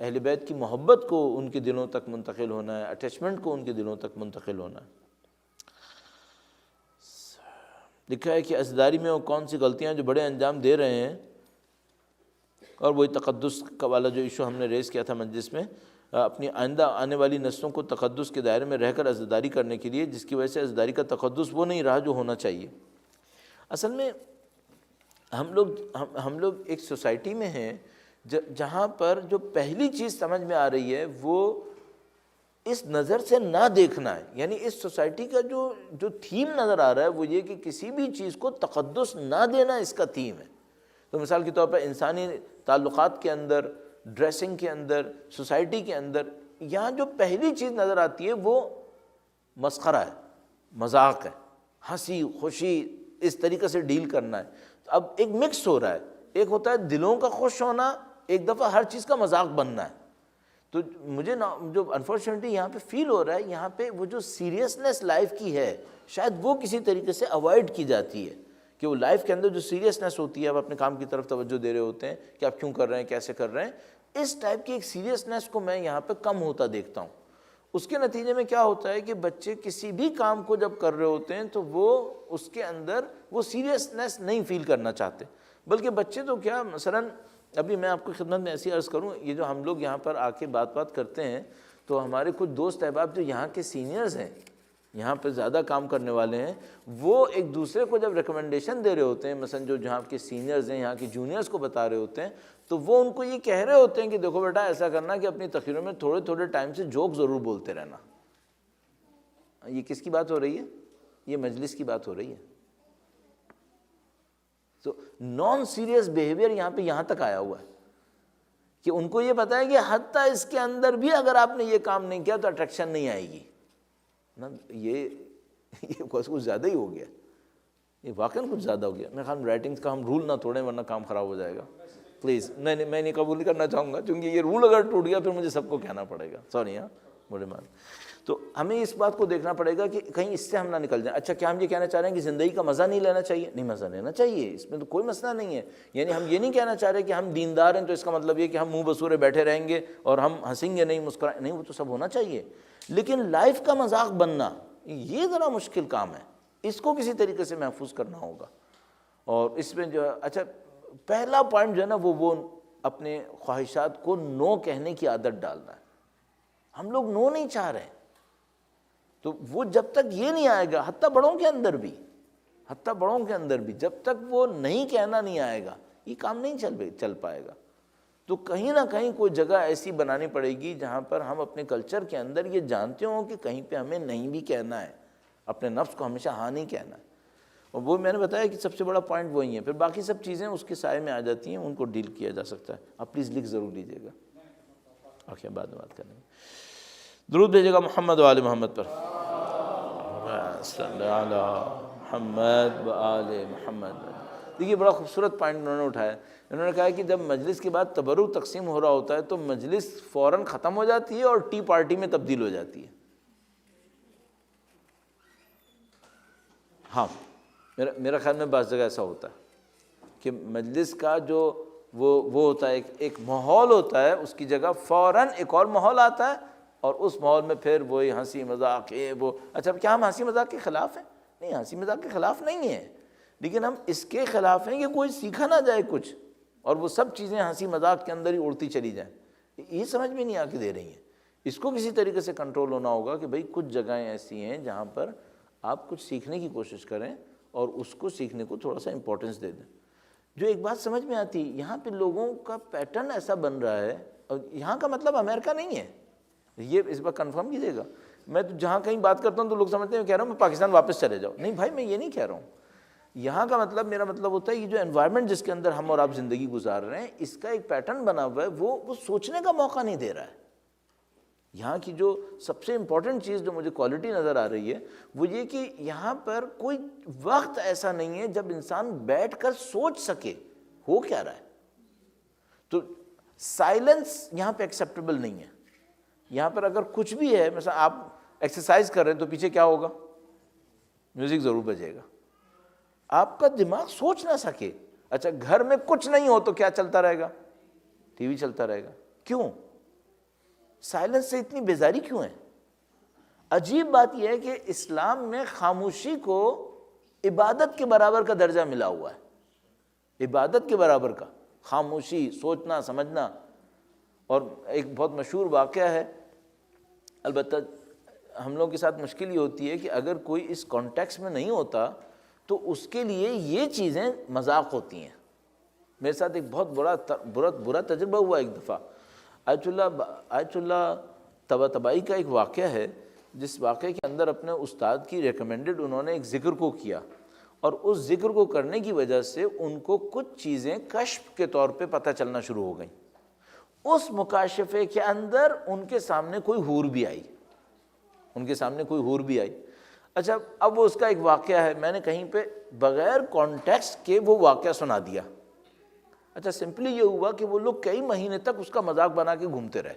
اہل بیت کی محبت کو ان کے دلوں تک منتقل ہونا ہے، اٹیچمنٹ کو ان کے دلوں تک منتقل ہونا ہے۔ لکھا ہے کہ عزاداری میں وہ کون سی غلطیاں جو بڑے انجام دے رہے ہیں، اور وہی تقدس کا والا جو ایشو ہم نے ریز کیا تھا مجلس میں، اپنی آئندہ آنے والی نسلوں کو تقدس کے دائرے میں رہ کر عزاداری کرنے کے لیے، جس کی وجہ سے عزاداری کا تقدس وہ نہیں رہا جو ہونا چاہیے۔ اصل میں ہم لوگ ایک سوسائٹی میں ہیں جہاں پر جو پہلی چیز سمجھ میں آ رہی ہے وہ اس نظر سے نہ دیکھنا ہے، یعنی اس سوسائٹی کا جو تھیم نظر آ رہا ہے وہ یہ کہ کسی بھی چیز کو تقدس نہ دینا اس کا تھیم ہے۔ تو مثال کے طور پر انسانی تعلقات کے اندر، ڈریسنگ کے اندر، سوسائٹی کے اندر، یہاں جو پہلی چیز نظر آتی ہے وہ مسخرہ ہے، مذاق ہے، ہنسی خوشی، اس طریقے سے ڈیل کرنا ہے۔ اب ایک مکس ہو رہا ہے، ایک ہوتا ہے دلوں کا خوش ہونا، ایک دفعہ ہر چیز کا مذاق بننا ہے۔ تو مجھے جو انفارچونیٹلی یہاں پہ فیل ہو رہا ہے، یہاں پہ وہ جو سیریسنس لائف کی ہے شاید وہ کسی طریقے سے اوائڈ کی جاتی ہے، کہ وہ لائف کے اندر جو سیریسنس ہوتی ہے، آپ اپنے کام کی طرف توجہ دے رہے ہوتے ہیں کہ آپ کیوں کر رہے ہیں، کیسے کر رہے ہیں، اس ٹائپ کی ایک سیریسنس کو میں یہاں پہ کم ہوتا دیکھتا ہوں۔ اس کے نتیجے میں کیا ہوتا ہے کہ بچے کسی بھی کام کو جب کر رہے ہوتے ہیں تو وہ اس کے اندر وہ سیریسنس نہیں فیل کرنا چاہتے، بلکہ بچے تو کیا، مثلا ابھی میں آپ کو خدمت میں ایسی عرض کروں، یہ جو ہم لوگ یہاں پر آ کے بات کرتے ہیں تو ہمارے کچھ دوست احباب جو یہاں کے سینئرز ہیں، یہاں پہ زیادہ کام کرنے والے ہیں، وہ ایک دوسرے کو جب ریکمنڈیشن دے رہے ہوتے ہیں، مثلا جو جہاں کے سینئرز ہیں یہاں کے جونیئرز کو بتا رہے ہوتے ہیں، تو وہ ان کو یہ کہہ رہے ہوتے ہیں کہ دیکھو بیٹا ایسا کرنا کہ اپنی تقریروں میں تھوڑے تھوڑے ٹائم سے جوک ضرور بولتے رہنا۔ یہ کس کی بات ہو رہی ہے؟ یہ مجلس کی بات ہو رہی ہے۔ تو نان سیریس بیہیویئر یہاں تک آیا ہوا ہے کہ ان کو یہ پتا ہے کہ حتیٰ اس کے اندر بھی اگر آپ نے یہ کام نہیں کیا تو اٹریکشن نہیں آئے گی نا۔ یہ کچھ زیادہ ہی ہو گیا، یہ واقعاً کچھ زیادہ ہو گیا۔ میرے خیال میں رائٹنگز کا ہم رول نہ توڑیں ورنہ کام خراب ہو جائے گا، پلیز۔ میں نہیں قبول کرنا چاہوں گا، کیونکہ یہ رول اگر ٹوٹ گیا پھر مجھے سب کو کہنا پڑے گا، سوری ہاں بڑے مان۔ تو ہمیں اس بات کو دیکھنا پڑے گا کہ کہیں اس سے ہم نہ نکل جائیں۔ اچھا کیا ہم یہ کہنا چاہ رہے ہیں کہ زندگی کا مزہ نہیں لینا چاہیے؟ نہیں، مزہ لینا چاہیے، اس میں تو کوئی مسئلہ نہیں ہے۔ یعنی ہم یہ نہیں کہنا چاہ رہے کہ ہم دیندار ہیں تو اس کا مطلب یہ کہ ہم منہ بسورے بیٹھے رہیں گے اور ہم ہنسیں گے نہیں، مسکرائیں نہیں، وہ تو سب ہونا چاہیے، لیکن لائف کا مذاق بننا یہ ذرا مشکل کام ہے، اس کو کسی طریقے سے محفوظ کرنا ہوگا۔ اور اس میں جو اچھا پہلا پوائنٹ جو ہے نا وہ اپنے خواہشات کو نو کہنے کی عادت ڈالنا ہے۔ ہم لوگ نو نہیں چاہ رہے، تو وہ جب تک یہ نہیں آئے گا، حتیٰ بڑوں کے اندر بھی جب تک وہ نہیں کہنا نہیں آئے گا یہ کام نہیں چل پائے گا۔ تو کہیں نہ کہیں کوئی جگہ ایسی بنانی پڑے گی جہاں پر ہم اپنے کلچر کے اندر یہ جانتے ہوں کہ کہیں پہ ہمیں نہیں بھی کہنا ہے، اپنے نفس کو ہمیشہ ہاں نہیں کہنا ہے۔ اور وہ میں نے بتایا کہ سب سے بڑا پوائنٹ وہی ہے، پھر باقی سب چیزیں اس کے سائے میں آ جاتی ہیں، ان کو ڈیل کیا جا سکتا ہے۔ آپ پلیز لکھ ضرور لیجیے گا، اوکے، بعد میں بات کریں گے۔ درود بھیجے گا محمد و آل محمد پر، صلی اللہ علی محمد و آل محمد۔ دیکھیے بڑا خوبصورت پوائنٹ انہوں نے اٹھایا، انہوں نے کہا کہ جب مجلس کے بعد تبرک تقسیم ہو رہا ہوتا ہے تو مجلس فوراً ختم ہو جاتی ہے اور ٹی پارٹی میں تبدیل ہو جاتی ہے۔ ہاں، میرا خیال میں بعض جگہ ایسا ہوتا ہے کہ مجلس کا جو وہ ہوتا ہے، ایک ماحول ہوتا ہے، اس کی جگہ فوراً ایک اور ماحول آتا ہے اور اس ماحول میں پھر وہی ہنسی مذاق وہ۔ اچھا کیا ہم ہنسی مذاق کے خلاف ہیں؟ نہیں، ہنسی مذاق کے خلاف نہیں ہیں، لیکن ہم اس کے خلاف ہیں کہ کوئی سیکھا نہ جائے کچھ اور وہ سب چیزیں ہنسی مذاق کے اندر ہی اڑتی چلی جائیں۔ یہ سمجھ میں نہیں آ کے دے رہی ہیں، اس کو کسی طریقے سے کنٹرول ہونا ہوگا کہ بھئی کچھ جگہیں ایسی ہیں جہاں پر آپ کچھ سیکھنے کی کوشش کریں اور اس کو سیکھنے کو تھوڑا سا امپورٹنس دے دیں۔ جو ایک بات سمجھ میں آتی، یہاں پہ لوگوں کا پیٹرن ایسا بن رہا ہے، اور یہاں کا مطلب امریکہ نہیں ہے، یہ اس بار کنفرم کیجیے گا۔ میں تو جہاں کہیں بات کرتا ہوں تو لوگ سمجھتے ہیں، کہہ رہا ہوں میں پاکستان واپس چلے جاؤ، نہیں بھائی میں یہ نہیں کہہ رہا ہوں۔ یہاں کا مطلب، میرا مطلب ہوتا ہے یہ جو انوائرمنٹ جس کے اندر ہم اور آپ زندگی گزار رہے ہیں، اس کا ایک پیٹرن بنا ہوا ہے، وہ سوچنے کا موقع نہیں دے رہا ہے۔ یہاں کی جو سب سے امپورٹنٹ چیز جو مجھے کوالٹی نظر آ رہی ہے وہ یہ کہ یہاں پر کوئی وقت ایسا نہیں ہے جب انسان بیٹھ کر سوچ سکے ہو کیا رہا ہے۔ تو سائلنس یہاں پہ ایکسیپٹیبل نہیں ہے. یہاں پر اگر کچھ بھی ہے، مثلا آپ ایکسرسائز کر رہے ہیں تو پیچھے کیا ہوگا؟ میوزک ضرور بجے گا. آپ کا دماغ سوچ نہ سکے. اچھا گھر میں کچھ نہیں ہو تو کیا چلتا رہے گا؟ ٹی وی چلتا رہے گا. کیوں؟ سائلنس سے اتنی بیزاری کیوں ہے؟ عجیب بات یہ ہے کہ اسلام میں خاموشی کو عبادت کے برابر کا درجہ ملا ہوا ہے. عبادت کے برابر کا خاموشی، سوچنا سمجھنا. اور ایک بہت مشہور واقعہ ہے، البتہ ہم لوگوں کے ساتھ مشکل یہ ہوتی ہے کہ اگر کوئی اس کانٹیکس میں نہیں ہوتا تو اس کے لیے یہ چیزیں مذاق ہوتی ہیں. میرے ساتھ ایک بہت برا تجربہ ہوا ایک دفعہ. آیت اللہ طباطبائی کا ایک واقعہ ہے، جس واقعے کے اندر اپنے استاد کی ریکمینڈڈ انہوں نے ایک ذکر کو کیا، اور اس ذکر کو کرنے کی وجہ سے ان کو کچھ چیزیں کشف کے طور پہ پتہ چلنا شروع ہو گئیں. اس مکاشفے کے اندر ان کے سامنے کوئی حور بھی آئی. اچھا اب وہ اس کا ایک واقعہ ہے، میں نے کہیں پہ بغیر کانٹیکسٹ کے وہ واقعہ سنا دیا. اچھا سمپلی یہ ہوا کہ وہ لوگ کئی مہینے تک اس کا مذاق بنا کے گھومتے رہے.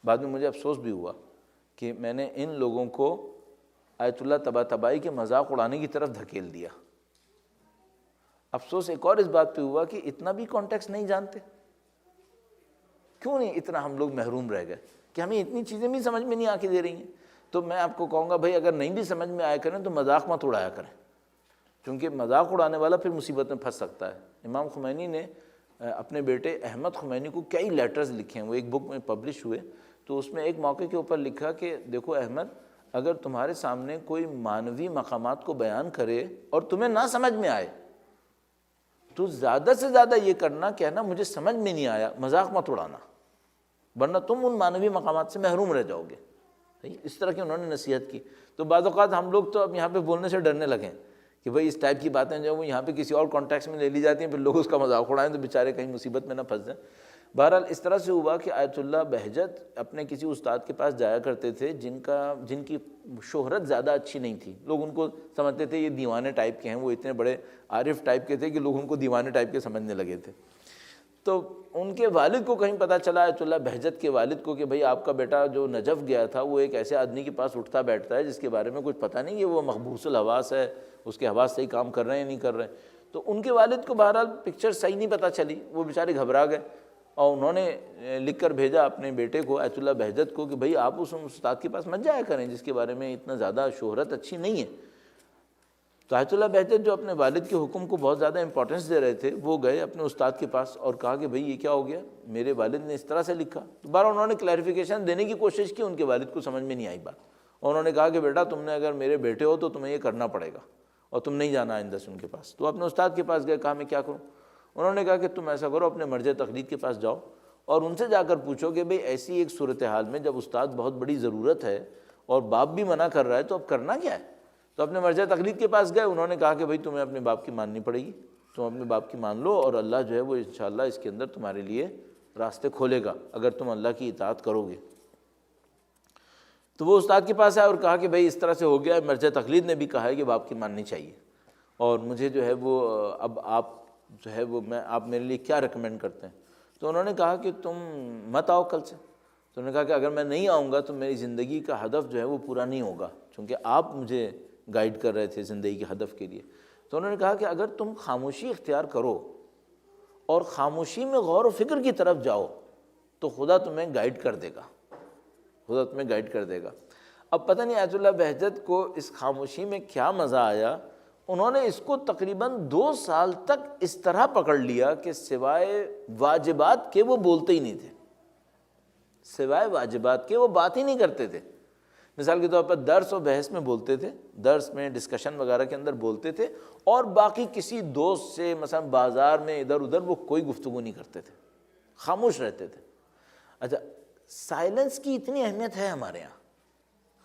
بعد میں مجھے افسوس بھی ہوا کہ میں نے ان لوگوں کو آیت اللہ طباطبائی کے مذاق اڑانے کی طرف دھکیل دیا. افسوس ایک اور اس بات پہ ہوا کہ اتنا بھی کانٹیکسٹ نہیں جانتے. کیوں نہیں اتنا ہم لوگ محروم رہ گئے کہ ہمیں اتنی چیزیں بھی سمجھ میں نہیں آ کے دے رہی ہیں. تو میں آپ کو کہوں گا بھائی اگر نہیں بھی سمجھ میں آیا کریں تو مذاق مت اڑایا کریں، کیونکہ مذاق اڑانے والا پھر مصیبت میں پھنس سکتا ہے. امام خمینی نے اپنے بیٹے احمد خمینی کو کئی لیٹرز لکھے ہیں، وہ ایک بک میں پبلش ہوئے. تو اس میں ایک موقع کے اوپر لکھا کہ دیکھو احمد، اگر تمہارے سامنے کوئی معنوی مقامات کو بیان کرے اور تمہیں نہ سمجھ میں آئے تو زیادہ سے زیادہ یہ کرنا، کہنا مجھے سمجھ میں نہیں آیا، مذاق مت اڑانا، ورنہ تم ان معنوی مقامات سے محروم رہ جاؤ گے. اس طرح کی انہوں نے نصیحت کی. تو بعض اوقات ہم لوگ تو اب یہاں پہ بولنے سے ڈرنے لگے کہ بھئی اس ٹائپ کی باتیں جو وہ یہاں پہ کسی اور کانٹیکس میں لے لی جاتی ہیں، پھر لوگ اس کا مذاق اڑائیں تو بیچارے کہیں مصیبت میں نہ پھنس جائیں. بہرحال اس طرح سے ہوا کہ آیت اللہ بہجت اپنے کسی استاد کے پاس جایا کرتے تھے جن کی شہرت زیادہ اچھی نہیں تھی. لوگ ان کو سمجھتے تھے یہ دیوانے ٹائپ کے ہیں، وہ اتنے بڑے عارف ٹائپ کے تھے کہ لوگ ان کو دیوانے ٹائپ کے سمجھنے لگے تھے. تو ان کے والد کو کہیں پتہ چلا، آیت اللہ بہجت کے والد کو، کہ بھئی آپ کا بیٹا جو نجف گیا تھا وہ ایک ایسے آدمی کے پاس اٹھتا بیٹھتا ہے جس کے بارے میں کچھ پتہ نہیں کہ وہ محبوس الحواس ہے، اس کے حواس صحیح کام کر رہے ہیں یا نہیں کر رہے ہیں. تو ان کے والد کو بہرحال پکچر صحیح نہیں پتہ چلی، وہ بیچارے گھبرا گئے اور انہوں نے لکھ کر بھیجا اپنے بیٹے کو آیت اللہ بہجت کو کہ بھئی آپ اس استاد کے پاس مت جایا کریں جس کے بارے میں اتنا زیادہ شہرت اچھی نہیں ہے. تو آیت اللہ بہجت جو اپنے والد کے حکم کو بہت زیادہ امپورٹنس دے رہے تھے، وہ گئے اپنے استاد کے پاس اور کہا کہ بھئی یہ کیا ہو گیا، میرے والد نے اس طرح سے لکھا. تو بارہ انہوں نے کلیریفیکیشن دینے کی کوشش کی، ان کے والد کو سمجھ میں نہیں آئی بات. اور انہوں نے کہا کہ بیٹا تم نے اگر میرے بیٹے ہو تو تمہیں یہ کرنا پڑے گا اور تم نہیں جانا آئندہ سے ان کے پاس. تو اپنے استاد کے پاس گئے، کہا میں کیا کروں؟ انہوں نے کہا کہ تم ایسا کرو، اپنے مرجع تقلید کے پاس جاؤ اور ان سے جا کر پوچھو کہ بھئی ایسی ایک صورتحال میں جب استاد بہت بڑی ضرورت ہے اور باپ بھی منع کر رہا ہے تو اب کرنا کیا ہے. تو اپنے مرجع تقلید کے پاس گئے، انہوں نے کہا کہ بھئی تمہیں اپنے باپ کی ماننی پڑے گی، تم اپنے باپ کی مان لو اور اللہ جو ہے وہ انشاءاللہ اس کے اندر تمہارے لیے راستے کھولے گا اگر تم اللہ کی اطاعت کرو گے. تو وہ استاد کے پاس آئے اور کہا کہ بھئی اس طرح سے ہو گیا ہے، مرجع تقلید نے بھی کہا ہے کہ باپ کی ماننی چاہیے اور مجھے جو ہے وہ اب آپ جو ہے وہ آپ میرے لیے کیا ریکمینڈ کرتے ہیں. تو انہوں نے کہا کہ تم مت آؤ کل سے. تو انہوں نے کہا کہ اگر میں نہیں آؤں گا تو میری زندگی کا ہدف جو ہے وہ پورا نہیں ہوگا، چونکہ آپ مجھے گائیڈ کر رہے تھے زندگی کے ہدف کے لیے. تو انہوں نے کہا کہ اگر تم خاموشی اختیار کرو اور خاموشی میں غور و فکر کی طرف جاؤ تو خدا تمہیں گائیڈ کر دے گا، خدا تمہیں گائیڈ کر دے گا. اب پتہ نہیں آیت اللہ بہجت کو اس خاموشی میں کیا مزہ آیا، انہوں نے اس کو تقریباً 2 سال تک اس طرح پکڑ لیا کہ سوائے واجبات کے وہ بولتے ہی نہیں تھے، سوائے واجبات کے وہ بات ہی نہیں کرتے تھے. مثال کے طور پر درس و بحث میں بولتے تھے، درس میں ڈسکشن وغیرہ کے اندر بولتے تھے، اور باقی کسی دوست سے مثلا بازار میں ادھر ادھر وہ کوئی گفتگو نہیں کرتے تھے، خاموش رہتے تھے. اچھا سائلنس کی اتنی اہمیت ہے ہمارے یہاں،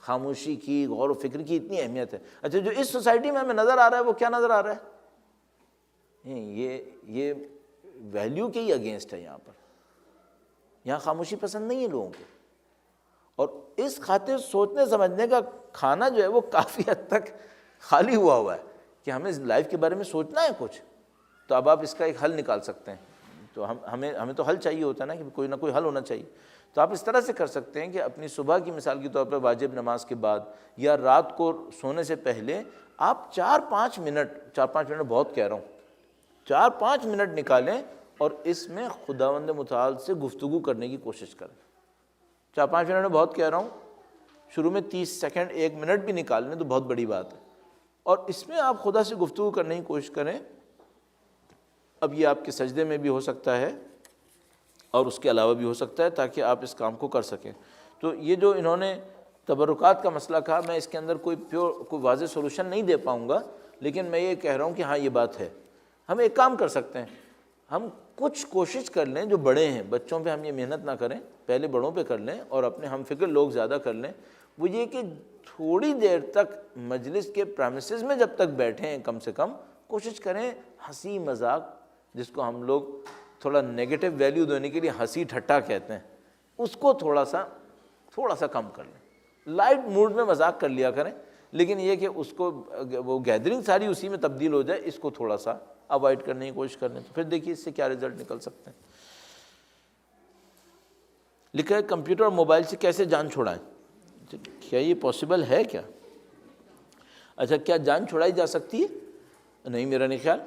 خاموشی کی، غور و فکر کی اتنی اہمیت ہے. اچھا جو اس سوسائٹی میں ہمیں نظر آ رہا ہے وہ کیا نظر آ رہا ہے؟ یہ ویلیو کے ہی اگینسٹ ہے. یہاں پر یہاں خاموشی پسند نہیں ہے لوگوں کو، اور اس خاطر سوچنے سمجھنے کا کھانا جو ہے وہ کافی حد تک خالی ہوا ہے کہ ہمیں لائف کے بارے میں سوچنا ہے کچھ. تو اب آپ اس کا ایک حل نکال سکتے ہیں. تو ہمیں تو حل چاہیے ہوتا ہے نا، کہ کوئی نہ کوئی حل ہونا چاہیے. تو آپ اس طرح سے کر سکتے ہیں کہ اپنی صبح کی مثال کے طور پہ واجب نماز کے بعد یا رات کو سونے سے پہلے آپ 4-5 منٹ بہت کہہ رہا ہوں، 4-5 منٹ نکالیں اور اس میں خداوند متعال سے گفتگو کرنے کی کوشش کریں. 4-5 منٹ میں بہت کہہ رہا ہوں، شروع میں 30 سیکنڈ 1 منٹ بھی نکال لیں تو بہت بڑی بات ہے. اور اس میں آپ خدا سے گفتگو کرنے کی کوشش کریں. اب یہ آپ کے سجدے میں بھی ہو سکتا ہے اور اس کے علاوہ بھی ہو سکتا ہے، تاکہ آپ اس کام کو کر سکیں. تو یہ جو انہوں نے تبرکات کا مسئلہ کہا، میں اس کے اندر کوئی واضح سولوشن نہیں دے پاؤں گا، لیکن میں یہ کہہ رہا ہوں کہ ہاں یہ بات ہے. ہم ایک کام کر سکتے ہیں، ہم کچھ کوشش کر لیں، جو بڑے ہیں بچوں پہ ہم یہ محنت نہ کریں، پہلے بڑوں پہ کر لیں اور اپنے ہم فکر لوگ زیادہ کر لیں. وہ یہ کہ تھوڑی دیر تک مجلس کے پریمیسز میں جب تک بیٹھیں، کم سے کم کوشش کریں ہنسی مذاق، جس کو ہم لوگ تھوڑا نیگیٹو ویلیو دینے کے لیے ہنسی ٹھٹا کہتے ہیں، اس کو تھوڑا سا کم کر لیں. لائٹ موڈ میں مذاق کر لیا کریں، لیکن یہ کہ اس کو وہ گیدرنگ ساری اسی میں تبدیل ہو جائے، اس کو تھوڑا سا اوائڈ کرنے کی کوشش کریں. تو پھر دیکھیے اس سے کیا رزلٹ نکل سکتے ہیں. لکھا ہے کمپیوٹر اور موبائل سے کیسے جان چھڑائیں. کیا یہ پاسبل ہے کیا؟ اچھا، کیا جان چھڑائی جا سکتی ہے؟ نہیں، میرا نہیں خیال،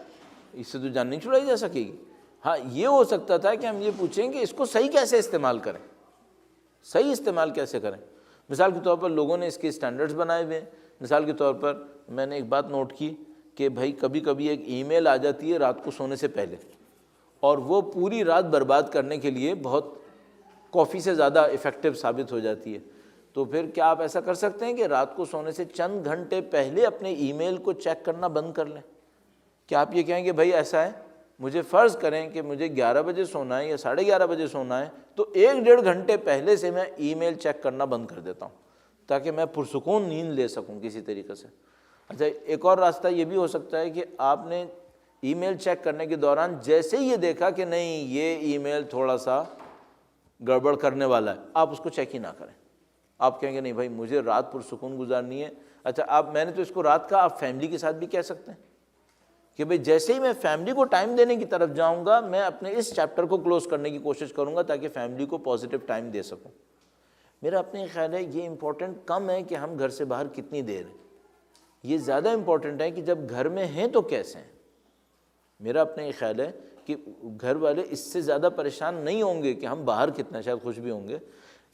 اس سے تو جان نہیں چھڑائی جا سکے گی. ہاں یہ ہو سکتا تھا کہ ہم یہ پوچھیں کہ اس کو صحیح کیسے استعمال کریں، صحیح استعمال کیسے کریں. مثال کے طور پر لوگوں نے اس کے اسٹینڈرڈز بنائے ہوئے ہیں. مثال کے طور پر میں نے ایک بات نوٹ کی کہ بھائی کبھی کبھی ایک ای میل آ جاتی ہے رات کو سونے سے پہلے، اور وہ پوری رات برباد کرنے کے لیے بہت کافی سے زیادہ افیکٹو ثابت ہو جاتی ہے. تو پھر کیا آپ ایسا کر سکتے ہیں کہ رات کو سونے سے چند گھنٹے پہلے اپنے ای میل کو چیک کرنا بند کر لیں؟ کیا آپ یہ کہیں کہ بھائی ایسا ہے، مجھے فرض کریں کہ مجھے 11 بجے سونا ہے یا 11:30 بجے سونا ہے، تو 1-1.5 گھنٹے پہلے سے میں ای میل چیک کرنا بند کر دیتا ہوں تاکہ میں پرسکون نیند لے سکوں کسی طریقے سے. اچھا، ایک اور راستہ یہ بھی ہو سکتا ہے کہ آپ نے ای میل چیک کرنے کے دوران جیسے ہی یہ دیکھا کہ نہیں یہ ای میل تھوڑا سا گڑبڑ کرنے والا ہے، آپ اس کو چیک ہی نہ کریں. آپ کہیں گے نہیں بھائی مجھے رات پرسکون گزارنی ہے. اچھا، میں نے تو اس کو رات کا، آپ فیملی کے ساتھ بھی کہہ سکتے ہیں کہ بھئی جیسے ہی میں فیملی کو ٹائم دینے کی طرف جاؤں گا، میں اپنے اس چیپٹر کو کلوز کرنے کی کوشش کروں گا تاکہ فیملی کو پازیٹیو ٹائم دے سکوں. میرا اپنے خیال ہے یہ امپورٹنٹ کم ہے کہ ہم گھر سے باہر کتنی دیر ہیں، یہ زیادہ امپورٹنٹ ہے کہ جب گھر میں ہیں تو کیسے ہیں. میرا اپنے خیال ہے کہ گھر والے اس سے زیادہ پریشان نہیں ہوں گے کہ ہم باہر کتنا، شاید خوش بھی ہوں گے.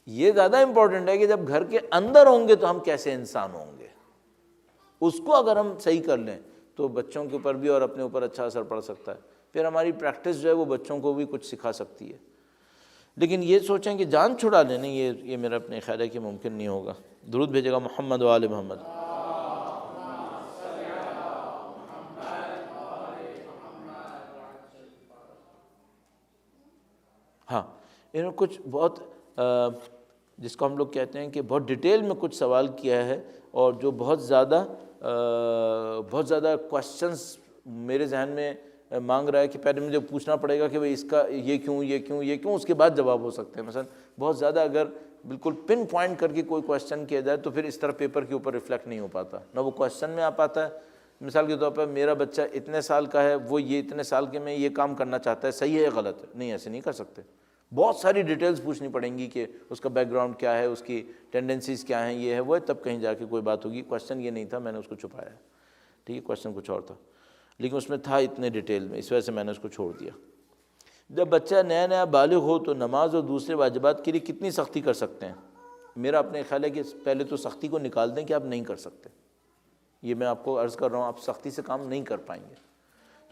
یہ زیادہ امپورٹنٹ ہے کہ جب گھر کے اندر ہوں گے تو ہم کیسے انسان ہوں گے. اس کو اگر ہم صحیح کر لیں تو بچوں کے اوپر بھی اور اپنے اوپر اچھا اثر پڑ سکتا ہے. پھر ہماری پریکٹس جو ہے وہ بچوں کو بھی کچھ سکھا سکتی ہے. لیکن یہ سوچیں کہ جان چھڑا لینے، یہ میرا اپنے خیال ہے کہ ممکن نہیں ہوگا. درود بھیجے گا محمد و آل محمد. ہاں، انہوں نے کچھ بہت جس کو ہم لوگ کہتے ہیں کہ بہت ڈیٹیل میں کچھ سوال کیا ہے، اور جو بہت زیادہ کوسچنز میرے ذہن میں مانگ رہا ہے کہ پہلے مجھے پوچھنا پڑے گا کہ بھئی اس کا یہ کیوں، اس کے بعد جواب ہو سکتے ہیں. مثلا بہت زیادہ اگر بالکل پن پوائنٹ کر کے کوئی کوسچن کیا جائے تو پھر اس طرح پیپر کے اوپر ریفلیکٹ نہیں ہو پاتا، نہ وہ کوسچن میں آ پاتا ہے. مثال کے طور پر میرا بچہ اتنے سال کا ہے، وہ یہ اتنے سال کے میں یہ کام کرنا چاہتا ہے، صحیح ہے یا غلط ہے؟ نہیں، ایسے نہیں کر سکتے. بہت ساری ڈیٹیلز پوچھنی پڑیں گی کہ اس کا بیک گراؤنڈ کیا ہے، اس کی ٹینڈنسیز کیا ہیں، یہ ہے وہ ہے، تب کہیں جا کے کوئی بات ہوگی. کوسچن یہ نہیں تھا، میں نے اس کو چھپایا. ٹھیک ہے، کوسچن کچھ اور تھا لیکن اس میں تھا اتنے ڈیٹیل میں، اس وجہ سے میں نے اس کو چھوڑ دیا. جب بچہ نیا بالغ ہو تو نماز اور دوسرے واجبات کے لیے کتنی سختی کر سکتے ہیں؟ میرا اپنے خیال ہے کہ پہلے تو سختی کو نکال دیں کہ آپ نہیں کر سکتے. یہ میں آپ کو عرض کر رہا ہوں، آپ سختی سے کام نہیں کر پائیں گے.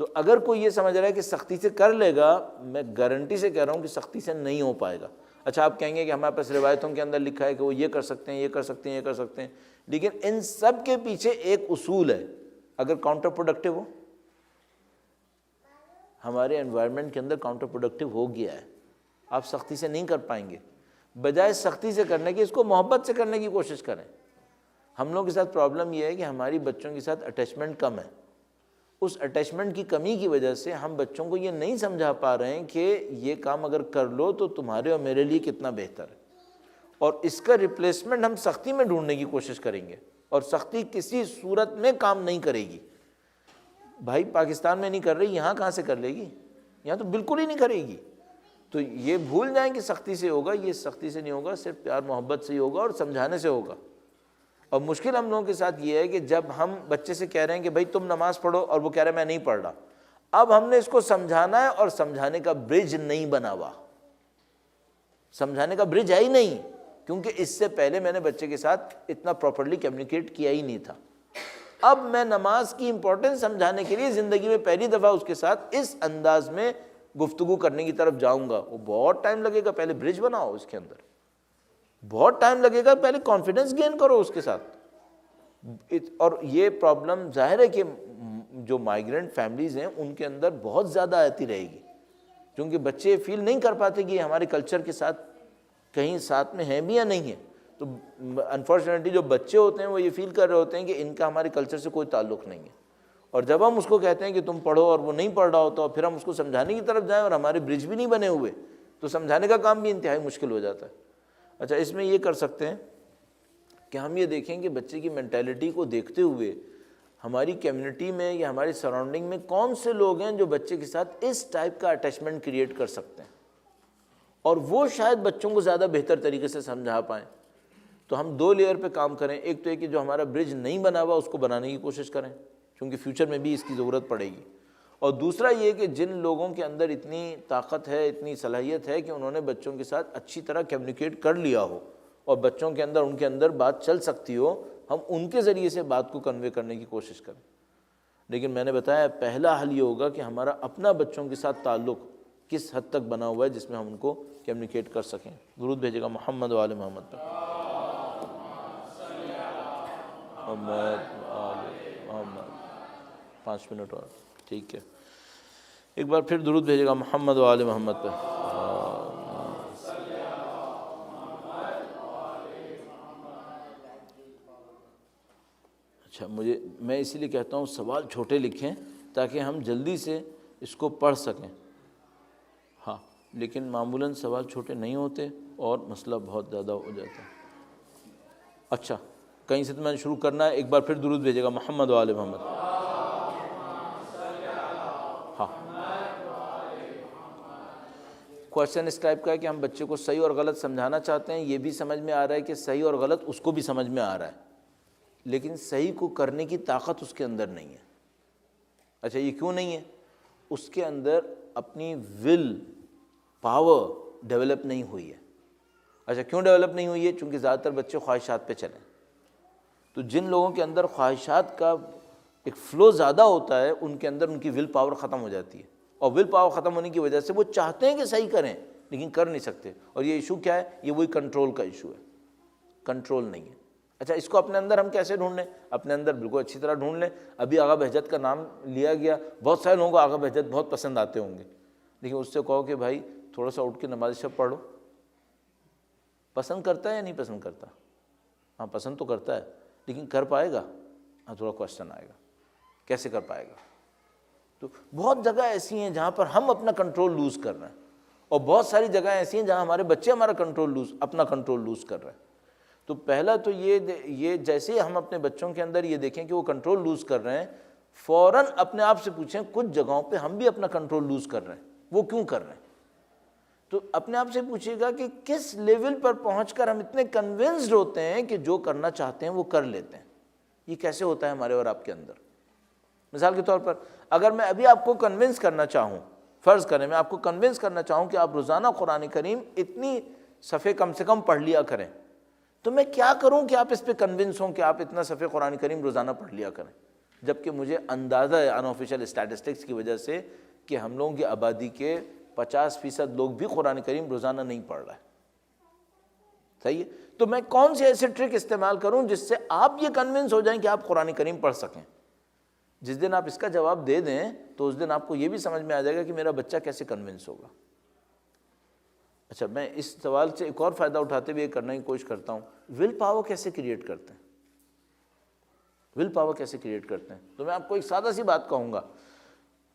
تو اگر کوئی یہ سمجھ رہا ہے کہ سختی سے کر لے گا، میں گارنٹی سے کہہ رہا ہوں کہ سختی سے نہیں ہو پائے گا. اچھا، آپ کہیں گے کہ ہمارے پاس روایتوں کے اندر لکھا ہے کہ وہ یہ کر سکتے ہیں، یہ کر سکتے ہیں، یہ کر سکتے ہیں، لیکن ان سب کے پیچھے ایک اصول ہے. اگر کاؤنٹر پروڈکٹیو ہو، ہمارے انوائرمنٹ کے اندر کاؤنٹر پروڈکٹیو ہو گیا ہے، آپ سختی سے نہیں کر پائیں گے. بجائے سختی سے کرنے کی، اس کو محبت سے کرنے کی کوشش کریں. ہم لوگوں کے ساتھ پرابلم یہ ہے کہ ہماری بچوں کے ساتھ اٹیچمنٹ کم ہے. اس اٹیچمنٹ کی کمی کی وجہ سے ہم بچوں کو یہ نہیں سمجھا پا رہے ہیں کہ یہ کام اگر کر لو تو تمہارے اور میرے لیے کتنا بہتر ہے، اور اس کا ریپلیسمنٹ ہم سختی میں ڈھونڈنے کی کوشش کریں گے، اور سختی کسی صورت میں کام نہیں کرے گی. بھائی پاکستان میں نہیں کر رہی، یہاں کہاں سے کر لے گی؟ یہاں تو بالکل ہی نہیں کرے گی. تو یہ بھول جائیں کہ سختی سے ہوگا، یہ سختی سے نہیں ہوگا، صرف پیار محبت سے ہی ہوگا اور سمجھانے سے ہوگا. اور مشکل ہم لوگوں کے ساتھ یہ ہے کہ جب ہم بچے سے کہہ رہے ہیں کہ بھائی تم نماز پڑھو اور وہ کہہ رہا ہے میں نہیں پڑھ رہا، اب ہم نے اس کو سمجھانا ہے اور سمجھانے کا برج نہیں بنا ہوا، سمجھانے کا برج ہے ہی نہیں، کیونکہ اس سے پہلے میں نے بچے کے ساتھ اتنا پراپرلی کمیونیکیٹ کیا ہی نہیں تھا. اب میں نماز کی امپورٹنس سمجھانے کے لیے زندگی میں پہلی دفعہ اس کے ساتھ اس انداز میں گفتگو کرنے کی طرف جاؤں گا. وہ بہت ٹائم لگے گا، پہلے برج بناؤ اس کے اندر، بہت ٹائم لگے گا، پہلے کانفیڈنس گین کرو اس کے ساتھ. اور یہ پرابلم ظاہر ہے کہ جو مائیگرنٹ فیملیز ہیں ان کے اندر بہت زیادہ آتی رہے گی، کیونکہ بچے فیل نہیں کر پاتے کہ یہ ہمارے کلچر کے ساتھ کہیں ساتھ میں ہیں بھی یا نہیں ہیں. تو انفارچونیٹلی جو بچے ہوتے ہیں وہ یہ فیل کر رہے ہوتے ہیں کہ ان کا ہمارے کلچر سے کوئی تعلق نہیں ہے. اور جب ہم اس کو کہتے ہیں کہ تم پڑھو اور وہ نہیں پڑھ رہا ہوتا اور پھر ہم اس کو سمجھانے کی طرف جائیں اور ہمارے برج بھی نہیں بنے ہوئے، تو سمجھانے کا کام بھی انتہائی مشکل ہو جاتا ہے. اچھا، اس میں یہ کر سکتے ہیں کہ ہم یہ دیکھیں کہ بچے کی مینٹیلٹی کو دیکھتے ہوئے ہماری کمیونٹی میں یا ہماری سراؤنڈنگ میں کون سے لوگ ہیں جو بچے کے ساتھ اس ٹائپ کا اٹیچمنٹ کریٹ کر سکتے ہیں، اور وہ شاید بچوں کو زیادہ بہتر طریقے سے سمجھا پائیں. تو ہم 2 لیئر پہ کام کریں. ایک تو یہ کہ جو ہمارا برج نہیں بنا ہوا اس کو بنانے کی کوشش کریں، کیونکہ فیوچر میں بھی اس کی ضرورت پڑے گی. اور دوسرا یہ کہ جن لوگوں کے اندر اتنی طاقت ہے، اتنی صلاحیت ہے کہ انہوں نے بچوں کے ساتھ اچھی طرح کمیونیکیٹ کر لیا ہو اور بچوں کے اندر ان کے اندر بات چل سکتی ہو، ہم ان کے ذریعے سے بات کو کنوے کرنے کی کوشش کریں. لیکن میں نے بتایا پہلا حل یہ ہوگا کہ ہمارا اپنا بچوں کے ساتھ تعلق کس حد تک بنا ہوا ہے جس میں ہم ان کو کمیونیکیٹ کر سکیں. درود بھیجے گا محمد و آل محمد پہ. محمد آل محمد. 5 منٹ اور ٹھیک ہے. ایک بار پھر درود بھیجے گا محمد و آل محمد پہ. اچھا، میں اسی لیے کہتا ہوں سوال چھوٹے لکھیں تاکہ ہم جلدی سے اس کو پڑھ سکیں. ہاں، لیکن معمولاً سوال چھوٹے نہیں ہوتے اور مسئلہ بہت زیادہ ہو جاتا ہے. اچھا، کہیں سے تو میں نے شروع کرنا ہے. ایک بار پھر درود بھیجے گا محمد و آل محمد. ہاں، کوشچن اس ٹائپ کا ہے کہ ہم بچے کو صحیح اور غلط سمجھانا چاہتے ہیں. یہ بھی سمجھ میں آ رہا ہے کہ صحیح اور غلط اس کو بھی سمجھ میں آ رہا ہے، لیکن صحیح کو کرنے کی طاقت اس کے اندر نہیں ہے. اچھا، یہ کیوں نہیں ہے؟ اس کے اندر اپنی ول پاور ڈیولپ نہیں ہوئی ہے. اچھا، کیوں ڈیولپ نہیں ہوئی ہے؟ چونکہ زیادہ تر بچے خواہشات پہ چلیں. تو جن لوگوں کے اندر خواہشات کا ایک فلو زیادہ ہوتا ہے ان کے اندر ان کی ول پاور ختم ہو جاتی ہے، اور ول پاور ختم ہونے کی وجہ سے وہ چاہتے ہیں کہ صحیح کریں لیکن کر نہیں سکتے. اور یہ ایشو کیا ہے؟ یہ وہی کنٹرول کا ایشو ہے، کنٹرول نہیں ہے. اچھا، اس کو اپنے اندر ہم کیسے ڈھونڈ لیں؟ اپنے اندر بالکل اچھی طرح ڈھونڈ لیں. ابھی آغا بہجت کا نام لیا گیا، بہت سارے لوگوں کو آغا بہجت بہت پسند آتے ہوں گے، لیکن اس سے کہو کہ بھائی تھوڑا سا اٹھ کے نماز شب پڑھ لو. پسند کرتا ہے یا نہیں پسند کرتا؟ ہاں، پسند تو کرتا ہے، لیکن کر پائے گا؟ ہاں، تھوڑا کوشچن آئے گا، کیسے کر پائے گا؟ تو بہت جگہ ایسی ہیں جہاں پر ہم اپنا کنٹرول لوز کر رہے ہیں، اور بہت ساری جگہ ایسی ہیں جہاں ہمارے بچے ہمارا اپنا کنٹرول لوز کر رہے ہیں. تو پہلا تو یہ جیسے ہی ہم اپنے بچوں کے اندر یہ دیکھیں کہ وہ کنٹرول لوز کر رہے ہیں، فوراً اپنے آپ سے پوچھیں کچھ جگہوں پہ ہم بھی اپنا کنٹرول لوز کر رہے ہیں، وہ کیوں کر رہے ہیں؟ تو اپنے آپ سے پوچھیے گا کہ کس لیول پر پہنچ کر ہم اتنے کنونسڈ ہوتے ہیں کہ جو کرنا چاہتے ہیں وہ کر لیتے ہیں. یہ کیسے ہوتا ہے ہمارے اور آپ کے اندر؟ مثال کے طور پر اگر میں ابھی آپ کو کنونس کرنا چاہوں، فرض کریں میں آپ کو کنونس کرنا چاہوں کہ آپ روزانہ قرآن کریم اتنی صفحے کم سے کم پڑھ لیا کریں، تو میں کیا کروں کہ آپ اس پہ کنونس ہوں کہ آپ اتنا صفحے قرآن کریم روزانہ پڑھ لیا کریں؟ جبکہ مجھے اندازہ ہے ان آفیشیل اسٹیٹسٹکس کی وجہ سے کہ ہم لوگوں کی آبادی کے 50% لوگ بھی قرآن کریم روزانہ نہیں پڑھ رہا ہے. صحیح ہے؟ تو میں کون سی ایسی ٹرک استعمال کروں جس سے آپ یہ کنونس ہو جائیں کہ آپ قرآن کریم پڑھ سکیں؟ جس دن آپ اس کا جواب دے دیں تو اس دن آپ کو یہ بھی سمجھ میں آ جائے گا کہ میرا بچہ کیسے کنونس ہوگا. اچھا، میں اس سوال سے ایک اور فائدہ اٹھاتے ہوئے یہ کرنے کی کوشش کرتا ہوں، ول پاور کیسے کریٹ کرتے ہیں؟ ول پاور کیسے کریٹ کرتے ہیں؟ تو میں آپ کو ایک سادہ سی بات کہوں گا،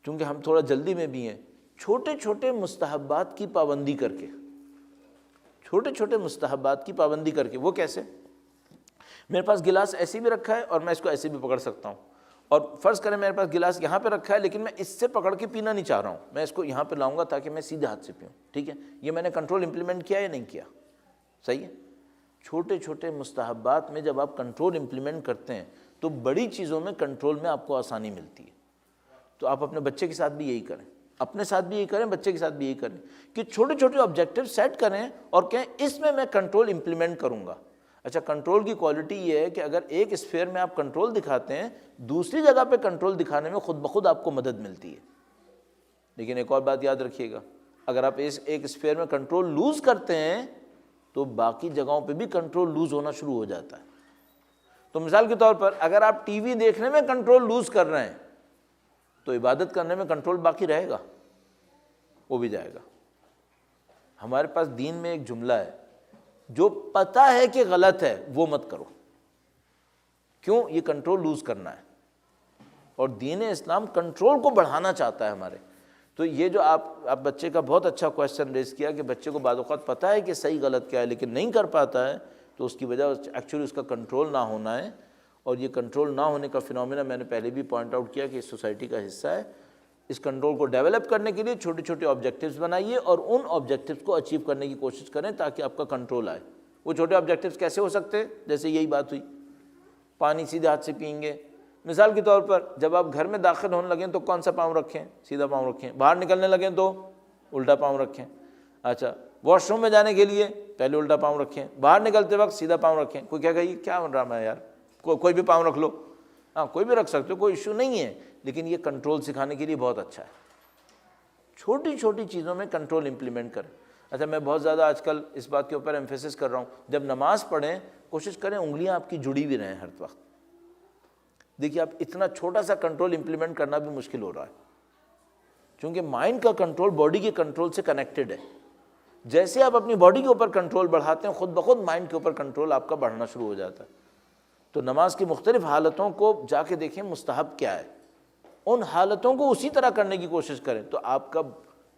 چونکہ ہم تھوڑا جلدی میں بھی ہیں. چھوٹے چھوٹے مستحبات کی پابندی کر کے، چھوٹے چھوٹے مستحبات کی پابندی کر کے. وہ کیسے؟ میرے پاس گلاس ایسے بھی رکھا ہے اور میں اس کو ایسے بھی پکڑ سکتا ہوں، اور فرض کریں میرے پاس گلاس یہاں پہ رکھا ہے لیکن میں اس سے پکڑ کے پینا نہیں چاہ رہا ہوں، میں اس کو یہاں پہ لاؤں گا تاکہ میں سیدھے ہاتھ سے پیوں، ٹھیک ہے، یہ میں نے کنٹرول امپلیمنٹ کیا یا نہیں کیا؟ صحیح ہے. چھوٹے چھوٹے مستحبات میں جب آپ کنٹرول امپلیمنٹ کرتے ہیں تو بڑی چیزوں میں کنٹرول میں آپ کو آسانی ملتی ہے. تو آپ اپنے بچے کے ساتھ بھی یہی کریں، اپنے ساتھ بھی یہی کریں، بچے کے ساتھ بھی یہی کریں کہ چھوٹے چھوٹے آبجیکٹیو سیٹ کریں اور کہیں اس میں کنٹرول امپلیمنٹ کروں گا. اچھا، کنٹرول کی کوالٹی یہ ہے کہ اگر ایک اسفیئر میں آپ کنٹرول دکھاتے ہیں، دوسری جگہ پہ کنٹرول دکھانے میں خود بخود آپ کو مدد ملتی ہے. لیکن ایک اور بات یاد رکھیے گا، اگر آپ ایک اسفیئر میں کنٹرول لوز کرتے ہیں تو باقی جگہوں پہ بھی کنٹرول لوز ہونا شروع ہو جاتا ہے. تو مثال کے طور پر اگر آپ ٹی وی دیکھنے میں کنٹرول لوز کر رہے ہیں تو عبادت کرنے میں کنٹرول باقی رہے گا، وہ بھی جائے گا. ہمارے پاس دین میں ایک جملہ ہے، جو پتہ ہے کہ غلط ہے وہ مت کرو. کیوں؟ یہ کنٹرول لوز کرنا ہے، اور دین اسلام کنٹرول کو بڑھانا چاہتا ہے ہمارے. تو یہ جو آپ بچے کا بہت اچھا کویشچن ریز کیا کہ بچے کو بعض اوقات پتہ ہے کہ صحیح غلط کیا ہے لیکن نہیں کر پاتا ہے، تو اس کی وجہ ایکچولی اس کا کنٹرول نہ ہونا ہے. اور یہ کنٹرول نہ ہونے کا فنومینا میں نے پہلے بھی پوائنٹ آؤٹ کیا کہ اس سوسائٹی کا حصہ ہے. اس کنٹرول کو ڈیولپ کرنے کے لیے چھوٹے چھوٹے آبجیکٹیوز بنائیے اور ان آبجیکٹیوز کو اچیو کرنے کی کوشش کریں تاکہ آپ کا کنٹرول آئے. وہ چھوٹے آبجیکٹیوز کیسے ہو سکتے ہیں؟ جیسے یہی بات ہوئی، پانی سیدھے ہاتھ سے پئیں گے. مثال کے طور پر جب آپ گھر میں داخل ہونے لگیں تو کون سا پاؤں رکھیں؟ سیدھا پاؤں رکھیں. باہر نکلنے لگیں تو الٹا پاؤں رکھیں. اچھا، واش روم میں جانے کے لیے پہلے الٹا پاؤں رکھیں، باہر نکلتے وقت سیدھا پاؤں رکھیں. کوئی کہے گا یہ کیا ڈرامہ ہے یار، کوئی بھی پاؤں رکھ لو. ہاں، کوئی بھی رکھ سکتے ہو، کوئی ایشو نہیں ہے، لیکن یہ کنٹرول سکھانے کے لیے بہت اچھا ہے. چھوٹی چھوٹی چیزوں میں کنٹرول امپلیمنٹ کریں. اچھا، میں بہت زیادہ آج کل اس بات کے اوپر ایمفیسس کر رہا ہوں، جب نماز پڑھیں کوشش کریں انگلیاں آپ کی جڑی بھی رہیں ہر وقت. دیکھیے، آپ اتنا چھوٹا سا کنٹرول امپلیمنٹ کرنا بھی مشکل ہو رہا ہے، چونکہ مائنڈ کا کنٹرول باڈی کے کنٹرول سے کنیکٹڈ ہے. جیسے آپ اپنی باڈی کے اوپر کنٹرول بڑھاتے ہیں، خود بخود مائنڈ کے اوپر کنٹرول آپ کا بڑھنا شروع ہو جاتا ہے. تو نماز کی مختلف حالتوں کو جا کے دیکھیں مستحب کیا ہے، ان حالتوں کو اسی طرح کرنے کی کوشش کریں تو آپ کا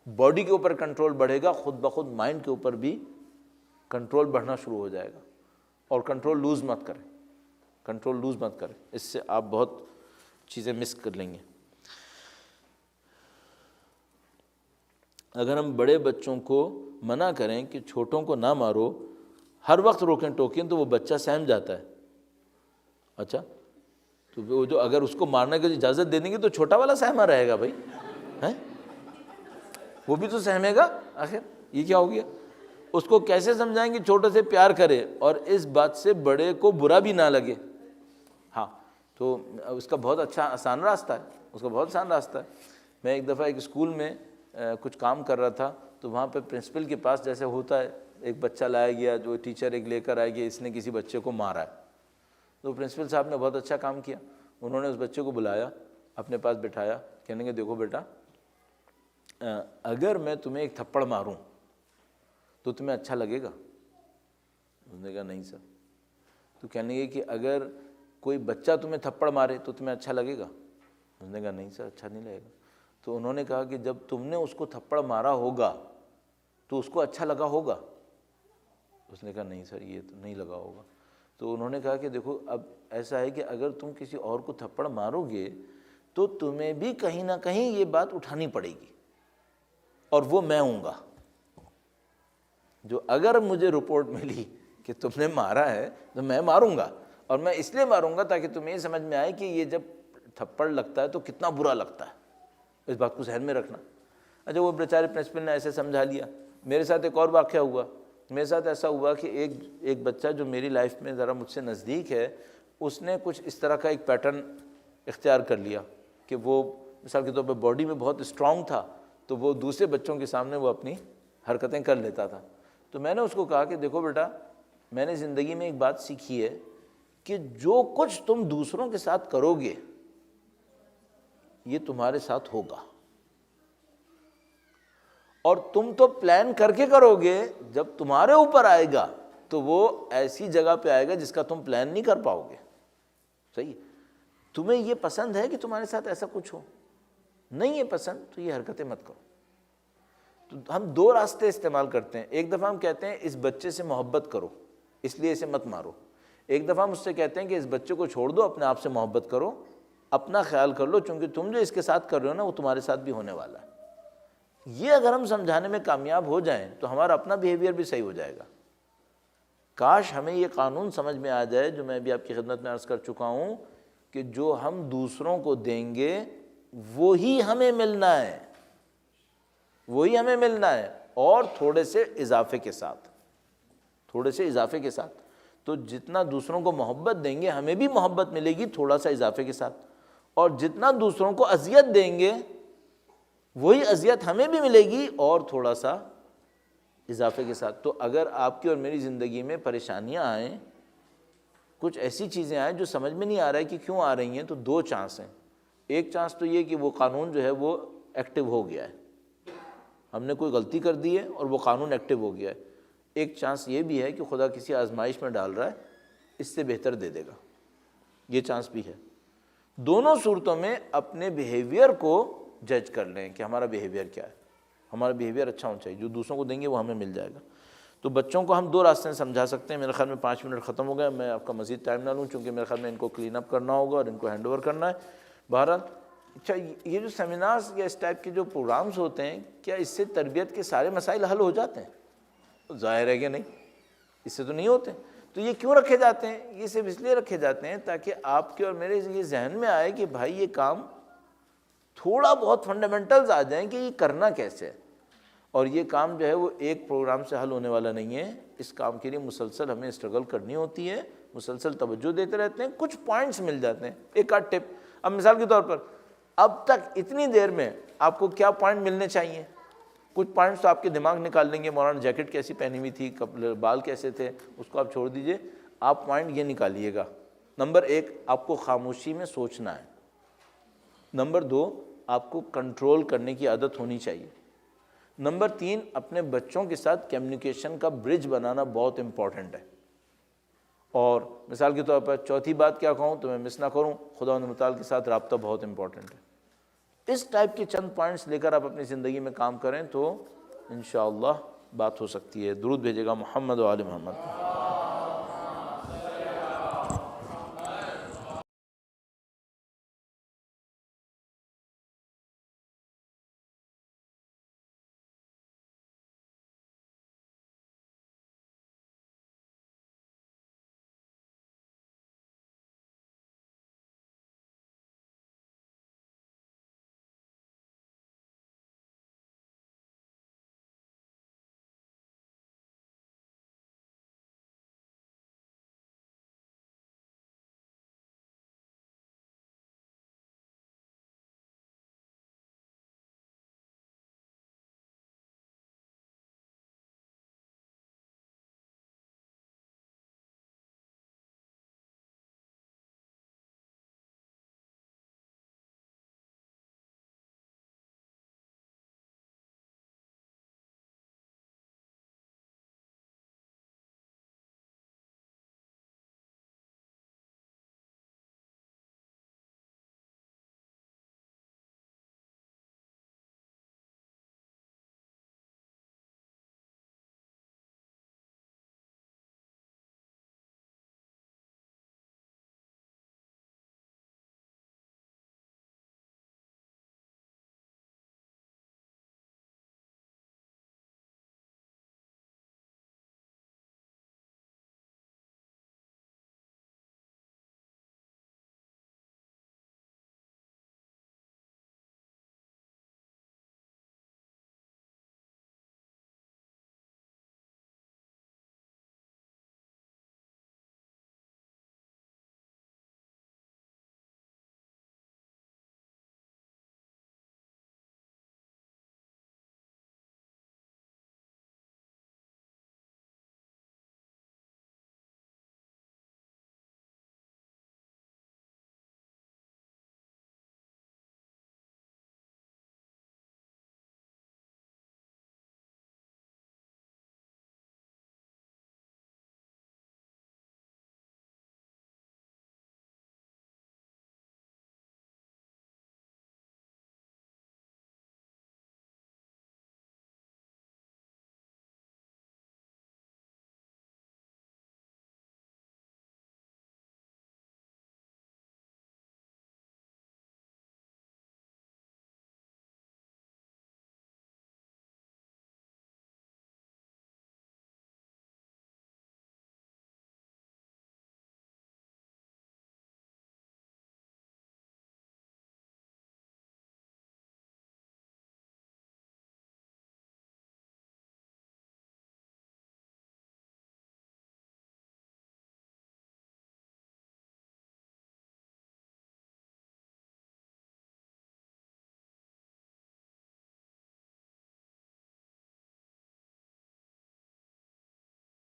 باڈی کے اوپر کنٹرول بڑھے گا، خود بخود مائنڈ کے اوپر بھی کنٹرول بڑھنا شروع ہو جائے گا. اور کنٹرول لوز مت کریں، کنٹرول لوز مت کریں، اس سے آپ بہت چیزیں مس کر لیں گے. اگر ہم بڑے بچوں کو منع کریں کہ چھوٹوں کو نہ مارو، ہر وقت روکیں ٹوکیں تو وہ بچہ سہم جاتا ہے. اچھا، تو وہ جو اگر اس کو مارنے کی اجازت دے دیں گے تو چھوٹا والا سہما رہے گا بھائی، ہیں؟ وہ بھی تو سہمے گا. آخر یہ کیا ہو گیا؟ اس کو کیسے سمجھائیں کہ چھوٹے سے پیار کرے اور اس بات سے بڑے کو برا بھی نہ لگے؟ ہاں، تو اس کا بہت اچھا آسان راستہ ہے، اس کا بہت آسان راستہ ہے. میں ایک دفعہ ایک اسکول میں کچھ کام کر رہا تھا، تو وہاں پہ پرنسپل کے پاس جیسے ہوتا ہے ایک بچہ لایا گیا، جو ٹیچر ایک لے کر آئے گیا، اس نے کسی بچے کو مارا ہے. تو پرنسپل صاحب نے بہت اچھا کام کیا، انہوں نے اس بچے کو بلایا، اپنے پاس بٹھایا، کہنے کہ دیکھو بیٹا، اگر میں تمہیں ایک تھپڑ ماروں تو تمہیں اچھا لگے گا؟ اس نے کہا نہیں سر. تو کہنے لگے کہ اگر کوئی بچہ تمہیں تھپڑ مارے تو تمہیں اچھا لگے گا؟ اس نے کہا نہیں سر، اچھا نہیں لگے گا. تو انہوں نے کہا کہ جب تم نے اس کو تھپڑ مارا ہوگا تو اس کو اچھا لگا ہوگا؟ اس نے کہا نہیں سر، یہ تو نہیں لگا ہوگا. تو انہوں نے کہا کہ دیکھو، اب ایسا ہے کہ اگر تم کسی اور کو تھپڑ مارو گے تو تمہیں بھی کہیں نہ کہیں یہ بات اٹھانی پڑے گی، اور وہ میں ہوں گا جو اگر مجھے رپورٹ ملی کہ تم نے مارا ہے تو میں ماروں گا، اور میں اس لیے ماروں گا تاکہ تمہیں یہ سمجھ میں آئے کہ یہ جب تھپڑ لگتا ہے تو کتنا برا لگتا ہے. اس بات کو ذہن میں رکھنا. اچھا، وہ بیچارے پرنسپل نے ایسے سمجھا لیا. میرے ساتھ ایک اور واقعہ ہوا. میرے ساتھ ایسا ہوا کہ ایک بچہ جو میری لائف میں ذرا مجھ سے نزدیک ہے، اس نے کچھ اس طرح کا ایک پیٹرن اختیار کر لیا کہ وہ مثال کے طور پہ باڈی میں بہت اسٹرانگ تھا، تو وہ دوسرے بچوں کے سامنے وہ اپنی حرکتیں کر لیتا تھا. تو میں نے اس کو کہا کہ دیکھو بیٹا، میں نے زندگی میں ایک بات سیکھی ہے کہ جو کچھ تم دوسروں کے ساتھ کرو گے یہ تمہارے ساتھ ہوگا، اور تم تو پلان کر کے کرو گے، جب تمہارے اوپر آئے گا تو وہ ایسی جگہ پہ آئے گا جس کا تم پلان نہیں کر پاؤ گے. صحیح؟ تمہیں یہ پسند ہے کہ تمہارے ساتھ ایسا کچھ ہو؟ نہیں ہے پسند تو یہ حرکتیں مت کرو. تو ہم دو راستے استعمال کرتے ہیں. ایک دفعہ ہم کہتے ہیں اس بچے سے محبت کرو اس لیے اسے مت مارو. ایک دفعہ ہم اس سے کہتے ہیں کہ اس بچے کو چھوڑ دو، اپنے آپ سے محبت کرو، اپنا خیال کر لو، چونکہ تم جو اس کے ساتھ کر رہے ہو نا وہ تمہارے ساتھ بھی ہونے والا ہے۔ یہ اگر ہم سمجھانے میں کامیاب ہو جائیں تو ہمارا اپنا بیہیویئر بھی صحیح ہو جائے گا۔ کاش ہمیں یہ قانون سمجھ میں آ جائے جو میں بھی آپ کی خدمت میں عرض کر چکا ہوں کہ جو ہم دوسروں کو دیں گے وہی ہمیں ملنا ہے، وہی ہمیں ملنا ہے، اور تھوڑے سے اضافے کے ساتھ، تھوڑے سے اضافے کے ساتھ۔ تو جتنا دوسروں کو محبت دیں گے ہمیں بھی محبت ملے گی تھوڑا سا اضافے کے ساتھ، اور جتنا دوسروں کو اذیت دیں گے وہی اذیت ہمیں بھی ملے گی اور تھوڑا سا اضافے کے ساتھ۔ تو اگر آپ کی اور میری زندگی میں پریشانیاں آئیں، کچھ ایسی چیزیں آئیں جو سمجھ میں نہیں آ رہا ہے کہ کیوں آ رہی ہیں، تو دو چانس ہیں۔ ایک چانس تو یہ کہ وہ قانون جو ہے وہ ایکٹیو ہو گیا ہے، ہم نے کوئی غلطی کر دی ہے اور وہ قانون ایکٹیو ہو گیا ہے۔ ایک چانس یہ بھی ہے کہ خدا کسی آزمائش میں ڈال رہا ہے، اس سے بہتر دے دے گا، یہ چانس بھی ہے۔ دونوں صورتوں میں اپنے بیہیویئر کو جج کر لیں کہ ہمارا بیہیویئر کیا ہے، ہمارا بیہیویئر اچھا ہونا چاہیے، جو دوسروں کو دیں گے وہ ہمیں مل جائے گا۔ تو بچوں کو ہم دو راستے سے سمجھا سکتے ہیں۔ میرے خیال میں 5 منٹ ختم ہو گیا، میں آپ کا مزید ٹائم نہ لوں چونکہ میرے خیال میں ان کو کلین اپ کرنا ہوگا اور ان کو ہینڈ اوور کرنا ہے۔ بہرحال اچھا، یہ جو سیمینارز یا اس ٹائپ کے جو پروگرامز ہوتے ہیں، کیا اس سے تربیت کے سارے مسائل حل ہو جاتے ہیں؟ ظاہر ہے کہ نہیں، اس سے تو نہیں ہوتے۔ تو یہ کیوں رکھے جاتے ہیں؟ یہ صرف اس لیے رکھے جاتے ہیں تاکہ آپ کے اور میرے یہ ذہن میں آئے کہ بھائی یہ کام تھوڑا بہت فنڈامنٹلز آ جائیں کہ یہ کرنا کیسے ہے، اور یہ کام جو ہے وہ ایک پروگرام سے حل ہونے والا نہیں ہے۔ اس کام کے لیے مسلسل ہمیں اسٹرگل کرنی ہوتی ہے، مسلسل توجہ دیتے رہتے ہیں، کچھ پوائنٹس مل جاتے ہیں، ایک آدھ ٹپ۔ اب مثال کے طور پر اب تک اتنی دیر میں آپ کو کیا پوائنٹ ملنے چاہیے؟ کچھ پوائنٹس تو آپ کے دماغ نکال لیں گے، مولانا جیکٹ کیسی پہنی ہوئی تھی، بال کیسے تھے، اس کو آپ چھوڑ دیجئے۔ آپ پوائنٹ یہ نکالیے گا، نمبر 1 آپ کو خاموشی میں سوچنا ہے، نمبر 2 آپ کو کنٹرول کرنے کی عادت ہونی چاہیے، نمبر 3 اپنے بچوں کے ساتھ کمیونیکیشن کا برج بنانا بہت امپورٹنٹ ہے، اور مثال کے طور پر چوتھی بات کیا کہوں تو میں مس نہ کروں، خدا متعال کے ساتھ رابطہ بہت امپورٹنٹ ہے۔ اس ٹائپ کے چند پوائنٹس لے کر آپ اپنی زندگی میں کام کریں تو انشاءاللہ بات ہو سکتی ہے۔ درود بھیجے گا محمد و آل محمد۔